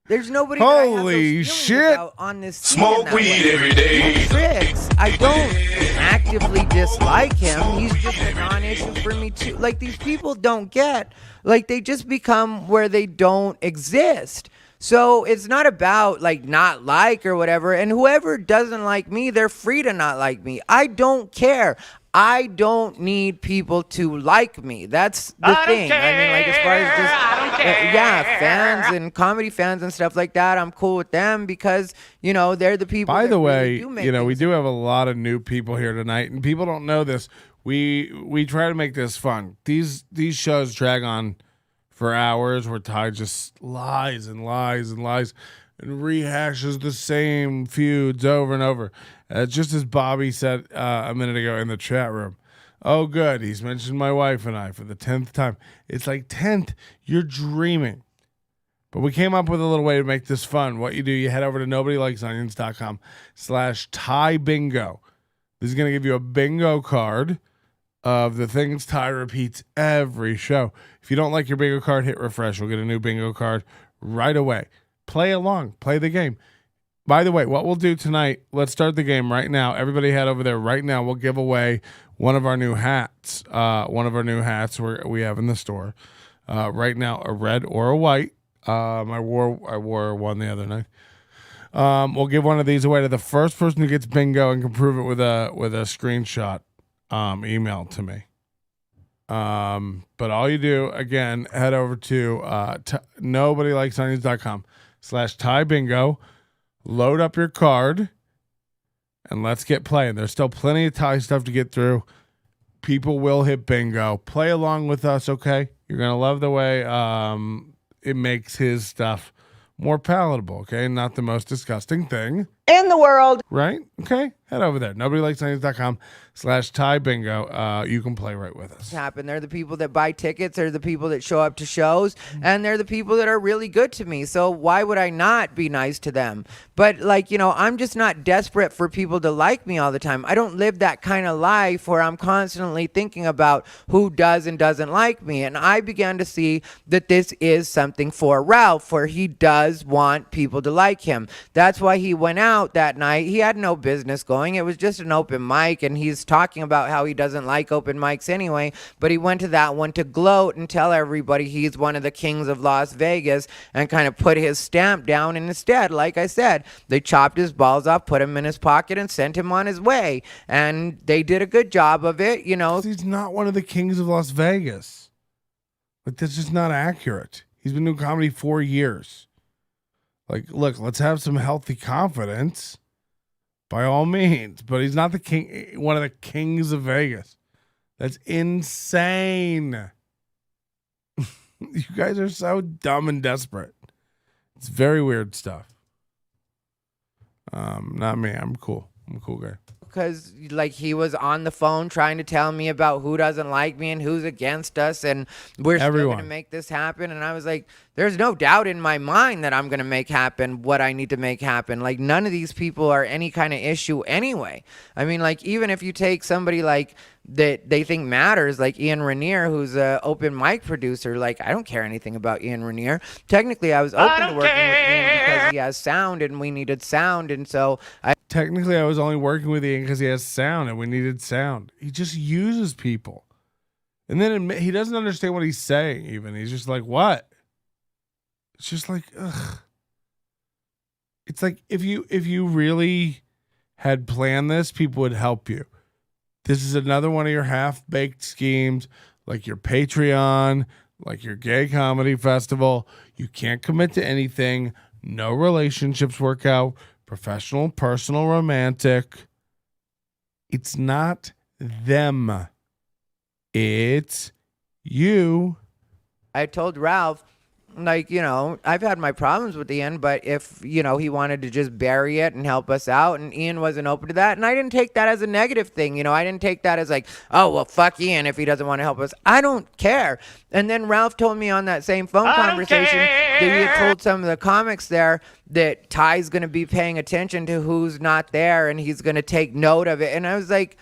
There's nobody. Holy shit! On this smoke weed every day. Tricks. I don't actively dislike him. He's just a non-issue for me too. Like, these people don't get. Like, they just become where they don't exist. So it's not about like not like or whatever. And whoever doesn't like me, they're free to not like me. I don't care. I don't need people to like me. That's the thing. I mean, like, as far as just, fans and comedy fans and stuff like that, I'm cool with them because, you know, they're the people. By the way, really we do have a lot of new people here tonight, and people don't know this. We try to make this fun. These shows drag on for hours where Ty just lies and lies and lies and rehashes the same feuds over and over. Just as Bobby said a minute ago in the chat room. Oh, good. He's mentioned my wife and I for the 10th time. It's like 10th. You're dreaming. But we came up with a little way to make this fun. What you do, you head over to nobodylikesonions.com/Ty Bingo. This is going to give you a bingo card of the things Ty repeats every show. If you don't like your bingo card, hit refresh. You'll get a new bingo card right away. Play along. Play the game. By the way, what we'll do tonight, let's start the game right now. Everybody head over there right now. We'll give away one of our new hats. We have in the store right now, a red or a white. I wore one the other night. We'll give one of these away to the first person who gets bingo and can prove it with a screenshot. Email to me. But all you do, again, head over to nobodylikesonions.com/Ty Bingo. Load up your card and let's get playing. There's still plenty of Ty stuff to get through. People will hit bingo. Play along with us, okay? You're going to love the way it makes his stuff more palatable, okay? Not the most disgusting thing In the world. right? Okay, head over there. NobodyLikesOnions.com/Ty Bingo. You can play right with us. happen. They're the people that buy tickets. They're the people that show up to shows, and they're the people that are really good to me. So why would I not be nice to them? But like, I'm just not desperate for people to like me all the time. I don't live that kind of life where I'm constantly thinking about who does and doesn't like me. And I began to see that this is something for Ralph, where he does want people to like him. That's why he went out that night. He had no business going. It was just an open mic, and he's talking about how he doesn't like open mics anyway, but he went to that one to gloat and tell everybody he's one of the kings of Las Vegas and kind of put his stamp down. And instead, like I said, they chopped his balls off, put him in his pocket, and sent him on his way. And they did a good job of it, He's not one of the kings of Las Vegas. Like, that's just not accurate. He's been doing comedy 4 years. Like, look, let's have some healthy confidence by all means, but he's not the king, one of the kings of Vegas. That's insane. You guys are so dumb and desperate. It's very weird stuff. Not me. I'm cool. I'm a cool guy. Because like he was on the phone trying to tell me about who doesn't like me and who's against us, and we're still Everyone. going to make this happen. And I was like, there's no doubt in my mind that I'm going to make happen what I need to make happen. Like, none of these people are any kind of issue anyway. I mean, like, even if you take somebody like that they think matters, like Ian Rainier, who's a open mic producer, like, I don't care anything about Ian Rainier. Technically, I was open to working with Ian because he has sound and we needed sound, and so Technically, I was only working with Ian because he has sound and we needed sound. He just uses people. And then he doesn't understand what he's saying even. He's just like, what? It's just like, ugh. It's like if you really had planned this, people would help you. This is another one of your half-baked schemes, like your Patreon, like your gay comedy festival. You can't commit to anything. No relationships work out. Professional, personal, romantic. It's not them. It's you. I told Ralph, like, you know, I've had my problems with Ian, but if, you know, he wanted to just bury it and help us out, and Ian wasn't open to that, and I didn't take that as a negative thing, you know, I didn't take that as like, oh, well, fuck Ian if he doesn't want to help us. I don't care. And then Ralph told me on that same phone conversation that he had told some of the comics there that Ty's going to be paying attention to who's not there, and he's going to take note of it. And I was like,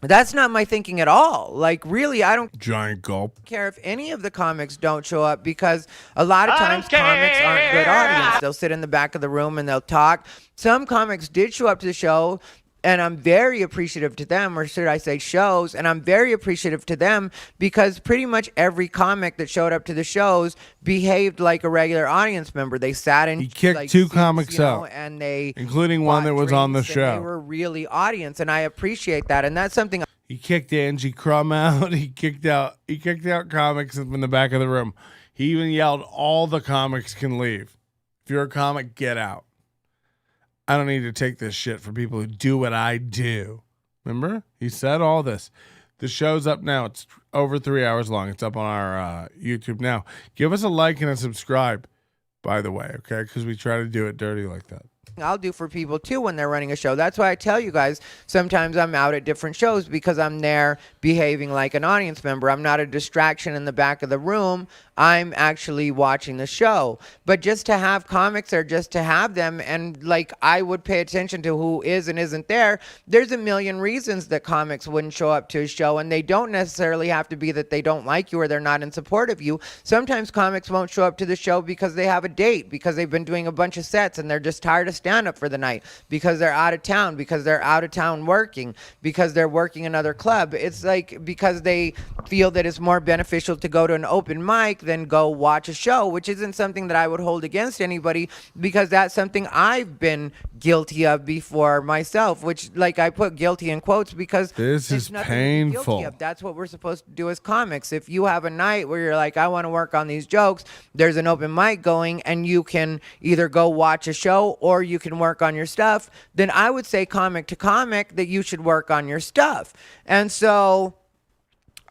that's not my thinking at all. Like, really, I don't Giant gulp. care if any of the comics don't show up, because a lot of times comics aren't good audience. They'll sit in the back of the room and they'll talk. Some comics did show up to the show, and I'm very appreciative to them, or should I say shows, and I'm very appreciative to them because pretty much every comic that showed up to the shows behaved like a regular audience member. They sat in. He kicked like, two seats, comics you know, out, and they including one bought that was on the drinks, and show. They were really audience, and I appreciate that, and that's something. He kicked Angie Crum out. He kicked out comics from the back of the room. He even yelled, all the comics can leave. If you're a comic, get out. I don't need to take this shit for people who do what I do. Remember? He said all this. The show's up now. It's over 3 hours long. It's up on our YouTube now. Give us a like and a subscribe, by the way, okay? Because we try to do it dirty like that. I'll do for people too when they're running a show. That's why I tell you guys, sometimes I'm out at different shows because I'm there behaving like an audience member. I'm not a distraction in the back of the room. I'm actually watching the show. But just to have comics or just to have them, and like I would pay attention to who is and isn't there. There's a million reasons that comics wouldn't show up to a show, and they don't necessarily have to be that they don't like you or they're not in support of you. Sometimes comics won't show up to the show because they have a date, because they've been doing a bunch of sets and they're just tired of stand up for the night, because they're out of town, because they're out of town working, because they're working another club. It's like because they feel that it's more beneficial to go to an open mic than go watch a show, which isn't something that I would hold against anybody, because that's something I've been guilty of before myself, which like I put guilty in quotes because this is painful. That's what we're supposed to do as comics. If you have a night where you're like, I want to work on these jokes, there's an open mic going and you can either go watch a show or you can work on your stuff, then I would say comic to comic that you should work on your stuff. And so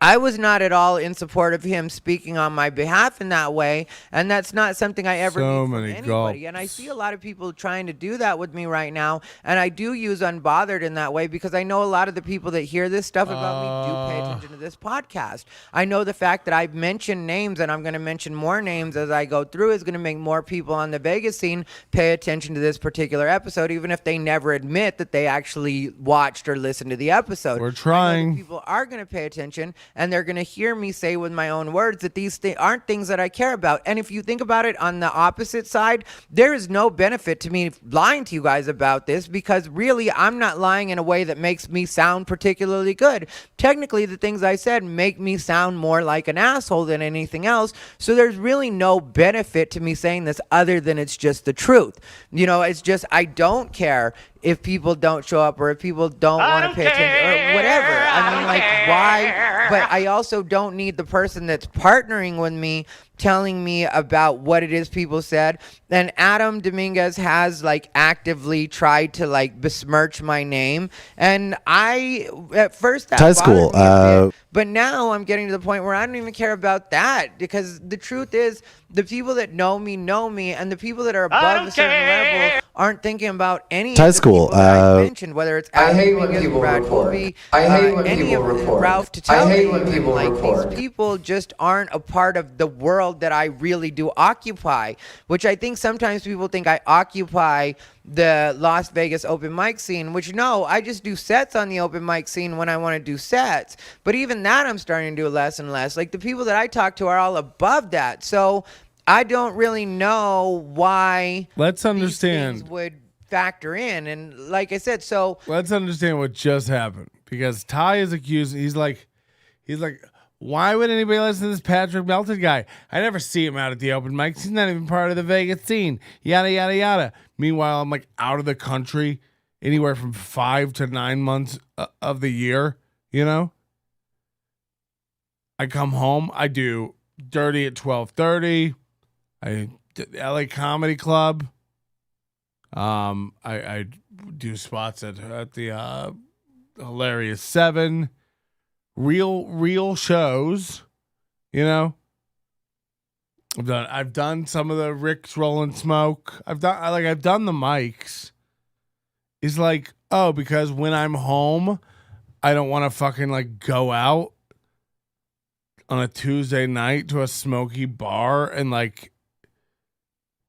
I was not at all in support of him speaking on my behalf in that way, and that's not something I ever So need from many anybody. gulps. And I see a lot of people trying to do that with me right now, and I do use unbothered in that way because I know a lot of the people that hear this stuff about me do pay attention to this podcast. I know the fact that I've mentioned names, and I'm going to mention more names as I go through, is going to make more people on the Vegas scene pay attention to this particular episode, even if they never admit that they actually watched or listened to the episode. We're trying. People are going to pay attention, and they're going to hear me say with my own words that these aren't things that I care about. And if you think about it on the opposite side, there is no benefit to me lying to you guys about this, because really I'm not lying in a way that makes me sound particularly good. Technically, the things I said make me sound more like an asshole than anything else. So there's really no benefit to me saying this other than it's just the truth. You know, it's just I don't care if people don't show up or if people don't want to pay attention or whatever. I mean, like, why? But I also don't need the person that's partnering with me telling me about what it is people said. And Adam Dominguez has like actively tried to like besmirch my name. And I, at first, that That's cool. bothered me a bit. But now I'm getting to the point where I don't even care about that, because the truth is the people that know me, and the people that are above a certain level aren't thinking about any High of the school, people that I mentioned, whether it's I hate when Rodriguez, people Brad report. Colby, I hate when any people of report. Ralph I Tutela. hate when even. people Like, report. these people just aren't a part of the world that I really do occupy, which I think sometimes people think I occupy the Las Vegas open mic scene, which no, I just do sets on the open mic scene when I want to do sets. But even that I'm starting to do less and less. Like, the people that I talk to are all above that. So I don't really know why Let's these understand. things would factor in. And like I said, so Let's understand what just happened, because Ty is accused. He's like, why would anybody listen to this Patrick Melton guy? I never see him out at the open mics. He's not even part of the Vegas scene. Yada yada yada. Meanwhile, I'm like out of the country anywhere from 5 to 9 months of the year. You know, I come home. I do Dirty at 12:30. I LA Comedy Club. I do spots at the Hilarious 7. Real shows, you know. I've done some of the Rick's Rolling Smoke. I've done the mics. It's like, oh, because when I'm home, I don't want to fucking like go out on a Tuesday night to a smoky bar and like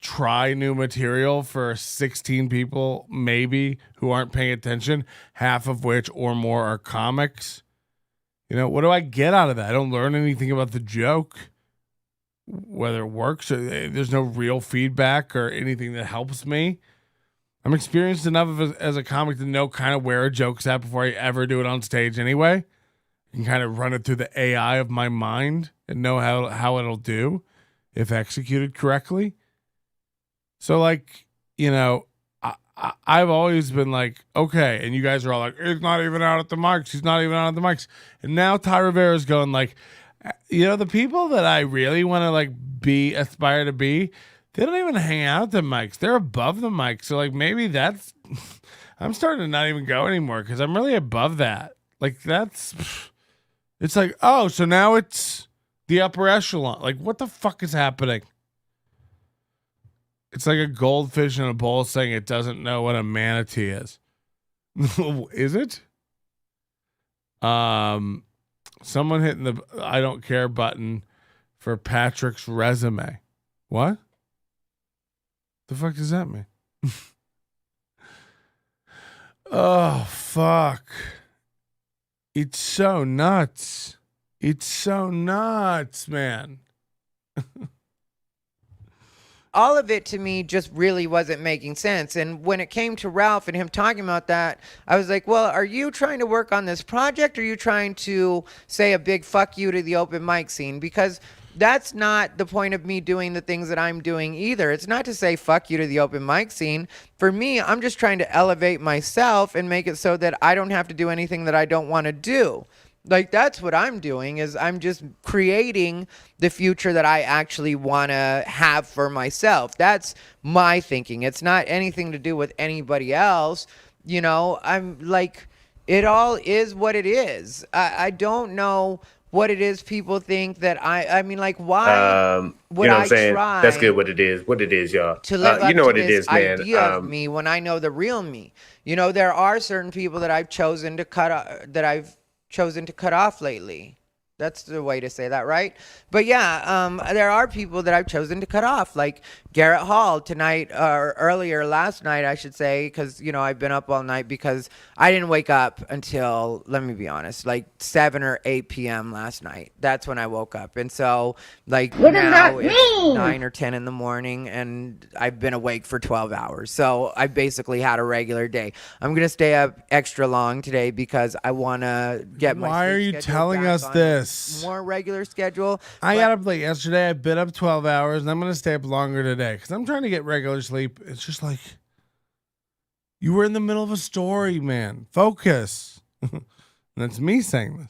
try new material for 16 people maybe who aren't paying attention, half of which or more are comics. You know, what do I get out of that? I don't learn anything about the joke, whether it works or there's no real feedback or anything that helps me. I'm experienced enough of as a comic to know kind of where a joke's at before I ever do it on stage anyway. I can kind of run it through the AI of my mind and know how it'll do if executed correctly. So, like, you know, I've always been like, okay, and you guys are all like, he's not even out at the mics. He's not even out at the mics. And now Ty Rivera's going like, you know, the people that I really want to like aspire to be, they don't even hang out at the mics. They're above the mics. So like maybe that's, I'm starting to not even go anymore because I'm really above that. Like it's like, oh, so now it's the upper echelon. Like what the fuck is happening? It's like a goldfish in a bowl saying it doesn't know what a manatee is. Is it? Someone hitting the I don't care button for Patrick's resume. What? The fuck does that mean? Oh, fuck. It's so nuts. It's so nuts, man. all of it to me just really wasn't making sense. And when it came to Ralph and him talking about that, I was like, well, are you trying to work on this project, or are you trying to say a big fuck you to the open mic scene? Because that's not the point of me doing the things that I'm doing either. It's not to say fuck you to the open mic scene. For me, I'm just trying to elevate myself and make it so that I don't have to do anything that I don't want to do. Like, that's what I'm doing, is I'm just creating the future that I actually want to have for myself. That's my thinking. It's not anything to do with anybody else. You know, I'm like, it all is what it is. I don't know what it is people think that I mean, like, why would you know what I I'm saying? try That's good what it is, y'all. to live up you know to what it this is, man. idea of me when I know the real me? You know, there are certain people that I've chosen to cut off lately. That's the way to say that, right? But yeah, there are people that I've chosen to cut off, like Garrett Hall tonight, or earlier last night, I should say, because, you know, I've been up all night because I didn't wake up until, let me be honest, like 7 or 8 p.m. last night. That's when I woke up. And so, like, What does now that it's mean? 9 or 10 in the morning, and I've been awake for 12 hours. So I basically had a regular day. I'm going to stay up extra long today because I want to get my Why are sleep you schedule telling back us on this? a more regular schedule. I got up late yesterday. I've been up 12 hours, and I'm going to stay up longer today because I'm trying to get regular sleep. It's just like, you were in the middle of a story, man. Focus. That's me saying this.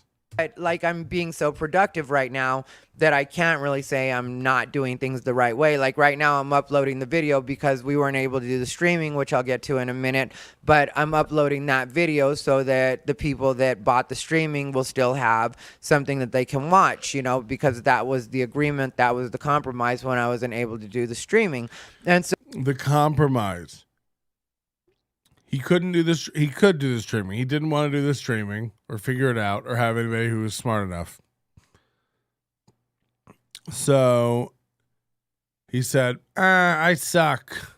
Like, I'm being so productive right now that I can't really say I'm not doing things the right way. Like, right now I'm uploading the video because we weren't able to do the streaming, which I'll get to in a minute, but I'm uploading that video so that the people that bought the streaming will still have something that they can watch, you know, because that was the agreement, that was the compromise when I wasn't able to do the streaming. And so the compromise. he couldn't do this. He could do the streaming. He didn't want to do the streaming or figure it out or have anybody who was smart enough. So he said, I suck.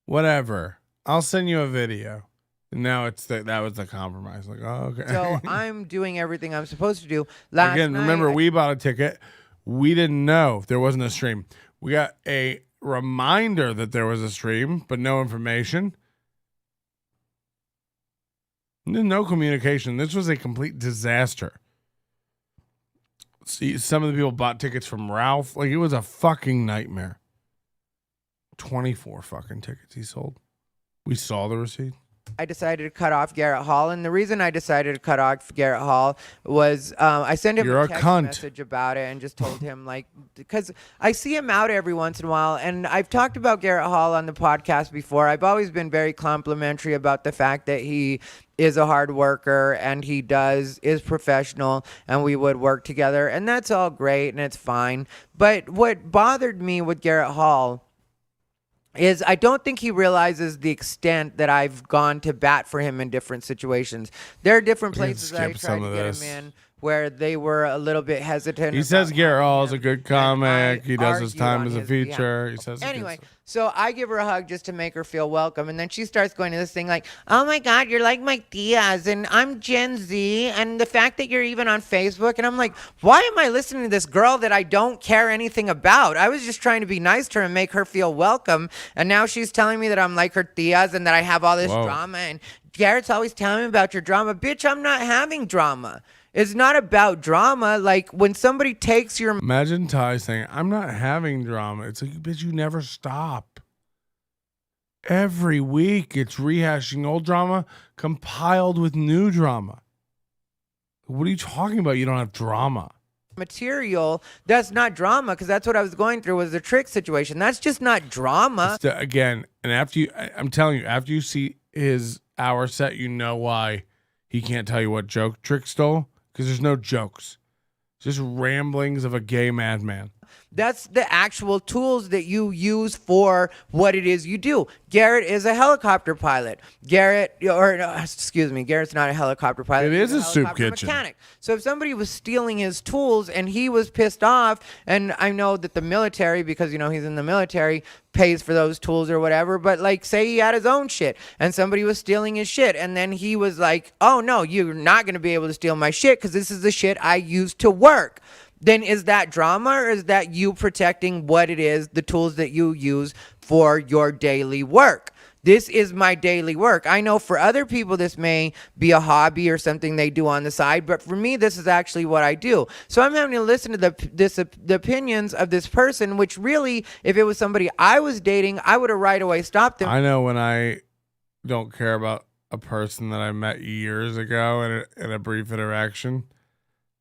Whatever. I'll send you a video. And now that was the compromise. Like, oh, okay. So I'm doing everything I'm supposed to do. Last Again, night, remember, we bought a ticket. We didn't know if there wasn't a stream. We got a reminder that there was a stream, but no information. No communication. This was a complete disaster. See, some of the people bought tickets from Ralph. Like, it was a fucking nightmare. 24 fucking tickets he sold. We saw the receipt. I decided to cut off Garrett Hall, and the reason I decided to cut off Garrett Hall was I sent him a text message about it and just told him, like, because I see him out every once in a while, and I've talked about Garrett Hall on the podcast before. I've always been very complimentary about the fact that he is a hard worker and he is professional, and we would work together, and that's all great and it's fine. But what bothered me with Garrett Hall is I don't think he realizes the extent that I've gone to bat for him in different situations. There are different places that I tried to get him in where they were a little bit hesitant. He says Garrett Hall is a good comic. He does his time as a feature. He says anyway. So I give her a hug just to make her feel welcome. And then she starts going to this thing like, oh my God, you're like my tias and I'm Gen Z. And the fact that you're even on Facebook. And I'm like, why am I listening to this girl that I don't care anything about? I was just trying to be nice to her and make her feel welcome. And now she's telling me that I'm like her tias and that I have all this drama. And Garrett's always telling me about your drama. Bitch, I'm not having drama. It's not about drama. Like, when somebody takes your... Imagine Ty saying, I'm not having drama. It's like, bitch, you never stop. Every week, it's rehashing old drama compiled with new drama. What are you talking about? You don't have drama. Material, that's not drama, because that's what I was going through was the trick situation. That's just not drama. Again, and I'm telling you, after you see his hour set, you know why he can't tell you what joke Trick stole. Because there's no jokes. Just ramblings of a gay madman. That's the actual tools that you use for what it is you do. Garrett is a helicopter pilot. Garrett's not a helicopter pilot. It is a soup kitchen mechanic. So if somebody was stealing his tools and he was pissed off, and I know that the military, because he's in the military, pays for those tools or whatever, but like say he had his own shit and somebody was stealing his shit, and then he was like, oh no, you're not going to be able to steal my shit because this is the shit I use to work. Then is that drama, or is that you protecting what it is, the tools that you use for your daily work? This is my daily work. I know for other people this may be a hobby or something they do on the side, but for me this is actually what I do. So I'm having to listen to the opinions of this person, which really, if it was somebody I was dating, I would have right away stopped them. I know when I don't care about a person that I met years ago in a brief interaction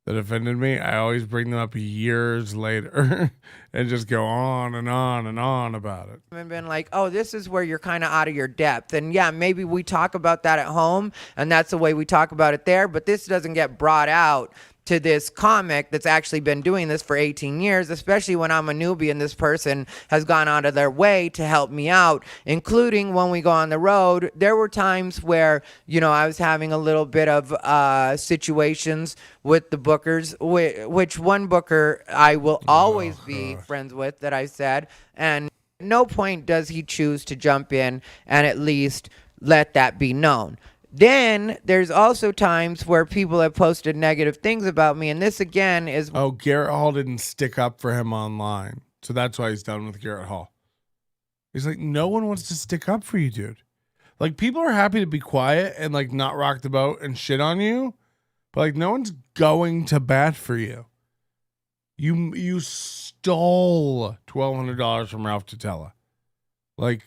that offended me, I always bring them up years later and just go on and on and on about it. And been like, oh, this is where you're kind of out of your depth. And yeah, maybe we talk about that at home and that's the way we talk about it there, but this doesn't get brought out to this comic that's actually been doing this for 18 years, especially when I'm a newbie and this person has gone out of their way to help me out, including when we go on the road. There were times where, I was having a little bit of situations with the bookers, which one booker I will always be friends with, that I said, and at no point does he choose to jump in and at least let that be known. Then there's also times where people have posted negative things about me, and this again is... Oh, Garrett Hall didn't stick up for him online, so that's why he's done with Garrett Hall. He's like, no one wants to stick up for you, dude. Like, people are happy to be quiet and like not rock the boat and shit on you, but like no one's going to bat for you. You stole $1,200 from Ralph Tutela. Like...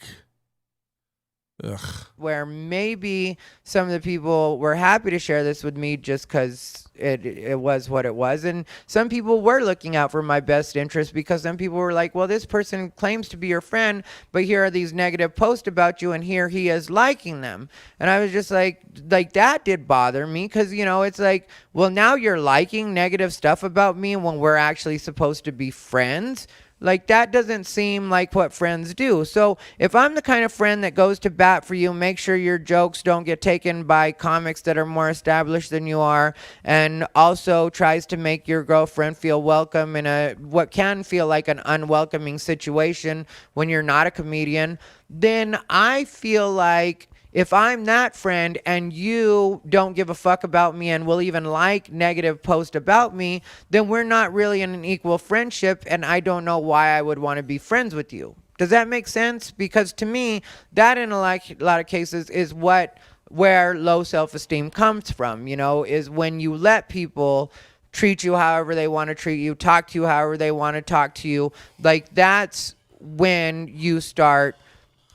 Ugh. Where maybe some of the people were happy to share this with me just because it was what it was, and some people were looking out for my best interest, because some people were like, well, this person claims to be your friend, but here are these negative posts about you and here he is liking them. And I was just like that did bother me, because it's like, well, now you're liking negative stuff about me when we're actually supposed to be friends. Like, that doesn't seem like what friends do. So if I'm the kind of friend that goes to bat for you, make sure your jokes don't get taken by comics that are more established than you are, and also tries to make your girlfriend feel welcome in a what can feel like an unwelcoming situation when you're not a comedian, then I feel like if I'm that friend and you don't give a fuck about me and will even like negative post about me, then we're not really in an equal friendship, and I don't know why I would want to be friends with you. Does that make sense? Because to me, that in a lot of cases is where low self-esteem comes from, is when you let people treat you however they want to treat you, talk to you however they want to talk to you. Like, that's when you start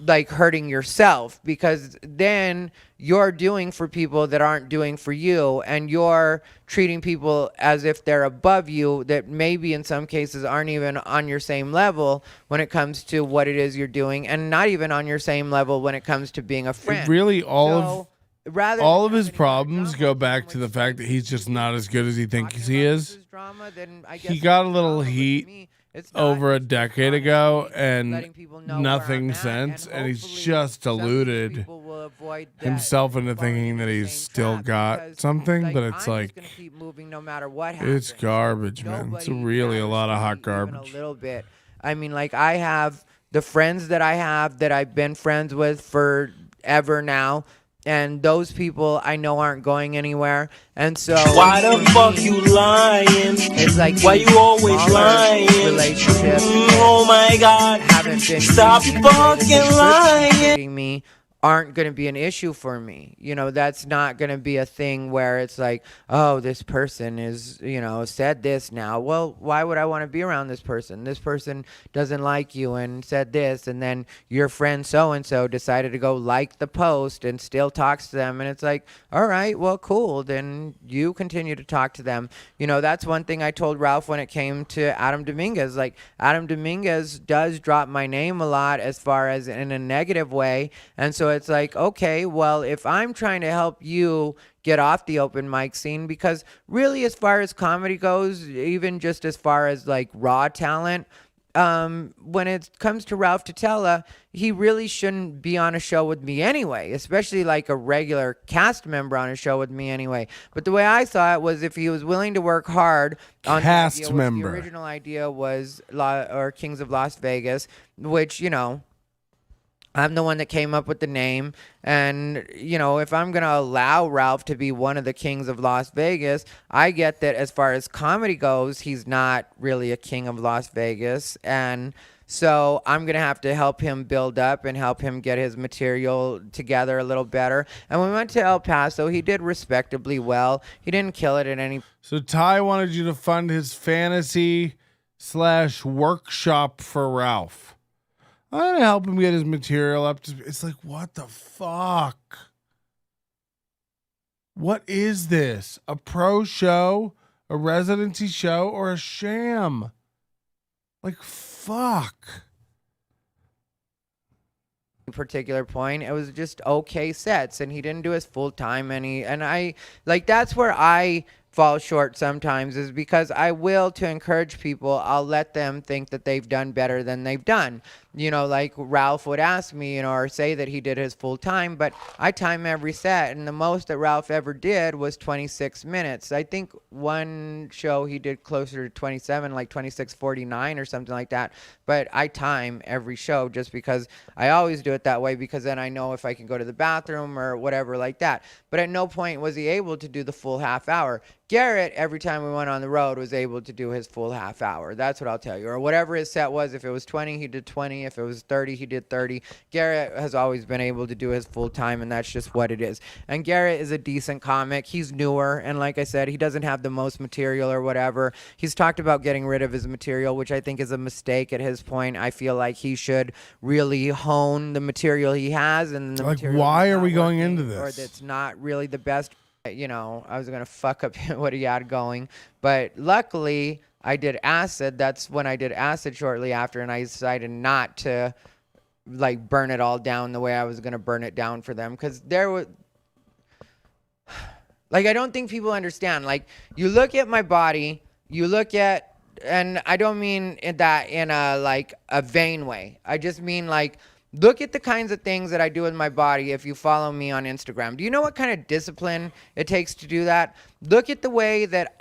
like hurting yourself, because then you're doing for people that aren't doing for you, and you're treating people as if they're above you that maybe in some cases aren't even on your same level when it comes to what it is you're doing, and not even on your same level when it comes to being a friend. Really, all of his problems go back to the fact that he's just not as good as he thinks he is. He got a little heat over a decade ago and nothing since, and he's just deluded himself into thinking that he's still got something, but it's like, it's garbage, man. It's really a lot of hot garbage. A little bit. I mean, like, I have the friends that I have that I've been friends with forever now, and those people I know aren't going anywhere. And so why the fuck you lying? It's like, why you always lying? Relationships. Oh my God! Haven't been stop fucking lying. Me aren't going to be an issue for me. That's not going to be a thing where it's like, oh, this person is, said this now. Well, why would I want to be around this person? This person doesn't like you and said this, and then your friend so-and-so decided to go like the post and still talks to them. And it's like, all right, well, cool. Then you continue to talk to them. That's one thing I told Ralph when it came to Adam Dominguez. Like, Adam Dominguez does drop my name a lot as far as in a negative way. And so it's like, okay, well, if I'm trying to help you get off the open mic scene, because really, as far as comedy goes, even just as far as like raw talent, when it comes to Ralph Tutela, he really shouldn't be on a show with me anyway, especially like a regular cast member on a show with me anyway. But the way I saw it was, if he was willing to work hard on cast member, the original idea was Kings of Las Vegas, which, I'm the one that came up with the name, and, if I'm going to allow Ralph to be one of the kings of Las Vegas, I get that as far as comedy goes, he's not really a king of Las Vegas, and so I'm going to have to help him build up and help him get his material together a little better. And when we went to El Paso, he did respectably well. He didn't kill it at any. So Ty wanted you to fund his fantasy/workshop for Ralph. I'm going to help him get his material up. It's like, what the fuck? What is this? A pro show? A residency show? Or a sham? Like, fuck. Particular point, it was just okay sets, and he didn't do his full time, and I like, that's where I fall short sometimes, is because I will, to encourage people, I'll let them think that they've done better than they've done. Like Ralph would ask me, or say that he did his full time, but I time every set, and the most that Ralph ever did was 26 minutes. I think one show he did closer to 27, like 26:49 or something like that. But I time every show just because I always do it that way, because then I know if I can go to the bathroom or whatever like that. But at no point was he able to do the full half hour. Garrett, every time we went on the road, was able to do his full half hour. That's what I'll tell you. Or whatever his set was. If it was 20, he did 20. If it was 30, he did 30. Garrett has always been able to do his full time, and that's just what it is. And Garrett is a decent comic. He's newer, and like I said, he doesn't have the most material or whatever. He's talked about getting rid of his material, which I think is a mistake at his point. I feel like he should really hone the material he has, and the like, material why that's are not we going working, into this? or that's not really the best. I was going to fuck up what he had going. But luckily, I did acid. That's when I did acid shortly after, and I decided not to, like, burn it all down the way I was going to burn it down for them. Because there was... Like, I don't think people understand. Like, you look at my body, you look at and I don't mean that in a like a vain way. I just mean like, look at the kinds of things that I do with my body if you follow me on Instagram. Do you know what kind of discipline it takes to do that? Look at the way that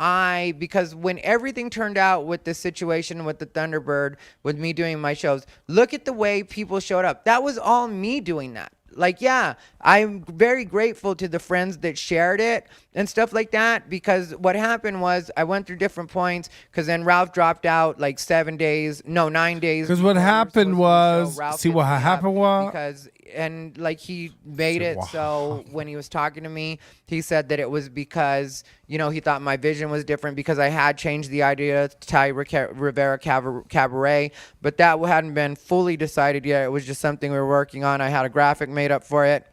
because when everything turned out with the situation with the Thunderbird, with me doing my shows, look at the way people showed up. That was all me doing that. Like, yeah, I'm very grateful to the friends that shared it and stuff like that, because what happened was I went through different points, because then Ralph dropped out like 9 days. Because what happened was, and like he made it so when he was talking to me, he said that it was because, you know, he thought my vision was different because I had changed the idea to Ty Rivera Cabaret, but that hadn't been fully decided yet. It was just something we were working on. I had a graphic made up for it,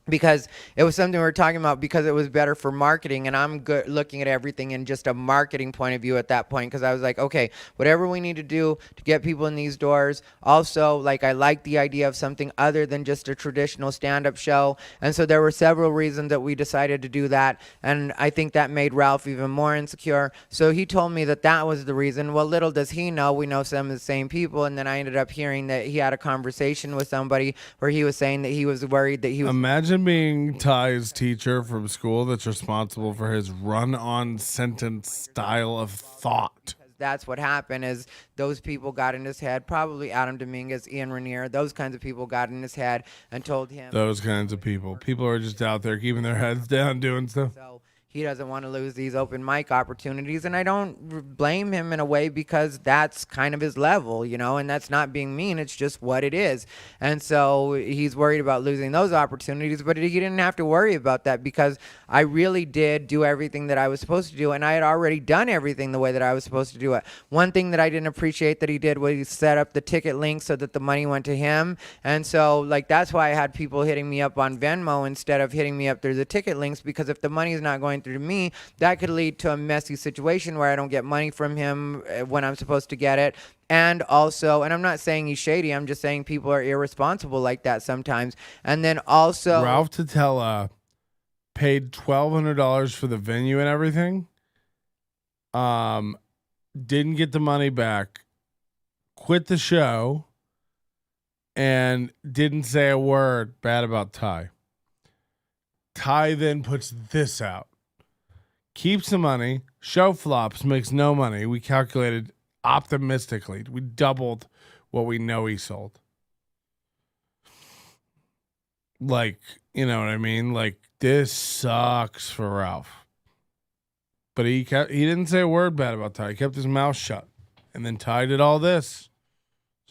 because it was something we were talking about because it was better for marketing, and I'm good looking at everything in just a marketing point of view at that point, because I was like, okay, whatever we need to do to get people in these doors. Also, like, I like the idea of something other than just a traditional stand-up show, and so there were several reasons that we decided to do that, and I think that made Ralph even more insecure. So he told me that that was the reason. Well, little does he know, we know some of the same people, and then I ended up hearing that he had a conversation with somebody where he was saying that he was worried that he was... Imagine being Ty's teacher from school that's responsible for his run-on sentence style of thought. That's what happened, is those people got in his head, probably Adam Dominguez, Ian Rainier, those kinds of people got in his head and told him. Those kinds of people. People are just out there keeping their heads down doing stuff. So he doesn't want to lose these open mic opportunities, and I don't blame him in a way, because that's kind of his level, you know, and that's not being mean, it's just what it is. And so he's worried about losing those opportunities, but he didn't have to worry about that, because I really did do everything that I was supposed to do, and I had already done everything the way that I was supposed to do it. One thing that I didn't appreciate that he did was he set up the ticket link so that the money went to him, and so like that's why I had people hitting me up on Venmo instead of hitting me up through the ticket links, because if the money is not going through me, that could lead to a messy situation where I don't get money from him when I'm supposed to get it. And also, and I'm not saying he's shady, I'm just saying people are irresponsible like that sometimes. And then also, Ralph Tutela paid $1,200 for the venue and everything. Didn't get the money back, quit the show, and didn't say a word bad about Ty. Ty then puts this out. Keeps the money. Show flops. Makes no money. We calculated optimistically. We doubled what we know he sold. Like, you know what I mean? Like, this sucks for Ralph. But he didn't say a word bad about Ty. He kept his mouth shut. And then Ty did all this.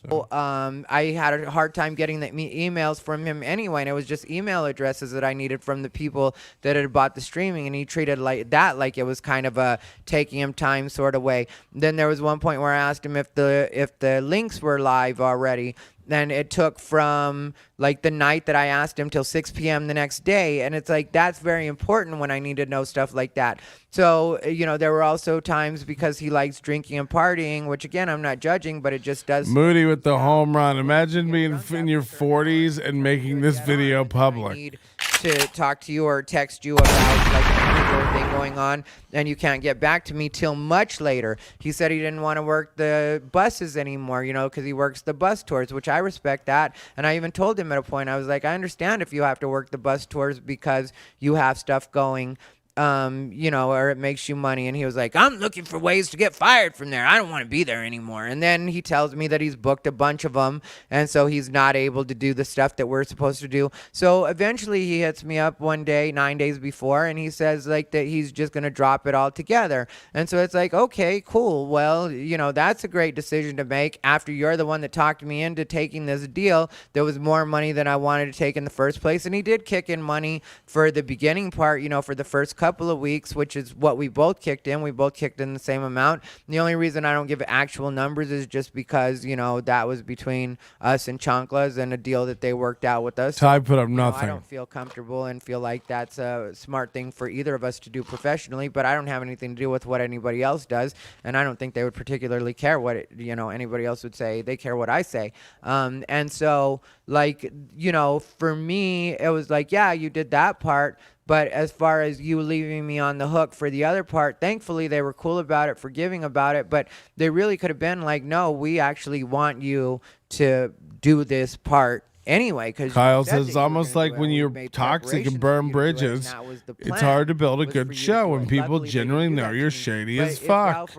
So. I had a hard time getting the emails from him anyway, and it was just email addresses that I needed from the people that had bought the streaming, and he treated like it was kind of a taking him time sort of way. Then there was one point where I asked him if the links were live already. Then it took from like the night that I asked him till 6 p.m. the next day. And it's like, that's very important when I need to know stuff like that. So, you know, there were also times because he likes drinking and partying, which again, I'm not judging, but it just does. Moody with the home run. Imagine being in your 40s and making this video public. I need to talk to you or text you about like a particular thing going on, and you can't get back to me till much later. He said he didn't want to work the buses anymore, you know, because he works the bus tours, which I respect that. And I even told him at a point, I was like, I understand if you have to work the bus tours because you have stuff going, you know, or it makes you money. And he was like, I'm looking for ways to get fired from there. I don't want to be there anymore. And then he tells me that he's booked a bunch of them, and so he's not able to do the stuff that we're supposed to do. So eventually he hits me up one day, 9 days before, and he says like that he's just going to drop it all together. And so it's like, okay, cool. Well, you know, that's a great decision to make after you're the one that talked me into taking this deal. There was more money than I wanted to take in the first place. And he did kick in money for the beginning part, you know, for the first couple of weeks, which is what we both kicked in. We both kicked in the same amount. And the only reason I don't give actual numbers is just because, you know, that was between us and Chanclas and a deal that they worked out with us. Ty put up nothing. I don't feel comfortable and feel like that's a smart thing for either of us to do professionally, but I don't have anything to do with what anybody else does, and I don't think they would particularly care what anybody else would say. They care what I say. And so, like, you know, for me, it was like, yeah, you did that part, But as far as you leaving me on the hook for the other part, thankfully they were cool about it, forgiving about it. But they really could have been like, no, we actually want you to do this part anyway. Because Kyle says it's almost like when you're toxic and burn bridges, it's hard to build a good show when people genuinely know you're shady as fuck.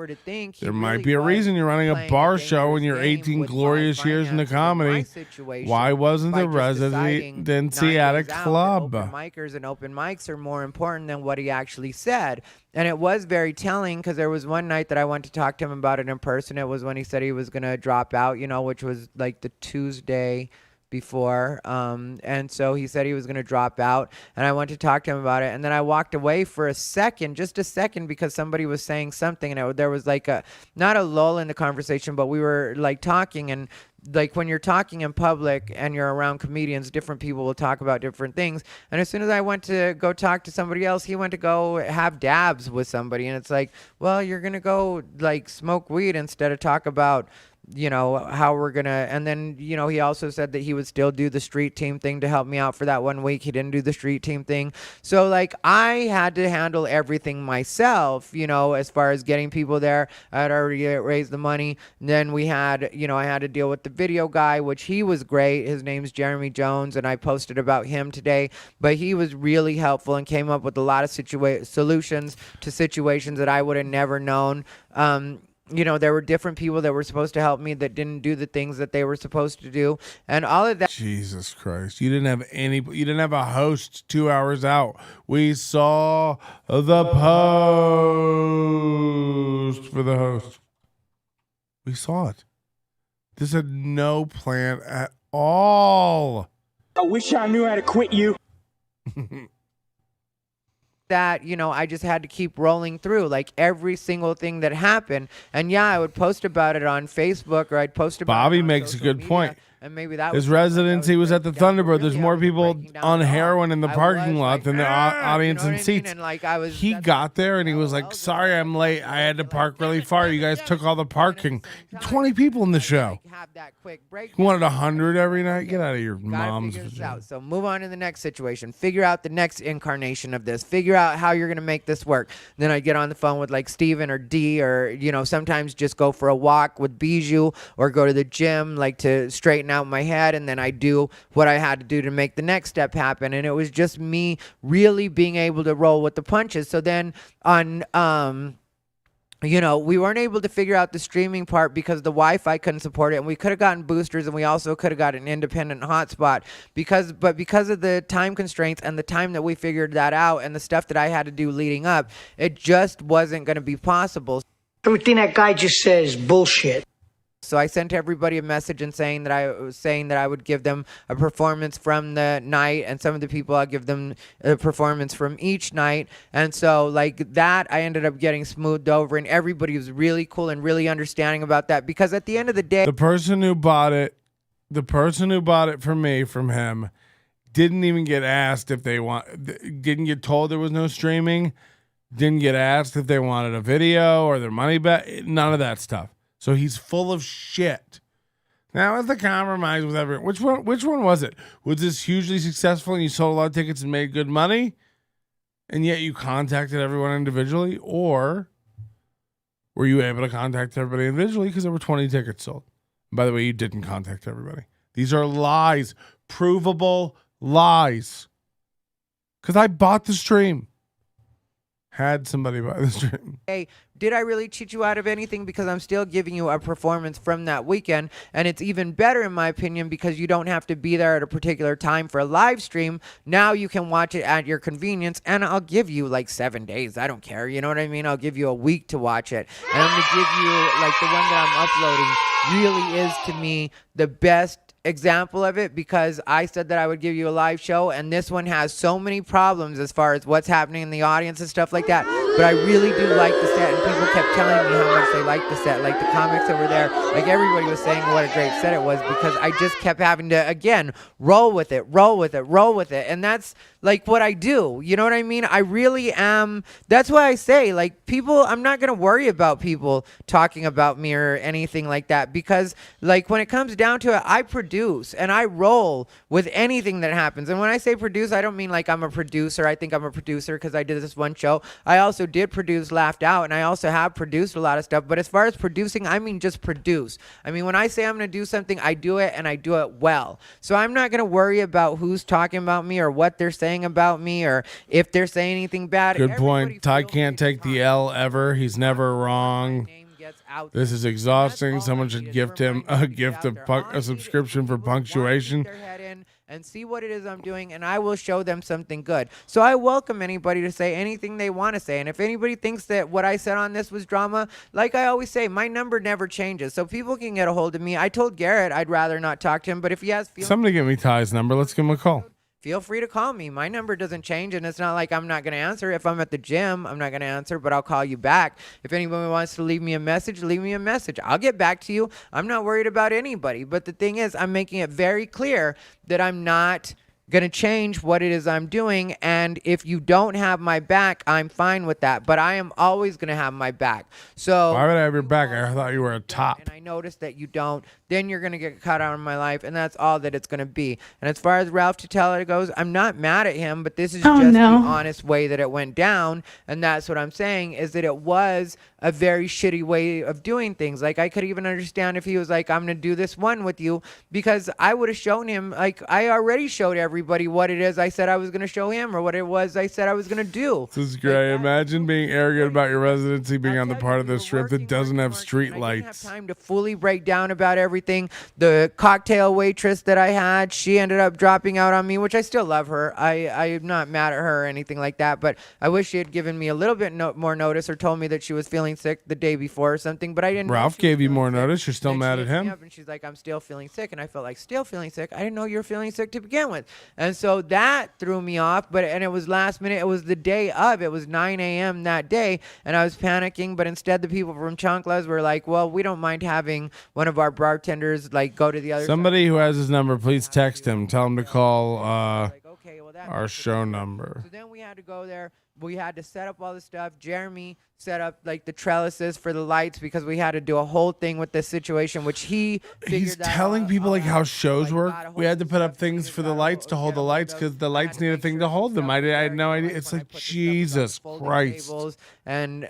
There might be a reason you're running a bar show in your 18 glorious years in the comedy. Why wasn't the residency at a club? Open micers and open mics are more important than what he actually said. And it was very telling because there was one night that I went to talk to him about it in person. It was when he said he was going to drop out, which was like the Tuesday before. And so he said he was going to drop out, and I went to talk to him about it. And then I walked away for just a second, because somebody was saying something, and there was like not a lull in the conversation, but we were like talking, and like when you're talking in public and you're around comedians, different people will talk about different things. And as soon as I went to go talk to somebody else, he went to go have dabs with somebody. And it's like, well, you're going to go like smoke weed instead of talk about, how we're going to. And then, he also said that he would still do the street team thing to help me out for that 1 week. He didn't do the street team thing. So like I had to handle everything myself, as far as getting people there. I had already raised the money. And then we had, I had to deal with the video guy, which he was great. His name's Jeremy Jones, and I posted about him today. But he was really helpful and came up with a lot of solutions to situations that I would have never known. There were different people that were supposed to help me that didn't do the things that they were supposed to do, and all of that. Jesus Christ. You didn't have a host 2 hours out. We saw the post for the host. We saw it. This had no plan at all. I wish I knew how to quit you. That I just had to keep rolling through like every single thing that happened. And yeah, I would post about it on Facebook, or I'd post about Bobby it on makes a social good media, point. And maybe that his residency was at the Thunderbird. There's more people on heroin in the parking lot than the audience in seats. And like he got there and he was like, sorry, I'm late. I had to park really far. You guys took all the parking. 20 people in the show. You wanted 100 every night? Get out of your mom's. So move on to the next situation. Figure out the next incarnation of this. Figure out how you're going to make this work. Then I get on the phone with like Steven or D, or, sometimes just go for a walk with Bijou, or go to the gym like to straighten out my head, and then I do what I had to do to make the next step happen. And it was just me really being able to roll with the punches. So then on we weren't able to figure out the streaming part because the Wi-Fi couldn't support it, and we could have gotten boosters, and we also could have got an independent hotspot because of the time constraints and the time that we figured that out and the stuff that I had to do leading up, it just wasn't going to be possible. Everything that guy just says bullshit. So I sent everybody a message and saying that I would give them a performance from the night, and some of the people I'll give them a performance from each night. And so like that, I ended up getting smoothed over, and everybody was really cool and really understanding about that, because at the end of the day, the person who bought it from him, didn't even get asked if they didn't get told there was no streaming, didn't get asked if they wanted a video or their money back, none of that stuff. So he's full of shit. Now, what's the compromise with everyone? Which one was it? Was this hugely successful and you sold a lot of tickets and made good money, and yet you contacted everyone individually? Or were you able to contact everybody individually because there were 20 tickets sold? And by the way, you didn't contact everybody. These are lies. Provable lies. Because I bought the stream. Had somebody buy the stream. Hey, did I really cheat you out of anything? Because I'm still giving you a performance from that weekend, and it's even better in my opinion because you don't have to be there at a particular time for a live stream. Now you can watch it at your convenience, and I'll give you like 7 days. I don't care. You know what I mean? I'll give you a week to watch it, and I'm gonna give you like the one that I'm uploading really is to me the best example of it, because I said that I would give you a live show, and this one has so many problems as far as what's happening in the audience and stuff like that. but I really do like the set, and people kept telling me how much they liked the set. Like the comics that were there, like everybody was saying what a great set it was, because I just kept having to, again, roll with it. And that's like what I do. You know what I mean? I really am. That's why I say, like, people, I'm not going to worry about people talking about me or anything like that, because, like, when it comes down to it, I produce and I roll with anything that happens. And when I say produce, I don't mean like I'm a producer. I think I'm a producer because I did this one show. I also did produce Laughed Out, and I also have produced a lot of stuff. But as far as producing, I mean just produce. I mean, when I say I'm going to do something, I do it, and I do it well. So I'm not going to worry about who's talking about me or what they're saying about me or if they're saying anything bad. Good point. Ty can't take the L ever. He's never wrong. This is exhausting. Someone should gift him a gift of a subscription for punctuation. And see what it is I'm doing, and I will show them something good. So I welcome anybody to say anything they want to say. And if anybody thinks that what I said on this was drama, like I always say, my number never changes. So people can get a hold of me. I told Garrett I'd rather not talk to him, but if he has feelings, somebody give me Ty's number. Let's give him a call. Feel free to call me. My number doesn't change, and it's not like I'm not going to answer. If I'm at the gym, I'm not going to answer, but I'll call you back. If anybody wants to leave me a message, leave me a message. I'll get back to you. I'm not worried about anybody. But the thing is, I'm making it very clear that I'm not going to change what it is I'm doing, and if you don't have my back, I'm fine with that, but I am always going to have my back. So why would I have your back? I thought you were a top. And I noticed that you don't, then you're going to get cut out of my life, and that's all that it's going to be. And as far as Ralph Tutela goes, I'm not mad at him, but this is just the honest way that it went down, and that's what I'm saying, is that it was a very shitty way of doing things. Like, I could even understand if he was like, I'm going to do this one with you, because I would have shown him, like, I already showed everybody what it is I said I was going to show him, or what it was I said I was going to do. This is great. Imagine being arrogant about your residency, being on the part of the strip that doesn't have street lights. I didn't have time to fully break down about everything. The cocktail waitress that I had, she ended up dropping out on me, which I still love her. I'm not mad at her or anything like that, but I wish she had given me a little bit more notice, or told me that she was feeling sick the day before or something, but I didn't. Ralph gave you more notice. You're still mad at him? And she's like, I'm still feeling sick. And I felt like, still feeling sick? I didn't know you were feeling sick to begin with. And so that threw me off, and it was last minute. It was the day of. It was 9 a.m. that day, and I was panicking, but instead the people from Chanclas were like, well, we don't mind having one of our bartenders like go to the other Somebody who has his number, please text him. Tell him to call our show number. So then we had to go there. We had to set up all the stuff. Jeremy set up like the trellises for the lights, because we had to do a whole thing with this situation, which he's telling people like how shows work. We had to put up things for the lights to hold the lights, because the lights need a thing to hold them. I had no idea. It's like, Jesus Christ. And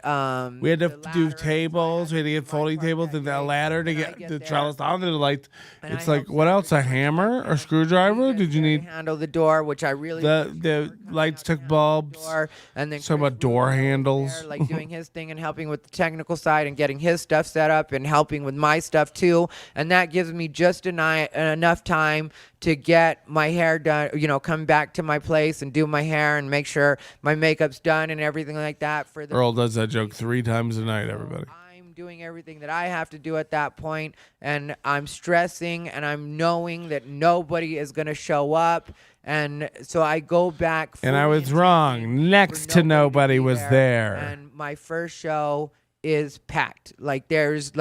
we had to do tables. We had to get folding tables and a ladder to get the trellis onto the lights. It's like, what else? A hammer or screwdriver? Did you need? Handle the door, which I really. The lights took bulbs. And then so about door handles. There, like doing his thing and helping with the technical side and getting his stuff set up and helping with my stuff too. And that gives me just enough time to get my hair done, come back to my place and do my hair and make sure my makeup's done and everything like that. Earl does that joke 3 times a night, everybody. I'm doing everything that I have to do at that point, and I'm stressing, and I'm knowing that nobody is going to show up. And so I go back. And I was wrong. Next to nobody was there. And my first show is packed. Like, there's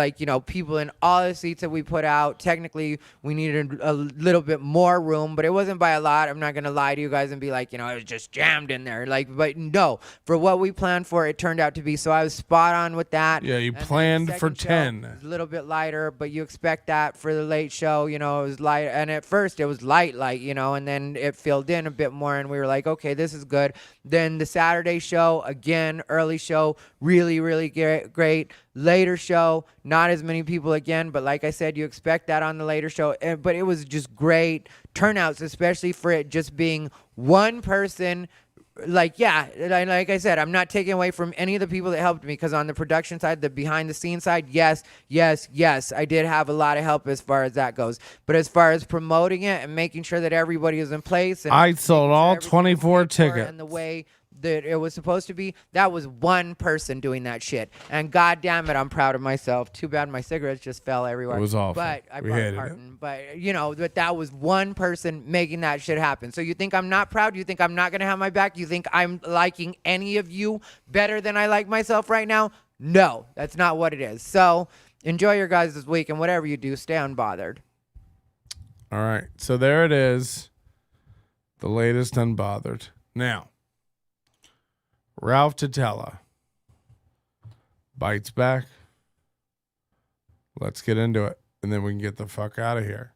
people in all the seats that we put out. Technically, we needed a little bit more room, but it wasn't by a lot. I'm not going to lie to you guys and be like, it was just jammed in there. But no, for what we planned for, it turned out to be. So I was spot on with that. Yeah, you planned for 10. A little bit lighter, but you expect that for the late show. It was light. And at first it was light, and then it filled in a bit more, and we were like, okay, this is good. Then the Saturday show, again, early show, really, really great. Later show, not as many people again, but like I said, you expect that on the later show. But it was just great turnouts, especially for it just being one person. Like I said, I'm not taking away from any of the people that helped me, because on the production side, the behind the scenes side, yes, I did have a lot of help as far as that goes. But as far as promoting it and making sure that everybody is in place, and I sold all 24 tickets. And the way that it was supposed to be, that was one person doing that shit. And God damn it, I'm proud of myself. Too bad my cigarettes just fell everywhere. It was awful. But I We brought a hated it. carton. But, you know, that was one person making that shit happen. So you think I'm not proud? You think I'm not going to have my back? You think I'm liking any of you better than I like myself right now? No, that's not what it is. So enjoy your guys this week, and whatever you do, stay unbothered. All right. So there it is. The latest Unbothered. Now, Ralph Tutela bites back. Let's get into it, and then we can get the fuck out of here.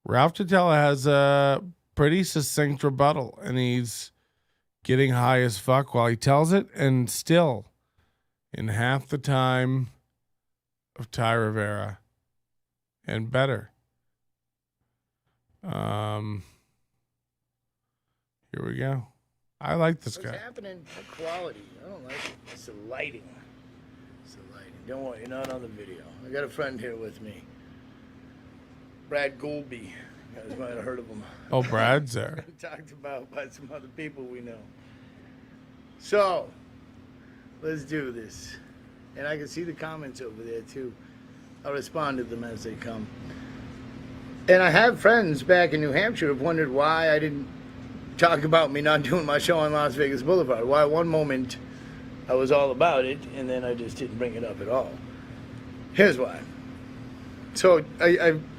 Ralph Tutela has a pretty succinct rebuttal, and he's getting high as fuck while he tells it, and still in half the time of Ty Rivera and better. Here we go. I like this guy. What's happening? The quality. I don't like it. It's the lighting. It's the lighting. Don't worry, you're not on the video. I got a friend here with me. Brad Goulby. You guys might have heard of him. Oh, Brad's there. Talked about by some other people we know. So, let's do this. And I can see the comments over there too. I'll respond to them as they come. And I have friends back in New Hampshire who've wondered why I didn't talk about me not doing my show on Las Vegas Boulevard. Why one moment I was all about it, and then I just didn't bring it up at all. Here's why. So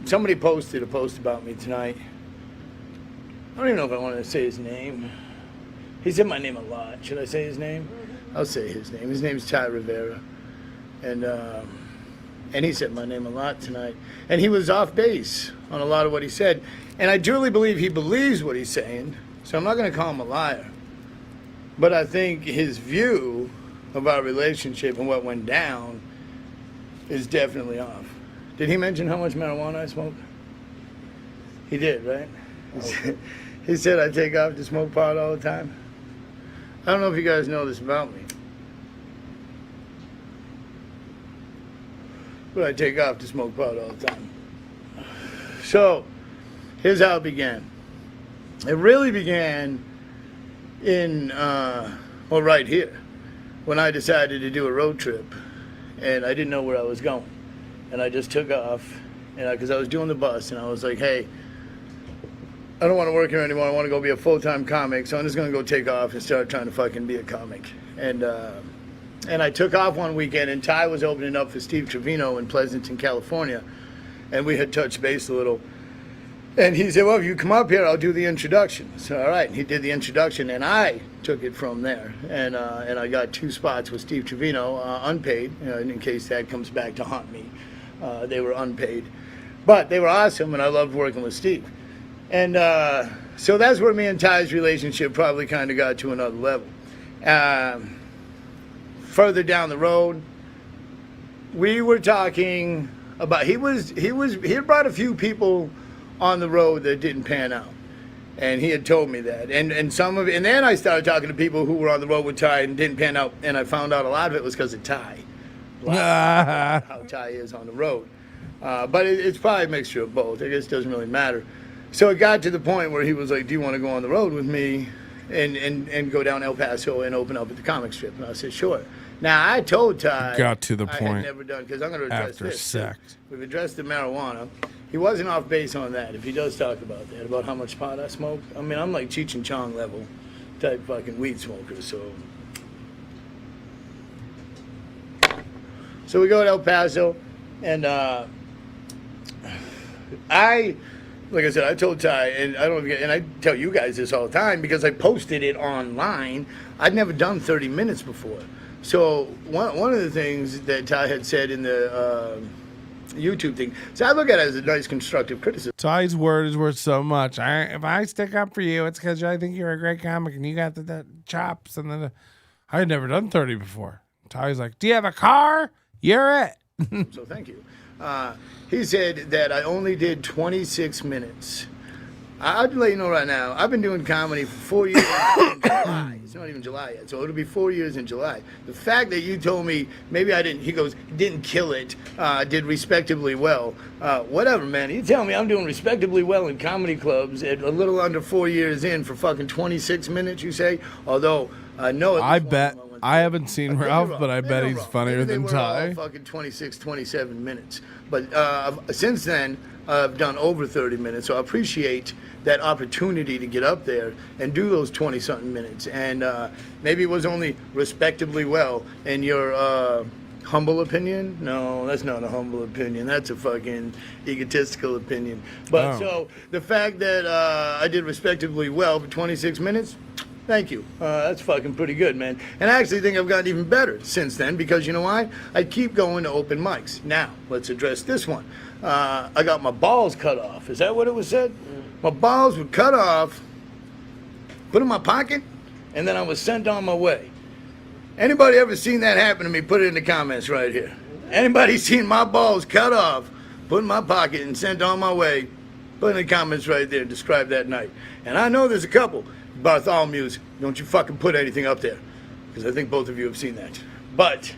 somebody posted a post about me tonight. I don't even know if I want to say his name. He said my name a lot. Should I say his name? I'll say his name. His name's Ty Rivera. And he said my name a lot tonight. And he was off base on a lot of what he said. And I truly believe he believes what he's saying. So I'm not going to call him a liar. But I think his view of our relationship and what went down is definitely off. Did he mention how much marijuana I smoke? He did, right? He said I take off to smoke pot all the time. I don't know if you guys know this about me. But I take off to smoke pot all the time. So, here's how it began. It really began in, right here, when I decided to do a road trip, and I didn't know where I was going. And I just took off, because I was doing the bus, and I was like, hey, I don't want to work here anymore. I want to go be a full-time comic, so I'm just going to go take off and start trying to fucking be a comic. And I took off one weekend, and Ty was opening up for Steve Trevino in Pleasanton, California, and we had touched base a little. And he said, well, if you come up here, I'll do the introduction. So, all right, and he did the introduction, and I took it from there. And I got 2 spots with Steve Trevino, unpaid, in case that comes back to haunt me. They were unpaid. But they were awesome, and I loved working with Steve. And so that's where me and Ty's relationship probably kind of got to another level. Further down the road, we were talking about, he had brought a few people on the road that didn't pan out. And he had told me that. And then I started talking to people who were on the road with Ty and didn't pan out, and I found out a lot of it was because of Ty. How Ty is on the road. But it's probably a mixture of both. I guess it doesn't really matter. So it got to the point where he was like, do you want to go on the road with me and go down El Paso and open up at the comic strip? And I said, sure. Now, I told Ty got to the I point had never done, because I'm going to address after this. sex. We've addressed the marijuana. He wasn't off base on that. If he does talk about that, about how much pot I smoke, I mean, I'm like Cheech and Chong level type fucking weed smoker, so we go to El Paso, and like I said, I told Ty, and I tell you guys this all the time because I posted it online. I'd never done 30 minutes before. So one of the things that Ty had said in the YouTube thing, so I look at it as a nice constructive criticism. Ty's word is worth so much. If I stick up for you, it's because I think you're a great comic and you got the chops. And then I had never done 30 before. Ty's like, do you have a car? You're it. So thank you. He said that I only did 26 minutes. I'll let you know right now, I've been doing comedy for 4 years in July. It's not even July yet, so it'll be 4 years in July. The fact that you told me maybe I didn't, he goes, didn't kill it, did respectably well. Whatever, man. You tell me I'm doing respectably well in comedy clubs at a little under 4 years in for fucking 26 minutes, you say? Although I know. I bet. I haven't seen Ralph, but I bet he's funnier Maybe than they were all Ty. fucking 26, 27 minutes. But since then, I've done over 30 minutes. So I appreciate that opportunity to get up there and do those 20-something minutes. And maybe it was only respectably well in your humble opinion. No, that's not a humble opinion. That's a fucking egotistical opinion. But so the fact that I did respectably well for 26 minutes, thank you. That's fucking pretty good, man. And I actually think I've gotten even better since then because you know why? I keep going to open mics. Now, let's address this one. I got my balls cut off. Is that what it was said? My balls were cut off, put in my pocket, and then I was sent on my way. Anybody ever seen that happen to me? Put it in the comments right here. Anybody seen my balls cut off, put in my pocket, and sent on my way? Put in the comments right there. Describe that night. And I know there's a couple. Bartholomew's, don't you fucking put anything up there. Because I think both of you have seen that. But,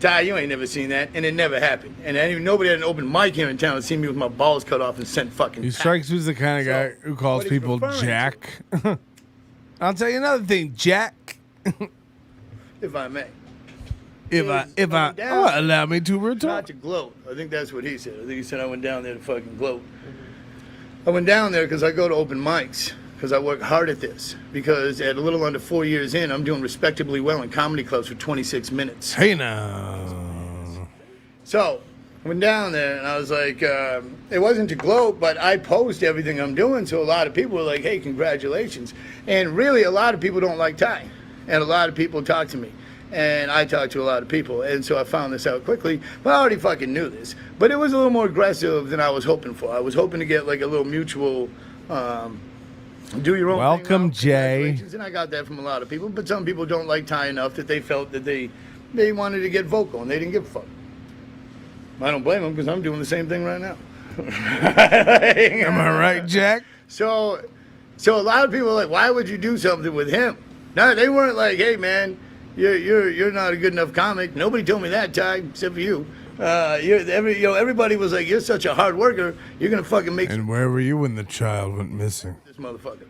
Ty, you ain't never seen that, and it never happened. And nobody had an open mic here in town and seen me with my balls cut off and sent fucking He strikes me as the kind of guy who calls people Jack. I'll tell you another thing, Jack. If I may. Allow me to retort. Not to gloat. I think that's what he said. I think he said I went down there to fucking gloat. I went down there because I go to open mics. Because I work hard at this. Because at a little under 4 years in, I'm doing respectably well in comedy clubs for 26 minutes. Hey now. So, I went down there and I was like, it wasn't to gloat, but I post everything I'm doing. So a lot of people were like, hey, congratulations. And really, a lot of people don't like Ty. And a lot of people talk to me. And I talk to a lot of people. And so I found this out quickly. But I already fucking knew this. But it was a little more aggressive than I was hoping for. I was hoping to get like a little mutual... do your own Welcome, thing, Jay. And I got that from a lot of people, but some people don't like Ty enough that they felt that they wanted to get vocal and they didn't give a fuck. I don't blame them because I'm doing the same thing right now. Am I right, Jack? So a lot of people are like, why would you do something with him? No, they weren't like, hey man, you're not a good enough comic. Nobody told me that, Ty, except for you. Everybody was like, you're such a hard worker. You're gonna fucking make. And where were you when the child went missing? This motherfucker.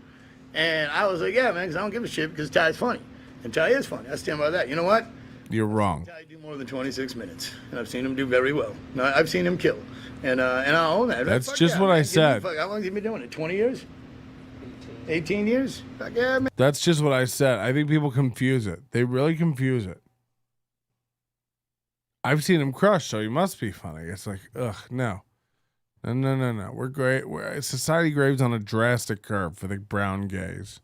And I was like, yeah, man, because I don't give a shit because Ty's funny, and Ty is funny. I stand by that. You know what? You're wrong. Ty do more than 26 minutes, and I've seen him do very well. No, I've seen him kill, and I own that. That's Fuck just yeah, what man. I said. How long has he been doing it? 20 years? 18 years? Fuck yeah, man. That's just what I said. I think people confuse it. They really confuse it. I've seen him crush, so he must be funny. It's like, ugh, no. No. We're great. Society graves on a drastic curve for the brown gays.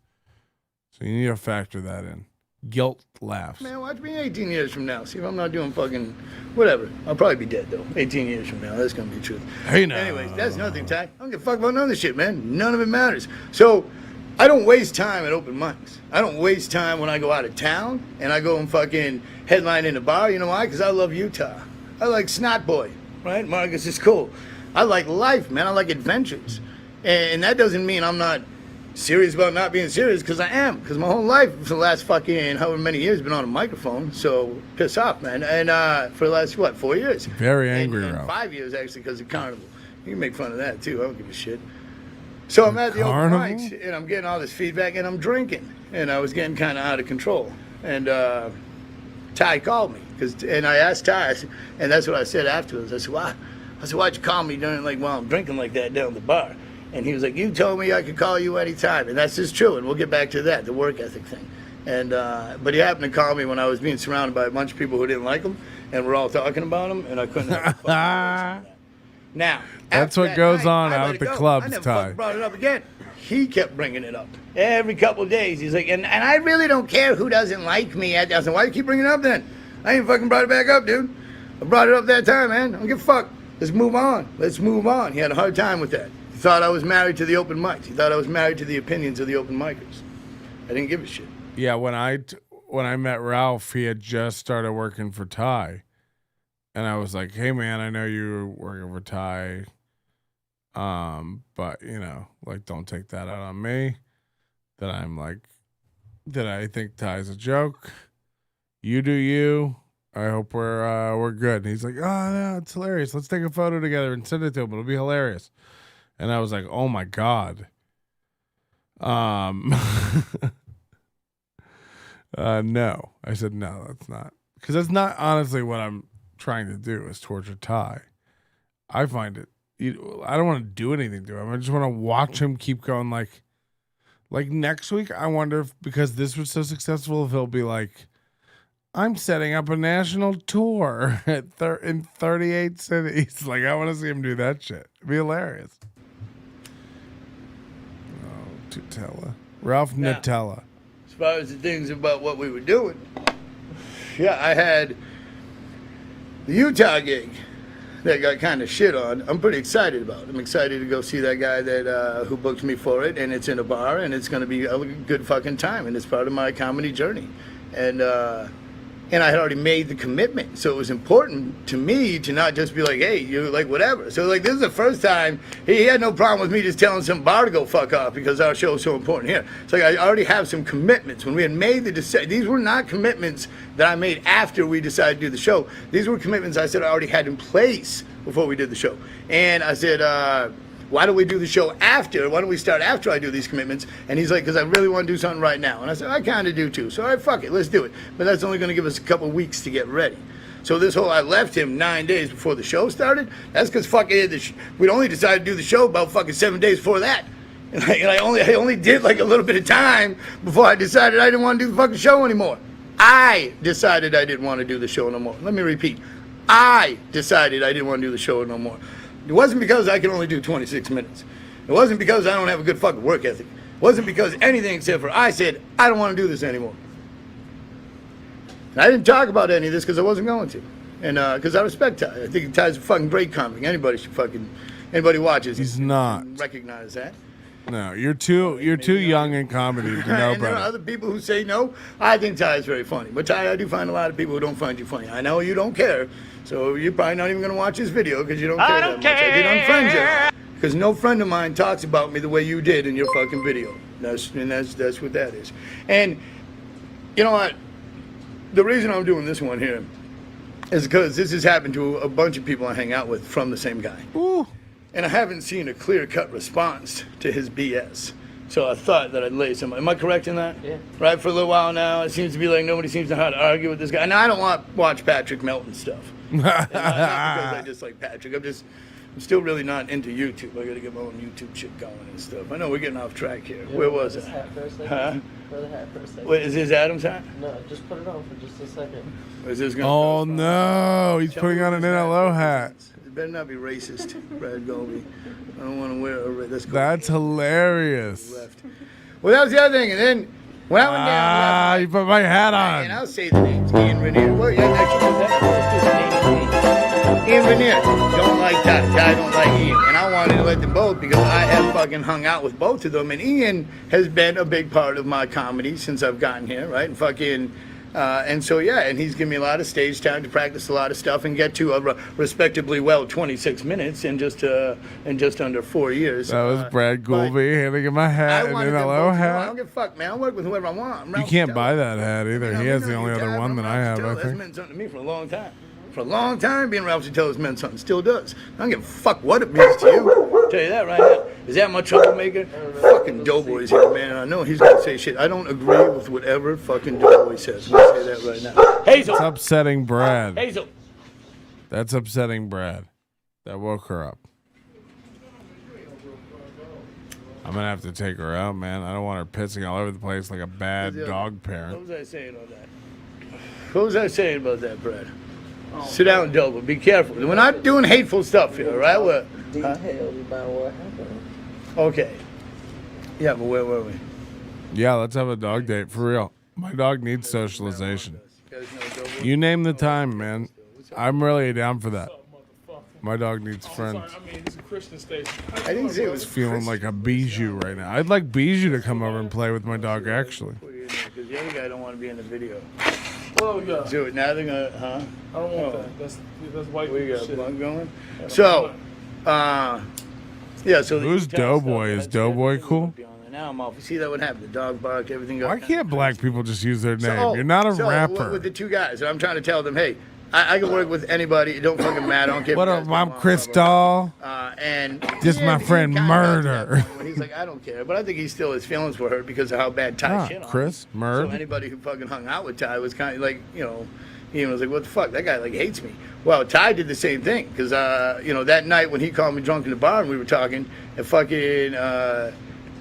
So you need to factor that in. Guilt laughs. Man, watch me 18 years from now. See if I'm not doing fucking whatever. I'll probably be dead, though. 18 years from now. That's going to be the truth. Hey, now. Anyways, that's nothing, Ty. I don't give a fuck about none of this shit, man. None of it matters. So, I don't waste time at open mics. I don't waste time when I go out of town and I go and fucking headline in a bar. You know why? Because I love Utah. I like Snot Boy, right? Marcus is cool. I like life, man. I like adventures. And that doesn't mean I'm not serious about not being serious, because I am. Because my whole life for the last fucking however many years been on a microphone. So piss off, man. And for the last, 4 years? Very angry, and Ralph. 5 years, actually, because of Carnival. You can make fun of that, too. I don't give a shit. So I'm at the open mics, and I'm getting all this feedback, and I'm drinking. And I was getting kind of out of control. And Ty called me, and I asked Ty, and that's what I said afterwards. I said, why'd you call me during, while I'm drinking like that down at the bar? And he was like, you told me I could call you anytime. And that's just true, and we'll get back to that, the work ethic thing. And but he happened to call me when I was being surrounded by a bunch of people who didn't like him, and we're all talking about him, and I couldn't have a fucking conversation. Now, that's what goes on I out let at the it go. clubs, I never Ty. fucking brought it up again. He kept bringing it up every couple of days. He's like, and I really don't care who doesn't like me. I said, why do you keep bringing it up then? I ain't fucking brought it back up, dude. I brought it up that time, man. I don't give a fuck. Let's move on. Let's move on. He had a hard time with that. He thought I was married to the open mics. He thought I was married to the opinions of the open micers. I didn't give a shit. Yeah, when I met Ralph, he had just started working for Ty. And I was like, hey, man, I know you're working for Ty. But, don't take that out on me. That I think Ty's a joke. You do you. I hope we're good. And he's like, oh, no, it's hilarious. Let's take a photo together and send it to him. It'll be hilarious. And I was like, oh, my God. No. I said, no, that's not. Because that's not honestly what I'm trying to do is torture Ty. I find it, I don't want to do anything to him. I just want to watch him keep going. Like next week, I wonder if, because this was so successful, if he'll be like, I'm setting up a national tour in 38 cities. Like, I want to see him do that shit. It'd be hilarious. Oh, Tutela. Ralph Nutella. As far as the things about what we were doing, yeah, I had the Utah gig that got kind of shit on. I'm pretty excited about it. I'm excited to go see that guy that who booked me for it, and it's in a bar, and it's going to be a good fucking time, and it's part of my comedy journey. And I had already made the commitment, so it was important to me to not just be like, hey, you like whatever. So like this is the first time he had no problem with me just telling some bar to go fuck off because our show is so important here. So like I already have some commitments. When we had made the decision, these were not commitments that I made after we decided to do the show. These were commitments I said I already had in place before we did the show. And I said, why don't we do the show after? Why don't we start after I do these commitments? And he's like, because I really want to do something right now. And I said, I kind of do too. So all right, fuck it, let's do it. But that's only going to give us a couple weeks to get ready. So this whole, I left him 9 days before the show started. That's because fucking we'd only decided to do the show about fucking 7 days before that. And I only did like a little bit of time before I decided I didn't want to do the fucking show anymore. I decided I didn't want to do the show no more. Let me repeat. I decided I didn't want to do the show no more. It wasn't because I can only do 26 minutes. It wasn't because I don't have a good fucking work ethic. It wasn't because anything except for I said, I don't want to do this anymore. And I didn't talk about any of this because I wasn't going to. And because I respect Ty. I think Ty's a fucking great comic. Anybody watches. He's not. Recognize that. No, you're too young in comedy to know and there are better. other people who say no. I think Ty is very funny. But Ty, I do find a lot of people who don't find you funny. I know you don't care. So you're probably not even going to watch this video because you don't care that much. I did unfriend you. Because no friend of mine talks about me the way you did in your fucking video. That's what that is. And you know what? The reason I'm doing this one here is because this has happened to a bunch of people I hang out with from the same guy. Ooh. And I haven't seen a clear-cut response to his BS. So I thought that I'd lay some. Am I correct in that? Yeah. Right, for a little while now, it seems to be like nobody seems to know how to argue with this guy. And I don't watch Patrick Melton stuff. Not because I dislike Patrick. I'm still really not into YouTube. I got to get my own YouTube shit going and stuff. I know we're getting off track here. Where was it? Huh? Wear the hat for a second. Wait, is this Adam's hat? No, just put it on for just a second. Or is this gonna Oh no, he's putting on an NLO hat. It better not be racist, Brad Golby. I don't want to wear a red. That's hilarious. Well, that was the other thing. And then when I went down, you put my hat on. and I'll say the names. Ian Renier. Well, yeah, actually, Ian Renier. Don't like Ty. Ty don't like Ian. And I wanted to let them both because I have fucking hung out with both of them. And Ian has been a big part of my comedy since I've gotten here, right? And fucking. And so, yeah, and he's given me a lot of stage time to practice a lot of stuff and get to a respectably well 26 minutes in just under 4 years. That was Brad Goulby handing him a hat and an NLO hat. I don't give a fuck, man. I work with whoever I want. You can't buy that hat either. He has the only other one that I have, I That's think. meant something to me for a long time. For a long time, being Ralph Tutela's meant something. Still does. I don't give a fuck what it means to you. Tell you that right now. Is that my troublemaker? Fucking Doughboy's here, man. I know he's gonna say shit. I don't agree with whatever fucking Doughboy says. I'm gonna say that right now. Hazel. That's upsetting Brad. Hazel. That's upsetting Brad. That woke her up. I'm gonna have to take her out, man. I don't want her pissing all over the place like a bad dog parent. What was I saying about that? What was I saying about that, Brad? Sit down, Doughboy. Be careful. We're not doing hateful stuff here, all right? Details about what happened. Okay. Yeah, but where were we? Yeah, let's have a dog date for real. My dog needs socialization. You name the time, man. I'm really down for that. My dog needs friends. I mean, it's a Christian station. I didn't say it was feeling like a Bijou right now. I'd like Bijou to come over and play with my dog, actually. Because the other guy don't want to be in the video. Well, yeah. Do it now. They're gonna, huh? I don't want that. That's white We people got shit. one going. So, yeah. So who's Doughboy? Is Doughboy cool? Now I'm off. You see that what happened? The dog barked. Everything got. Why can't black people just use their name? So, You're not a so rapper. With the two guys, I'm trying to tell them, hey, I can work with anybody. It don't fucking matter. I don't care. What up, I'm Chris Dahl. And Just my friend Murder. When he's like, I don't care, but I think he still his feelings were hurt because of how bad Ty shit on him. Chris Murder. So anybody who fucking hung out with Ty was kind of like, you know, he was like, what the fuck? That guy like hates me. Well, Ty did the same thing because you know, that night when he called me drunk in the bar and we were talking, and fucking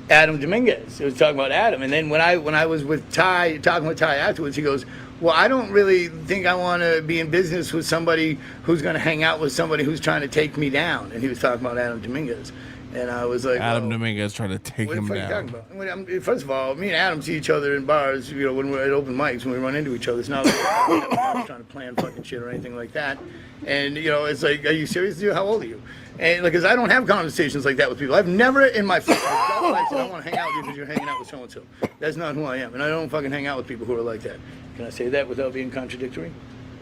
Adam Dominguez, he was talking about Adam, and then when I was with Ty, talking with Ty afterwards, he goes, well, I don't really think I want to be in business with somebody who's going to hang out with somebody who's trying to take me down. And he was talking about Adam Dominguez. And I was like, Adam Dominguez trying to take him down. What are you talking about? First of all, me and Adam see each other in bars, you know, when we're at open mics, when we run into each other. It's not like we're trying to plan fucking shit or anything like that. And, you know, it's like, are you serious, dude? How old are you? And, like, because I don't have conversations like that with people. I've never in my life said, I want to hang out with you because you're hanging out with so-and-so. That's not who I am. And I don't fucking hang out with people who are like that. Can I say that without being contradictory?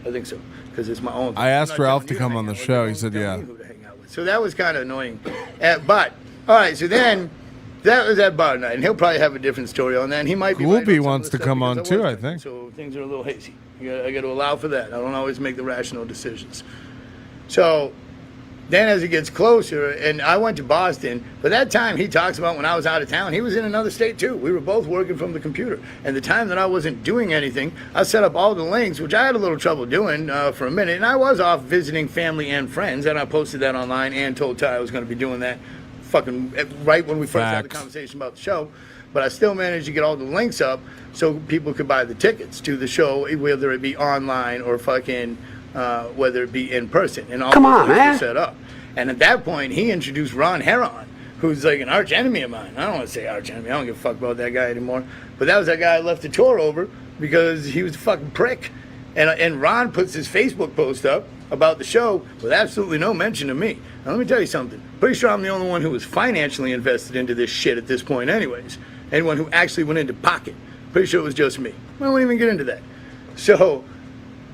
I think so, because it's my own. I asked Ralph to come on the show. He said, yeah. So that was kind of annoying. But, all right, so then that was at bar night, and he'll probably have a different story on that. And he might be. Whoopi wants to come on too, I think. So things are a little hazy. I got to allow for that. I don't always make the rational decisions. So then as it gets closer, and I went to Boston, but that time he talks about when I was out of town, he was in another state too. We were both working from the computer. And the time that I wasn't doing anything, I set up all the links, which I had a little trouble doing for a minute. And I was off visiting family and friends, and I posted that online and told Ty I was going to be doing that fucking right when we first had the conversation about the show. But I still managed to get all the links up so people could buy the tickets to the show, whether it be online or fucking whether it be in person, and all those things were set up. And at that point, he introduced Ron Heron, who's like an arch enemy of mine. I don't want to say arch enemy. I don't give a fuck about that guy anymore. But that was that guy I left the tour over because he was a fucking prick. And Ron puts his Facebook post up about the show with absolutely no mention of me. Now, let me tell you something. Pretty sure I'm the only one who was financially invested into this shit at this point anyways. Anyone who actually went into pocket. Pretty sure it was just me. I won't even get into that. So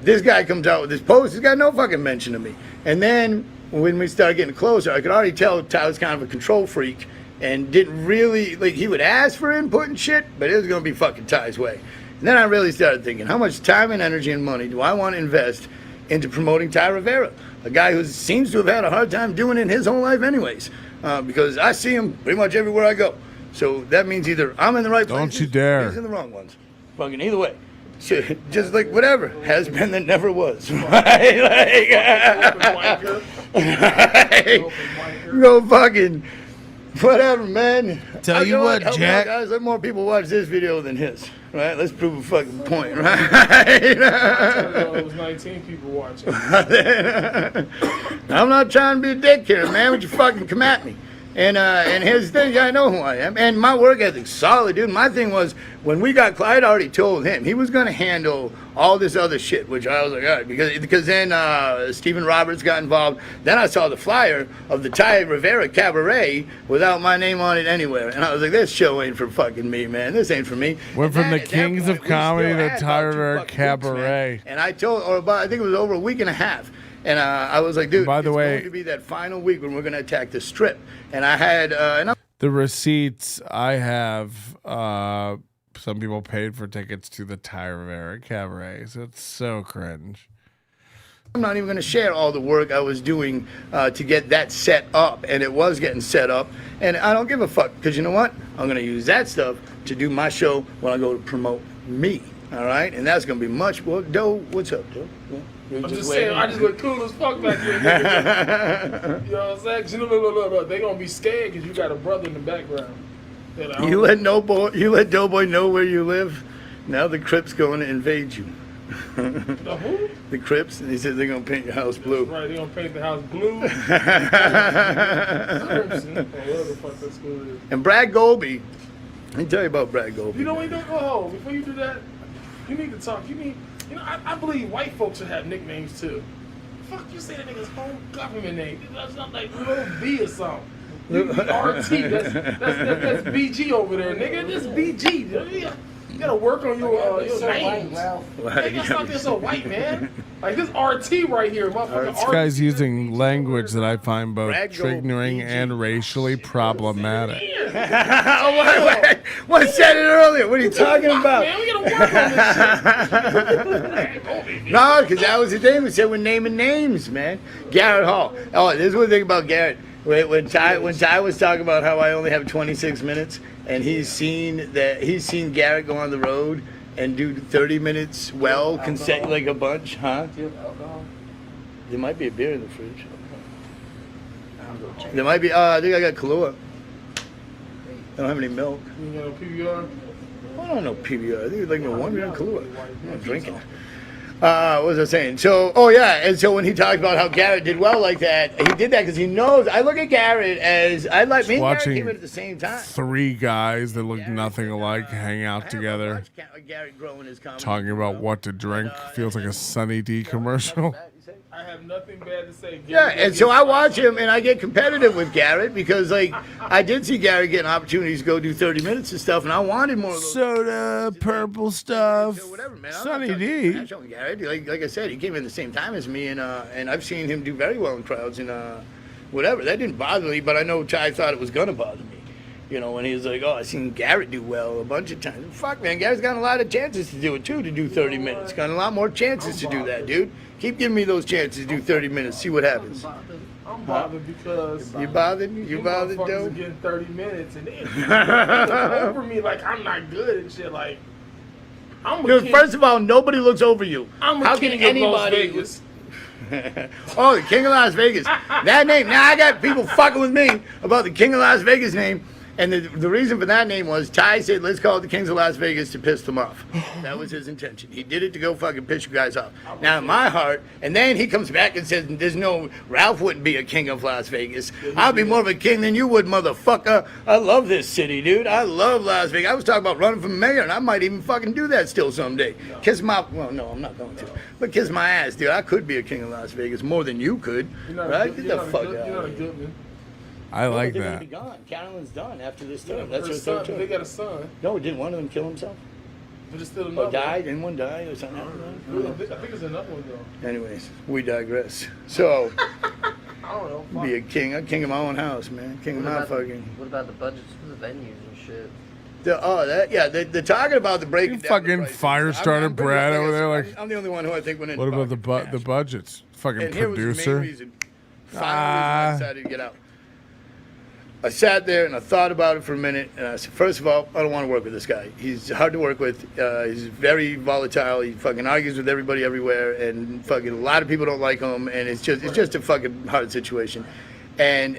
this guy comes out with this post. He's got no fucking mention of me. And then when we started getting closer, I could already tell Ty was kind of a control freak and didn't really, like, he would ask for input and shit, but it was going to be fucking Ty's way. And then I really started thinking, how much time and energy and money do I want to invest into promoting Ty Rivera, a guy who seems to have had a hard time doing it in his whole life anyways, because I see him pretty much everywhere I go. So that means either I'm in the right place, don't you dare, he's in the wrong ones. Fucking either way. Just like whatever has been that never was, right? Go fucking whatever, man. Tell you what, Jack. Guys, let more people watch this video than his, right? Let's prove a fucking point, right? It was 19 people watching. I'm not trying to be a dick here, man. Would you fucking come at me? And here's the thing, I know who I am. And my work ethic's solid, dude. My thing was, when we got, I'd already told him, he was going to handle all this other shit, which I was like, all right, because then Stephen Roberts got involved. Then I saw the flyer of the Ty Rivera Cabaret without my name on it anywhere. And I was like, this show ain't for fucking me, man. This ain't for me. Went from the Kings of Comedy to Ty Rivera Cabaret. And I told, I think it was over a week and a half. And I was like, dude, by the way, going to be that final week when we're going to attack the Strip. And I had the receipts I have. Some people paid for tickets to the Ty Rivera Cabaret, so it's so cringe. I'm not even going to share all the work I was doing to get that set up, and it was getting set up. And I don't give a fuck, because you know what? I'm going to use that stuff to do my show when I go to promote me. All right, and that's going to be much more. Doe, what's up, Doe? Yeah. I'm just saying, I just look cool as fuck back here. Nigga. You know what I'm saying? Look, they gonna be scared because you got a brother in the background. Like, you let Doughboy know where you live. Now the Crips going to invade you. The who? The Crips. He said they're gonna paint your house blue. That's right, they're gonna paint the house blue. Whatever the fuck that school is. And Brad Golby. Let me tell you about Brad Golby. You know what you do? Oh, before you do that, you need to talk. You know, I believe white folks should have nicknames too. Fuck you say that nigga's whole government name. That's not like Lil B or something. RT, that's BG over there, nigga. This BG. You gotta work on your names. Nigga, stop being so white, man. Like this RT right here, motherfucker. This guy's using language that I find both triggering and racially problematic. What said it earlier? What are you talking about? Man, we gotta work on this shit. No, because that was the thing. We said we're naming names, man. Garrett Hall. Oh, this is one thing about Garrett. When Ty was talking about how I only have 26 minutes, and he's seen Garrett go on the road and do 30 minutes like a bunch, huh? Do you have alcohol? There might be a beer in the fridge. There might be. I think I got Kahlua. I don't have any milk. You got no PBR? I don't know PBR. I think it's like no one beer and Kahlua. I'm not drinking. What was I saying? So, and so when he talked about how Garrett did well like that, he did that because he knows. I look at Garrett as me and Garrett came in at the same time. 3 guys that look nothing alike hang out together, talking about what to drink. Feels like a Sunny D commercial. I have nothing bad to say. Yeah, and so I watch him and I get competitive with Garrett because, like, I did see Garrett getting opportunities to go do 30 minutes and stuff, and I wanted more of those. Soda, purple stuff. Whatever, man. Sunny D. Garrett, like I said, he came in the same time as me, and I've seen him do very well in crowds, and whatever. That didn't bother me, but I know Ty thought it was gonna bother me. You know, when he was like, "Oh, I seen Garrett do well a bunch of times." Fuck, man, Garrett's got a lot of chances to do it too, to do 30 minutes. Got a lot more chances to do that, dude. Keep giving me those chances to do 30 minutes. See what happens. I'm bothered because you bothered, Joe. Getting 30 minutes and then over me like I'm not good and shit. Like, dude, first of all, nobody looks over you. How can anybody? Oh, the King of Las Vegas. That name. Now I got people fucking with me about the King of Las Vegas name. And the reason for that name was Ty said, let's call it the Kings of Las Vegas to piss them off. That was his intention. He did it to go fucking piss you guys off. Now, in my heart, and then he comes back and says, Ralph wouldn't be a king of Las Vegas. I'd be more of a king than you would, motherfucker. I love this city, dude. I love Las Vegas. I was talking about running for mayor, and I might even fucking do that still someday. Well, no, I'm not going to. But kiss my ass, dude. I could be a king of Las Vegas more than you could. Right? Get the fuck out. You're not a good man. I like they're that. Gonna be gone. Carolyn's done after this term. Yeah, that's her third term. They got a son. No, didn't one of them kill himself? But it's still another. Or died? Didn't one die or something? I think it's another one though. Anyways, we digress. So, I don't know. Be a king of my own house, man. King of my fucking. What about the budgets for the venues and shit? They're talking about the breaking down. Fucking fire starter Brad over there, like. I'm the only one who I think went in. What about the budgets? Fucking and producer. Here was the main reason. Finally, I decided to get out. I sat there and I thought about it for a minute, and I said, first of all, I don't want to work with this guy. He's hard to work with. He's very volatile. He fucking argues with everybody everywhere, and fucking a lot of people don't like him, and it's just a fucking hard situation. And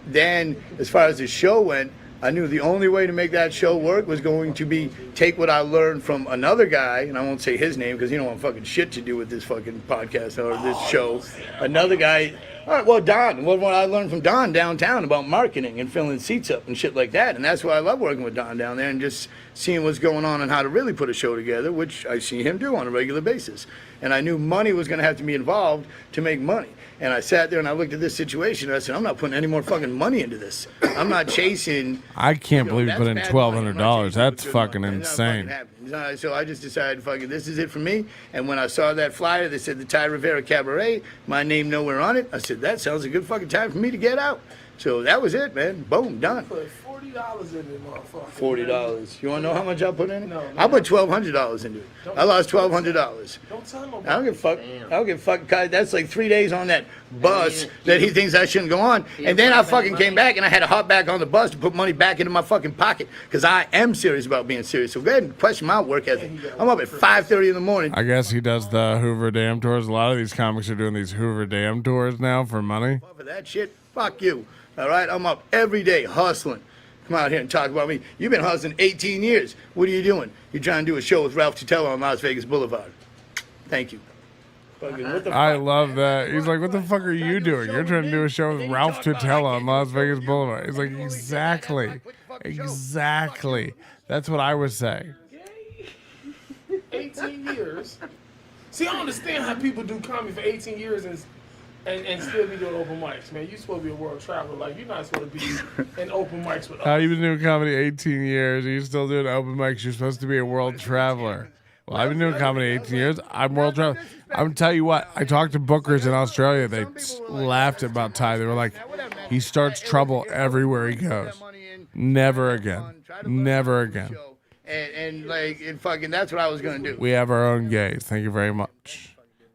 then, as far as the show went, I knew the only way to make that show work was going to be take what I learned from another guy, and I won't say his name because he don't want fucking shit to do with this fucking podcast or this show. Another guy. All right, well, Don, what I learned from Don downtown about marketing and filling seats up and shit like that. And that's why I love working with Don down there and just seeing what's going on and how to really put a show together, which I see him do on a regular basis. And I knew money was going to have to be involved to make money. And I sat there and I looked at this situation and I said, I'm not putting any more fucking money into this. I'm not chasing. I can't believe you put in $1,200. That's fucking insane. So I just decided, fucking, this is it for me. And when I saw that flyer that said the Ty Rivera Cabaret, my name nowhere on it, I said, that sounds a good fucking time for me to get out. So that was it, man. Boom, done. Put $40 in it, motherfucker. $40. You want to know how much I put in it? No. I put $1,200 into it. I lost $1,200. Don't tell him about I don't give a fuck. I don't give a fuck. That's like 3 days on that bus that he thinks I shouldn't go on. And then I fucking came back and I had to hop back on the bus to put money back into my fucking pocket because I am serious about being serious. So go ahead and question my work ethic. I'm up at 5:30 in the morning. I guess he does the Hoover Dam tours. A lot of these comics are doing these Hoover Dam tours now for money. For that shit, fuck you. All right, I'm up every day hustling. Come out here and talk about me. You've been hustling 18 years. What are you doing? You're trying to do a show with Ralph Tutela on Las Vegas Boulevard. Thank you. I love that. He's like, what the fuck are you doing? You're trying to do a show with Ralph Tutela on Las Vegas Boulevard. He's like, exactly. Exactly. That's what I was saying. 18 years. See, I understand how people do comedy for 18 years and still be doing open mics, man. You're supposed to be a world traveler. Like, you're not supposed to be in open mics with us. How you been doing comedy 18 years? Are you still doing open mics? You're supposed to be a world traveler. Well, I've been doing comedy 18 years. I'm world traveler. I'm going to tell you what. I talked to bookers in Australia. They laughed about Ty. They were like, he starts trouble everywhere he goes. Never again. Never again. And fucking, that's what I was going to do. We have our own gays. Thank you very much.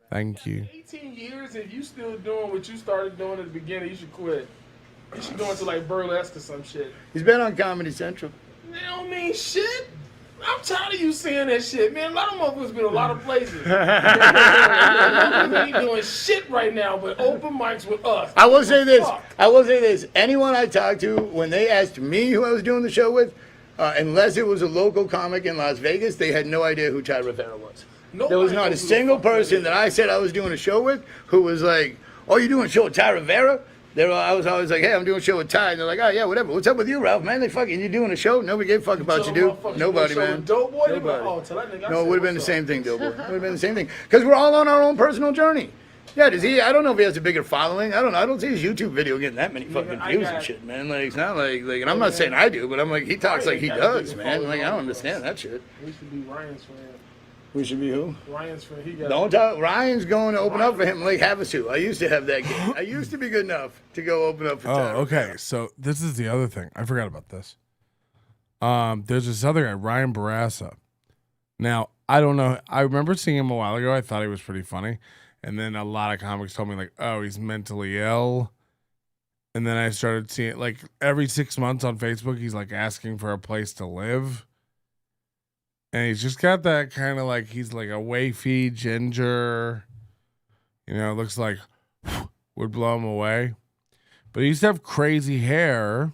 Thank you. 18 years, if you still doing what you started doing at the beginning, you should quit. You should go into like burlesque or some shit. He's been on Comedy Central. They don't mean shit. I'm tired of you saying that shit, man. A lot of motherfuckers been a lot of places. Motherfuckers ain't doing shit right now, but open mics with us. I will say this. Fuck. I will say this. Anyone I talked to, when they asked me who I was doing the show with, unless it was a local comic in Las Vegas, they had no idea who Ty Rivera was. There was not a single person that I said I was doing a show with who was like, "Oh, you're doing a show with Ty Rivera?" I was always like, "Hey, I'm doing a show with Ty." And they're like, "Oh, yeah, whatever. What's up with you, Ralph, man? You doing a show? Nobody gave a fuck about you, dude. Nobody, man. Nobody. No, it would have been the same thing, Doughboy. It would have been the same thing. Because we're all on our own personal journey. Yeah, does he? I don't know if he has a bigger following. I don't know. I don't see his YouTube video getting that many fucking views and shit, man. Like, it's not like, and I'm not saying I do, but I'm like, he talks like he does, man. Like, I don't understand that shit. We should be Ryan's friend. We should be who? Ryan's friend. He got. Don't talk. Ryan's going to open up for him like Havasu. I used to have that game. I used to be good enough to go open up for Tyler. Okay. So this is the other thing. I forgot about this. There's this other guy, Ryan Barassa. Now, I don't know. I remember seeing him a while ago. I thought he was pretty funny. And then a lot of comics told me, like, oh, he's mentally ill. And then I started seeing, like, every 6 months on Facebook, he's, like, asking for a place to live. And he's just got that kind of, like, he's, like, a wafy ginger. You know, looks like would blow him away. But he used to have crazy hair.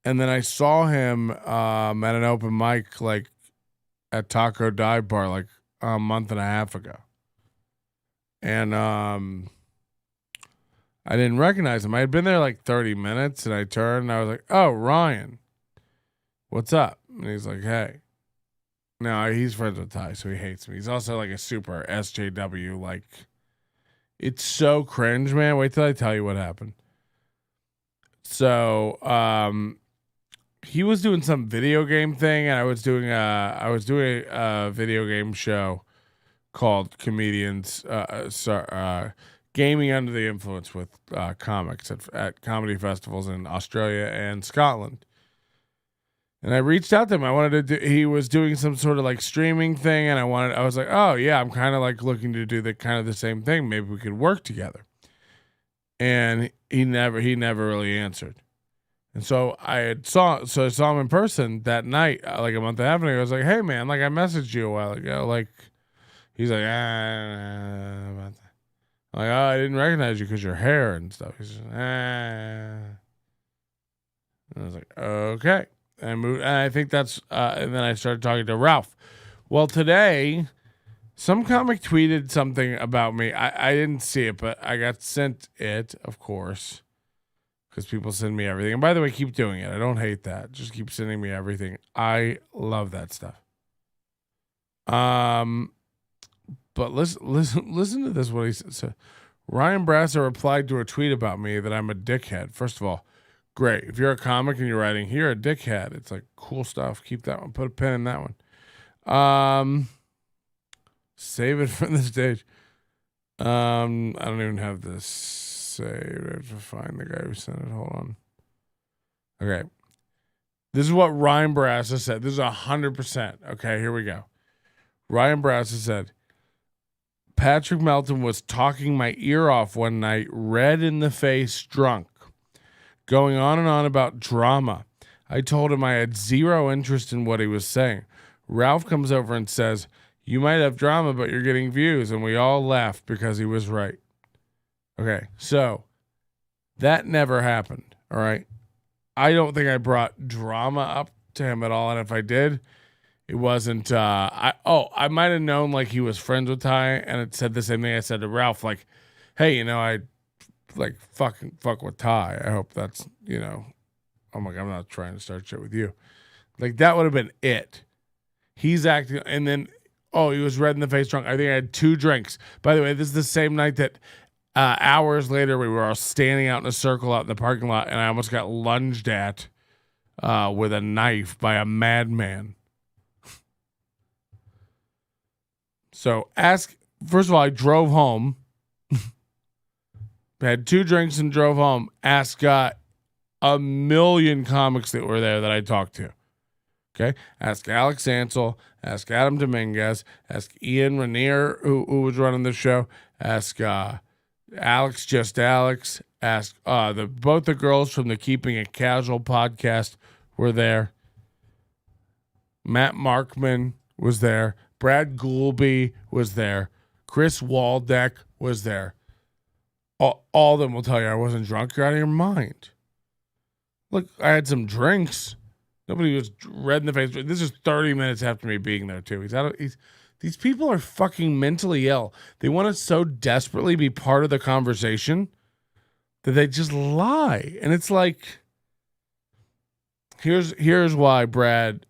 And then I saw him at an open mic, like, at Taco Dive Bar, like, a month and a half ago. And I didn't recognize him. I had been there like 30 minutes, and I turned, and I was like, oh, Ryan, what's up? And he's like, hey. No, he's friends with Ty, so he hates me. He's also like a super SJW. Like, it's so cringe, man. Wait till I tell you what happened. So he was doing some video game thing, and I was doing a video game show called Comedians Gaming Under the Influence with comics at comedy festivals in Australia and Scotland. And I reached out to him. I wanted to do, he was doing some sort of like streaming thing, and I was like, oh yeah, I'm kind of like looking to do the same thing. Maybe we could work together. And he never really answered. And so I saw him in person that night, like a month and a half ago. I was like, hey man, like I messaged you a while ago. Like, he's like, I'm like, oh, I didn't recognize you because your hair and stuff. He's just, And I was like, okay. And I moved, and I think that's, and then I started talking to Ralph. Well, today, some comic tweeted something about me. I didn't see it, but I got sent it, of course, because people send me everything. And by the way, keep doing it. I don't hate that. Just keep sending me everything. I love that stuff. But listen to this. What he said. So, Ryan Brasser replied to a tweet about me that I'm a dickhead. First of all, great. If you're a comic and you're writing, you're a dickhead. It's like cool stuff. Keep that one. Put a pin in that one. Save it from the stage. I don't even have this saved. I have to find the guy who sent it. Hold on. Okay. This is what Ryan Barassa said. This is 100%. Okay, here we go. Ryan Barassa said, Patrick Melton was talking my ear off one night, red in the face, drunk, going on and on about drama. I told him I had zero interest in what he was saying. Ralph comes over and says, you might have drama, but you're getting views. And we all laughed because he was right. Okay, so that never happened, all right? I don't think I brought drama up to him at all, and if I did, it wasn't, I might have known, like, he was friends with Ty, and it said the same thing I said to Ralph, like, hey, you know, I, like, fuck with Ty. I hope that's, you know, I'm like, I'm not trying to start shit with you. Like, that would have been it. He's acting, and then, he was red in the face drunk. I think I had 2 drinks. By the way, this is the same night that hours later we were all standing out in a circle out in the parking lot, and I almost got lunged at with a knife by a madman. So first of all, I drove home, had 2 drinks and drove home. Ask a million comics that were there that I talked to. Okay. Ask Alex Ansel, ask Adam Dominguez, ask Ian Rainier, who was running the show. Ask Alex, just Alex, asked both the girls from the Keeping It Casual podcast were there. Matt Markman was there. Brad Goulby was there. Chris Waldeck was there. All of them will tell you I wasn't drunk. You're out of your mind. Look, I had some drinks. Nobody was red in the face. This is 30 minutes after me being there too. These people are fucking mentally ill. They want to so desperately be part of the conversation that they just lie. And it's like, here's why here's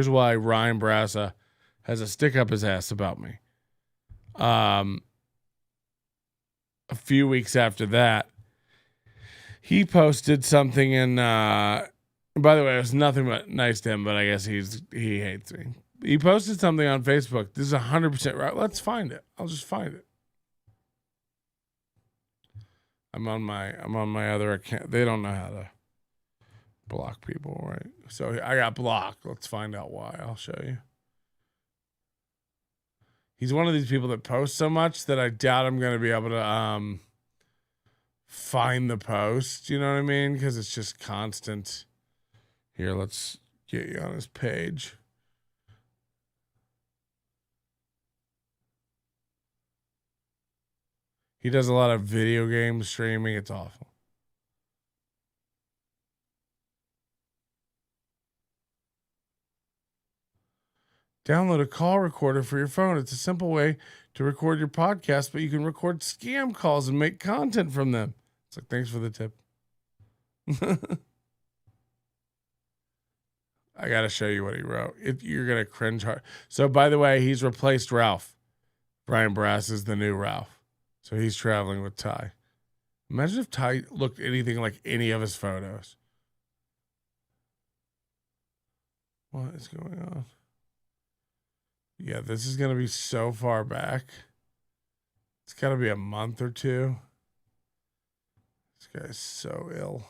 why Ryan Brassa has a stick up his ass about me. A few weeks after that, he posted something in, by the way, it was nothing but nice to him, but I guess he hates me. He posted something on Facebook. This is 100% right. Let's find it. I'll just find it. I'm on my other account. They don't know how to block people, right? So I got blocked. Let's find out why. I'll show you. He's one of these people that posts so much that I doubt I'm going to be able to find the post. You know what I mean? Because it's just constant. Here, let's get you on his page. He does a lot of video game streaming. It's awful. Download a call recorder for your phone. It's a simple way to record your podcast, but you can record scam calls and make content from them. It's like, thanks for the tip. I got to show you what he wrote. You're going to cringe hard. So, by the way, he's replaced Ralph. Brian Brass is the new Ralph. So he's traveling with Ty. Imagine if Ty looked anything like any of his photos. What is going on? Yeah, this is going to be so far back. It's got to be a month or two. This guy's so ill.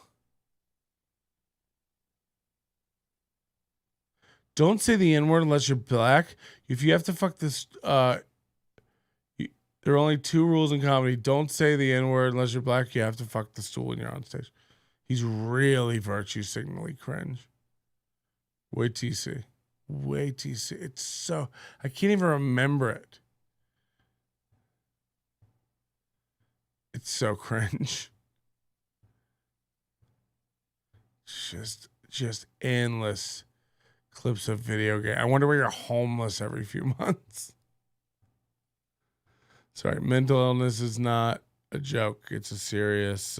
Don't say the N-word unless you're black. If you have to fuck this... there are only two rules in comedy. Don't say the N-word unless you're black. You have to fuck the stool when you're on stage. He's really virtue signally cringe. Wait till you see. Wait till you see. It's so... I can't even remember it. It's so cringe. Just endless clips of video game. I wonder why you're homeless every few months. Sorry, mental illness is not a joke. It's a serious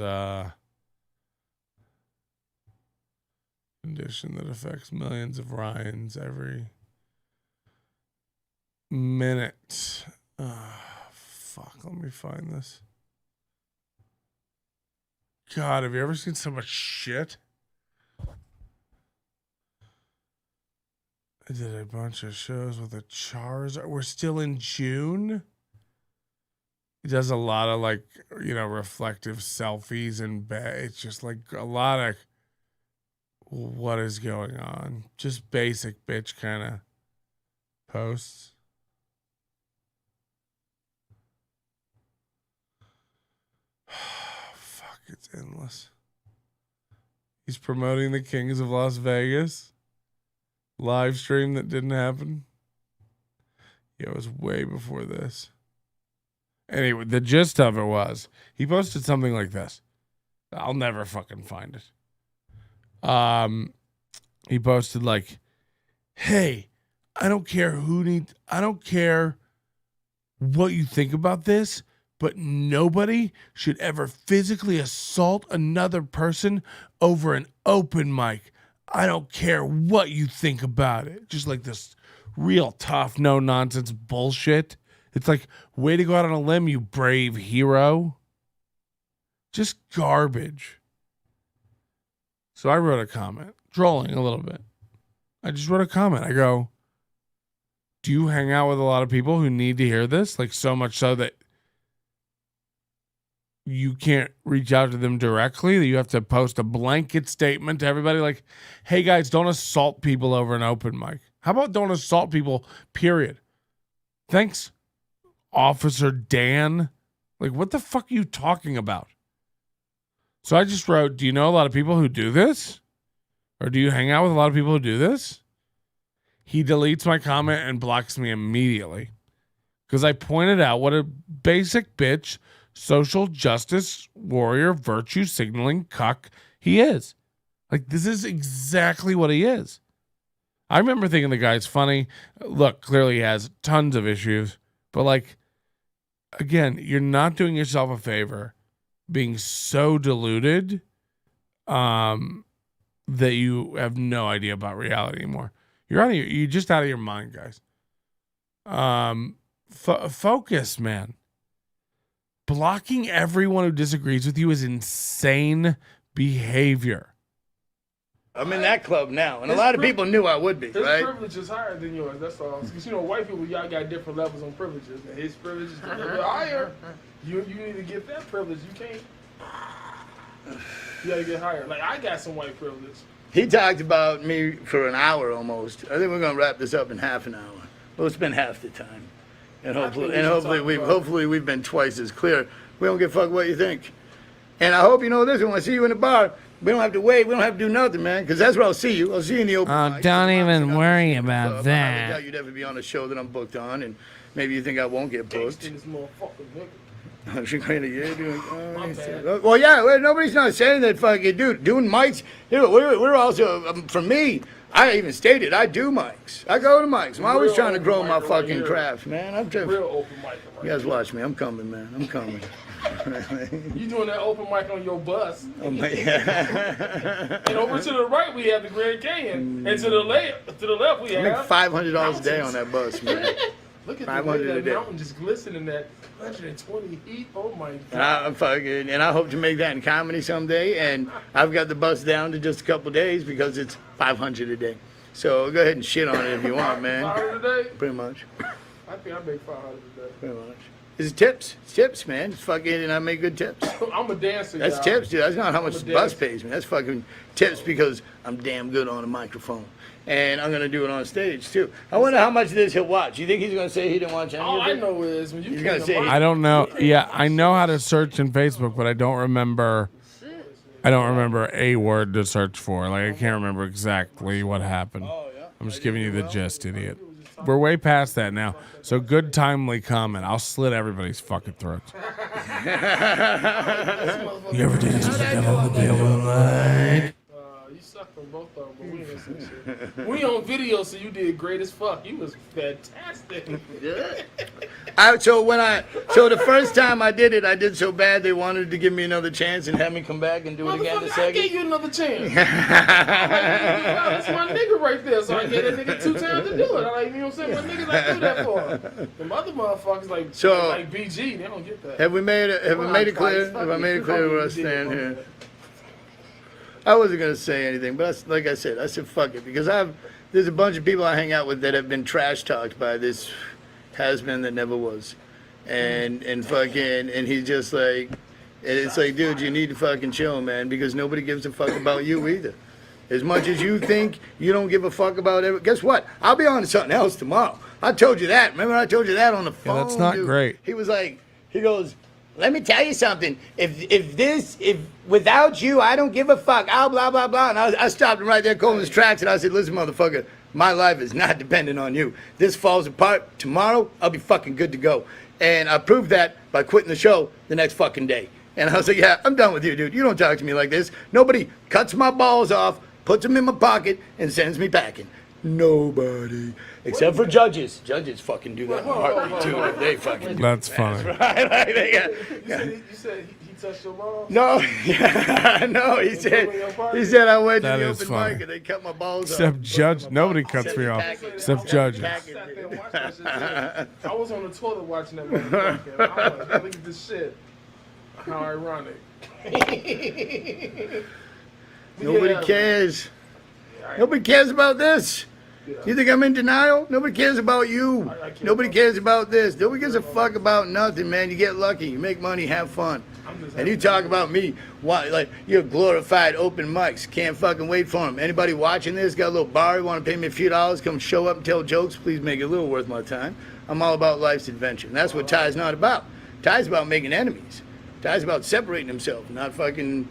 condition that affects millions of Ryans every minute. Fuck, let me find this. God, have you ever seen so much shit? I did a bunch of shows with the Charizard. We're still in June? He does a lot of reflective selfies and it's just like a lot of what is going on. Just basic bitch kind of posts. Fuck, it's endless. He's promoting the Kings of Las Vegas. Live stream that didn't happen. Yeah, it was way before this. Anyway, the gist of it was he posted something like this. I'll never fucking find it. He posted like, "Hey, I don't care what you think about this, but nobody should ever physically assault another person over an open mic. I don't care what you think about it." Just like this real tough, no nonsense bullshit. It's like, way to go out on a limb, you brave hero. Just garbage. So I wrote a comment, trolling a little bit. I just wrote a comment. I go, do you hang out with a lot of people who need to hear this? Like, so much so that you can't reach out to them directly, that you have to post a blanket statement to everybody like, hey guys, don't assault people over an open mic. How about don't assault people, period? Thanks, Officer Dan. Like, what the fuck are you talking about? So I just wrote, do you know a lot of people who do this? Or do you hang out with a lot of people who do this? He deletes my comment and blocks me immediately. Because I pointed out what a basic bitch, social justice warrior, virtue signaling cuck he is. Like, this is exactly what he is. I remember thinking the guy's funny. Look, clearly he has tons of issues. But, like, again, you're not doing yourself a favor being so deluded that you have no idea about reality anymore. You're just out of your mind, guys. Focus, man. Blocking everyone who disagrees with you is insane behavior. I'm in that club now, and a lot of people knew I would be, his right? His privilege is higher than yours, that's all. Because, white people, y'all got different levels on privileges. And his privilege is a little bit higher. You need to get that privilege. You can't. You got to get higher. Like, I got some white privilege. He talked about me for an hour almost. I think we're going to wrap this up in half an hour. We'll spend half the time. And hopefully we've been twice as clear. We don't give a fuck what you think. And I hope you know this. When I see you in the bar, we don't have to wait. We don't have to do nothing, man. Because that's where I'll see you. I'll see you in the open mic. Don't even worry about that. I doubt you'd ever be on a show that I'm booked on, and maybe you think I won't get booked. Well, yeah, nobody's not saying that fucking dude doing mics. We're also for me. I even stated I do mics. I go to mics. I'm always trying to grow my fucking craft, man. I'm just real open mic. You guys watch me. I'm coming, man. I'm coming. You doing that open mic on your bus? Oh, and over to the right we have the Grand Canyon, and to the left we have. I make $500 a day on that bus, man. Look at the way that mountain just glistening at 120 heat. Oh my God! And I hope to make that in comedy someday. And I've got the bus down to just a couple days because it's $500 a day. So go ahead and shit on it if you want, man. $500 a day? Pretty much. I think I make $500 a day. Pretty much. It's tips. It's tips, man. It's fucking, and I make good tips. I'm a dancer. That's tips, dude. That's not how much the bus pays me. That's fucking tips because I'm damn good on a microphone. And I'm going to do it on stage, too. I wonder how much of this he'll watch. You think he's going to say he didn't watch any of it? All I know is when you he's going to say I don't know. Yeah, I know how to search in Facebook, but I don't remember a word to search for. Like, I can't remember exactly what happened. I'm just giving you the gist, idiot. We're way past that now. So good timely comment. I'll slit everybody's fucking throats. You ever did this with the devil in the daylight? You sucked on both of them, but we ain't some shit. We on video, so you did great as fuck. You was fantastic. So the first time I did it, I did so bad they wanted to give me another chance and have me come back and do it again the second. I gave you another chance. That's my nigga right there, so I gave that nigga 2 times to do it. I you know what I'm saying? My niggas I do that for. The other motherfuckers like BG, they don't get that. Have we made it clear? Have I made it clear where I stand here? I wasn't gonna say anything, but like I said fuck it because there's a bunch of people I hang out with that have been trash talked by this has-been that never was, and he's just like, it's like, dude, you need to fucking chill, man, because nobody gives a fuck about you either. As much as you think you don't give a fuck about it, guess what? I'll be on to something else tomorrow. I told you that. Remember I told you that on the phone? Yeah, that's not great. He was like, he goes, let me tell you something. If without you, I don't give a fuck. I'll blah, blah, blah. And I stopped him right there, calling his tracks, and I said, listen, motherfucker, my life is not dependent on you. This falls apart tomorrow, I'll be fucking good to go. And I proved that by quitting the show the next fucking day. And I was like, yeah, I'm done with you, dude. You don't talk to me like this. Nobody cuts my balls off, puts them in my pocket, and sends me packing. Nobody. Except for judges. Judges fucking do that in a heartbeat, too. They fucking do That's that. funny. Right? Like, You said he touched your balls? No, no. He said I went to That the is open funny. mic and they cut my balls Except off. judge. Nobody cuts me off. Except judges. I was on the toilet watching that motherfucker. I was like, look at this shit. How ironic. Nobody cares. Nobody cares about this. You think I'm in denial? Nobody cares about you. Nobody cares about this. Nobody gives a fuck about nothing, man. You get lucky. You make money, have fun. And you talk about me, like you're glorified open mics. Can't fucking wait for them. Anybody watching this, got a little bar, you want to pay me a few dollars, come show up and tell jokes, please make it a little worth my time. I'm all about life's adventure. And that's what Ty's not about. Ty's about making enemies. Ty's about separating himself, not fucking,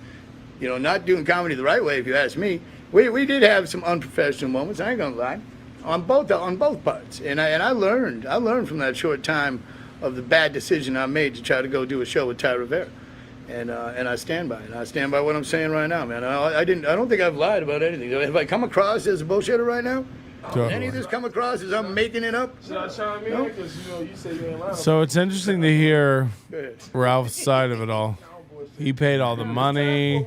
not doing comedy the right way, if you ask me. We did have some unprofessional moments, I ain't gonna lie, on both parts. And I learned from that short time of the bad decision I made to try to go do a show with Ty Rivera. And I stand by it. I stand by what I'm saying right now, man. I don't think I've lied about anything. Have I come across as a bullshitter right now? Totally. Any of this come across as I'm making it up? Should I chime in? Because you say you ain't lying. So it's interesting to hear Ralph's side of it all. He paid all the money.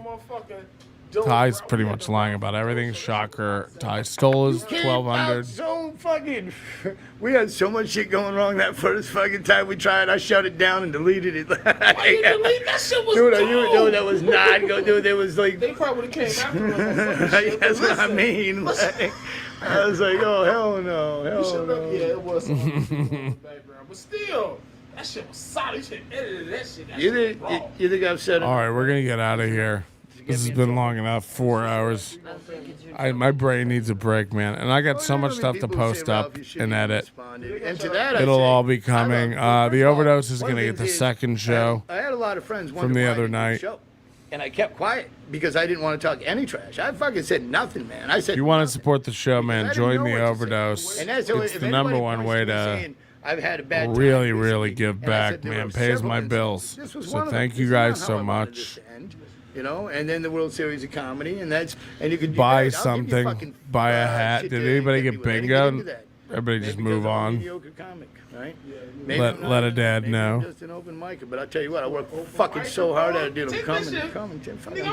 Ty's pretty much lying about everything. Shocker. Ty stole his $1,200. So fucking. We had so much shit going wrong that first fucking time we tried. I shut it down and deleted it. Why you delete? That shit was dude, you know that was not good. Dude, there was like. They probably would have came after us. That's what I mean. Like, I was like, oh hell no, hell no. Yeah, it was some background, but still, that shit was solid. You should have edited that shit. You think I've said it? All right, we're gonna get out of here. This has been long enough. 4 hours. My brain needs a break, man. And I got so much stuff to post up and edit. And to that, it'll all be coming. The Overdose is going to get the second show I had a lot of friends from the other night. And I kept quiet because I didn't want to talk any trash. I fucking said nothing, man. I said, if you want to support the show, man, join the Overdose. It's the number one way to really give back, man. Pays my bills. So thank you guys so much. And then the World Series of Comedy, and you could buy something, buy a hat. Did anybody get bingo? Everybody just move on. Right? Let a dad know. Just an open mic, but I tell you what, I work fucking so hard at it, dude. I'm coming, I'm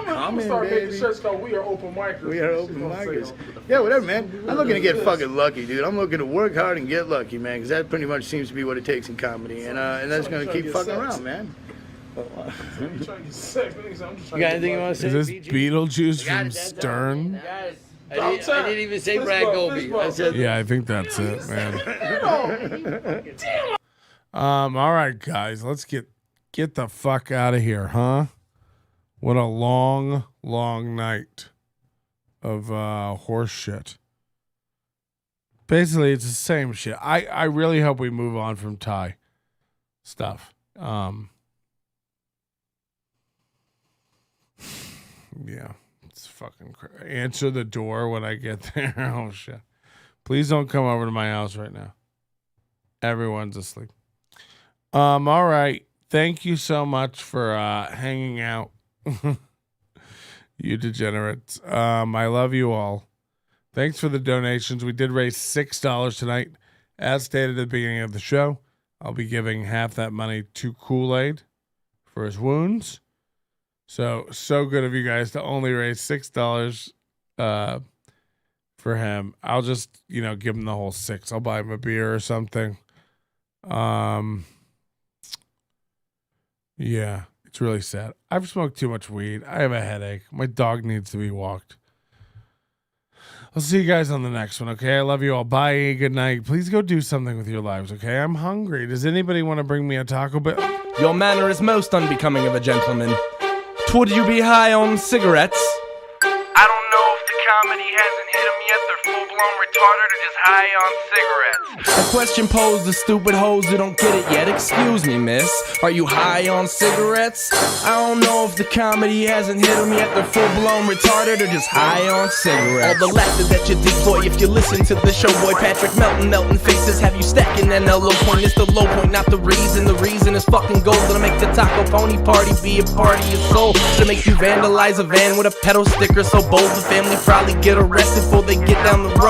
gonna start making shirts called "We Are Open Micers." We are open micers. Yeah, whatever, man. I'm looking to get fucking lucky, dude. I'm looking to work hard and get lucky, man, because that pretty much seems to be what it takes in comedy, and that's gonna keep fucking around, man. You got anything you want to say? Is this Beetlejuice from Stern? I didn't even say Brad Goldie. I said, yeah, I think that's it, man. All right, guys, let's get the fuck out of here, huh? What a long night of horse shit. Basically, it's the same shit. I really hope we move on from Ty stuff. Yeah, it's fucking crazy. Answer the door when I get there. Oh, shit. Please don't come over to my house right now. Everyone's asleep. All right. Thank you so much for hanging out. You degenerates. I love you all. Thanks for the donations. We did raise $6 tonight. As stated at the beginning of the show, I'll be giving half that money to Kool-Aid for his wounds. So good of you guys to only raise $6 for him. I'll just, give him the whole $6. I'll buy him a beer or something. Yeah, it's really sad. I've smoked too much weed. I have a headache. My dog needs to be walked. I'll see you guys on the next one, okay? I love you all. Bye. Good night. Please go do something with your lives, okay? I'm hungry. Does anybody want to bring me a Taco Bell? Your manner is most unbecoming of a gentleman. Would you be high on cigarettes? I don't know if the comedy hasn't hit them yet. They're full-blown retarded or just high on cigarettes. A question posed to stupid hoes who don't get it yet. Excuse me, miss. Are you high on cigarettes? I don't know if the comedy hasn't hit them yet. They're full-blown retarded or just high on cigarettes. All the laughter that you dig, boy, if you listen to the show, boy. Patrick Melton faces have you stacking an low point. It's the low point, not the reason. The reason is fucking gold. Gonna make the Taco Pony party be a party of soul. To make you vandalize a van with a pedal sticker so bold the family probably get arrested before they get down the road.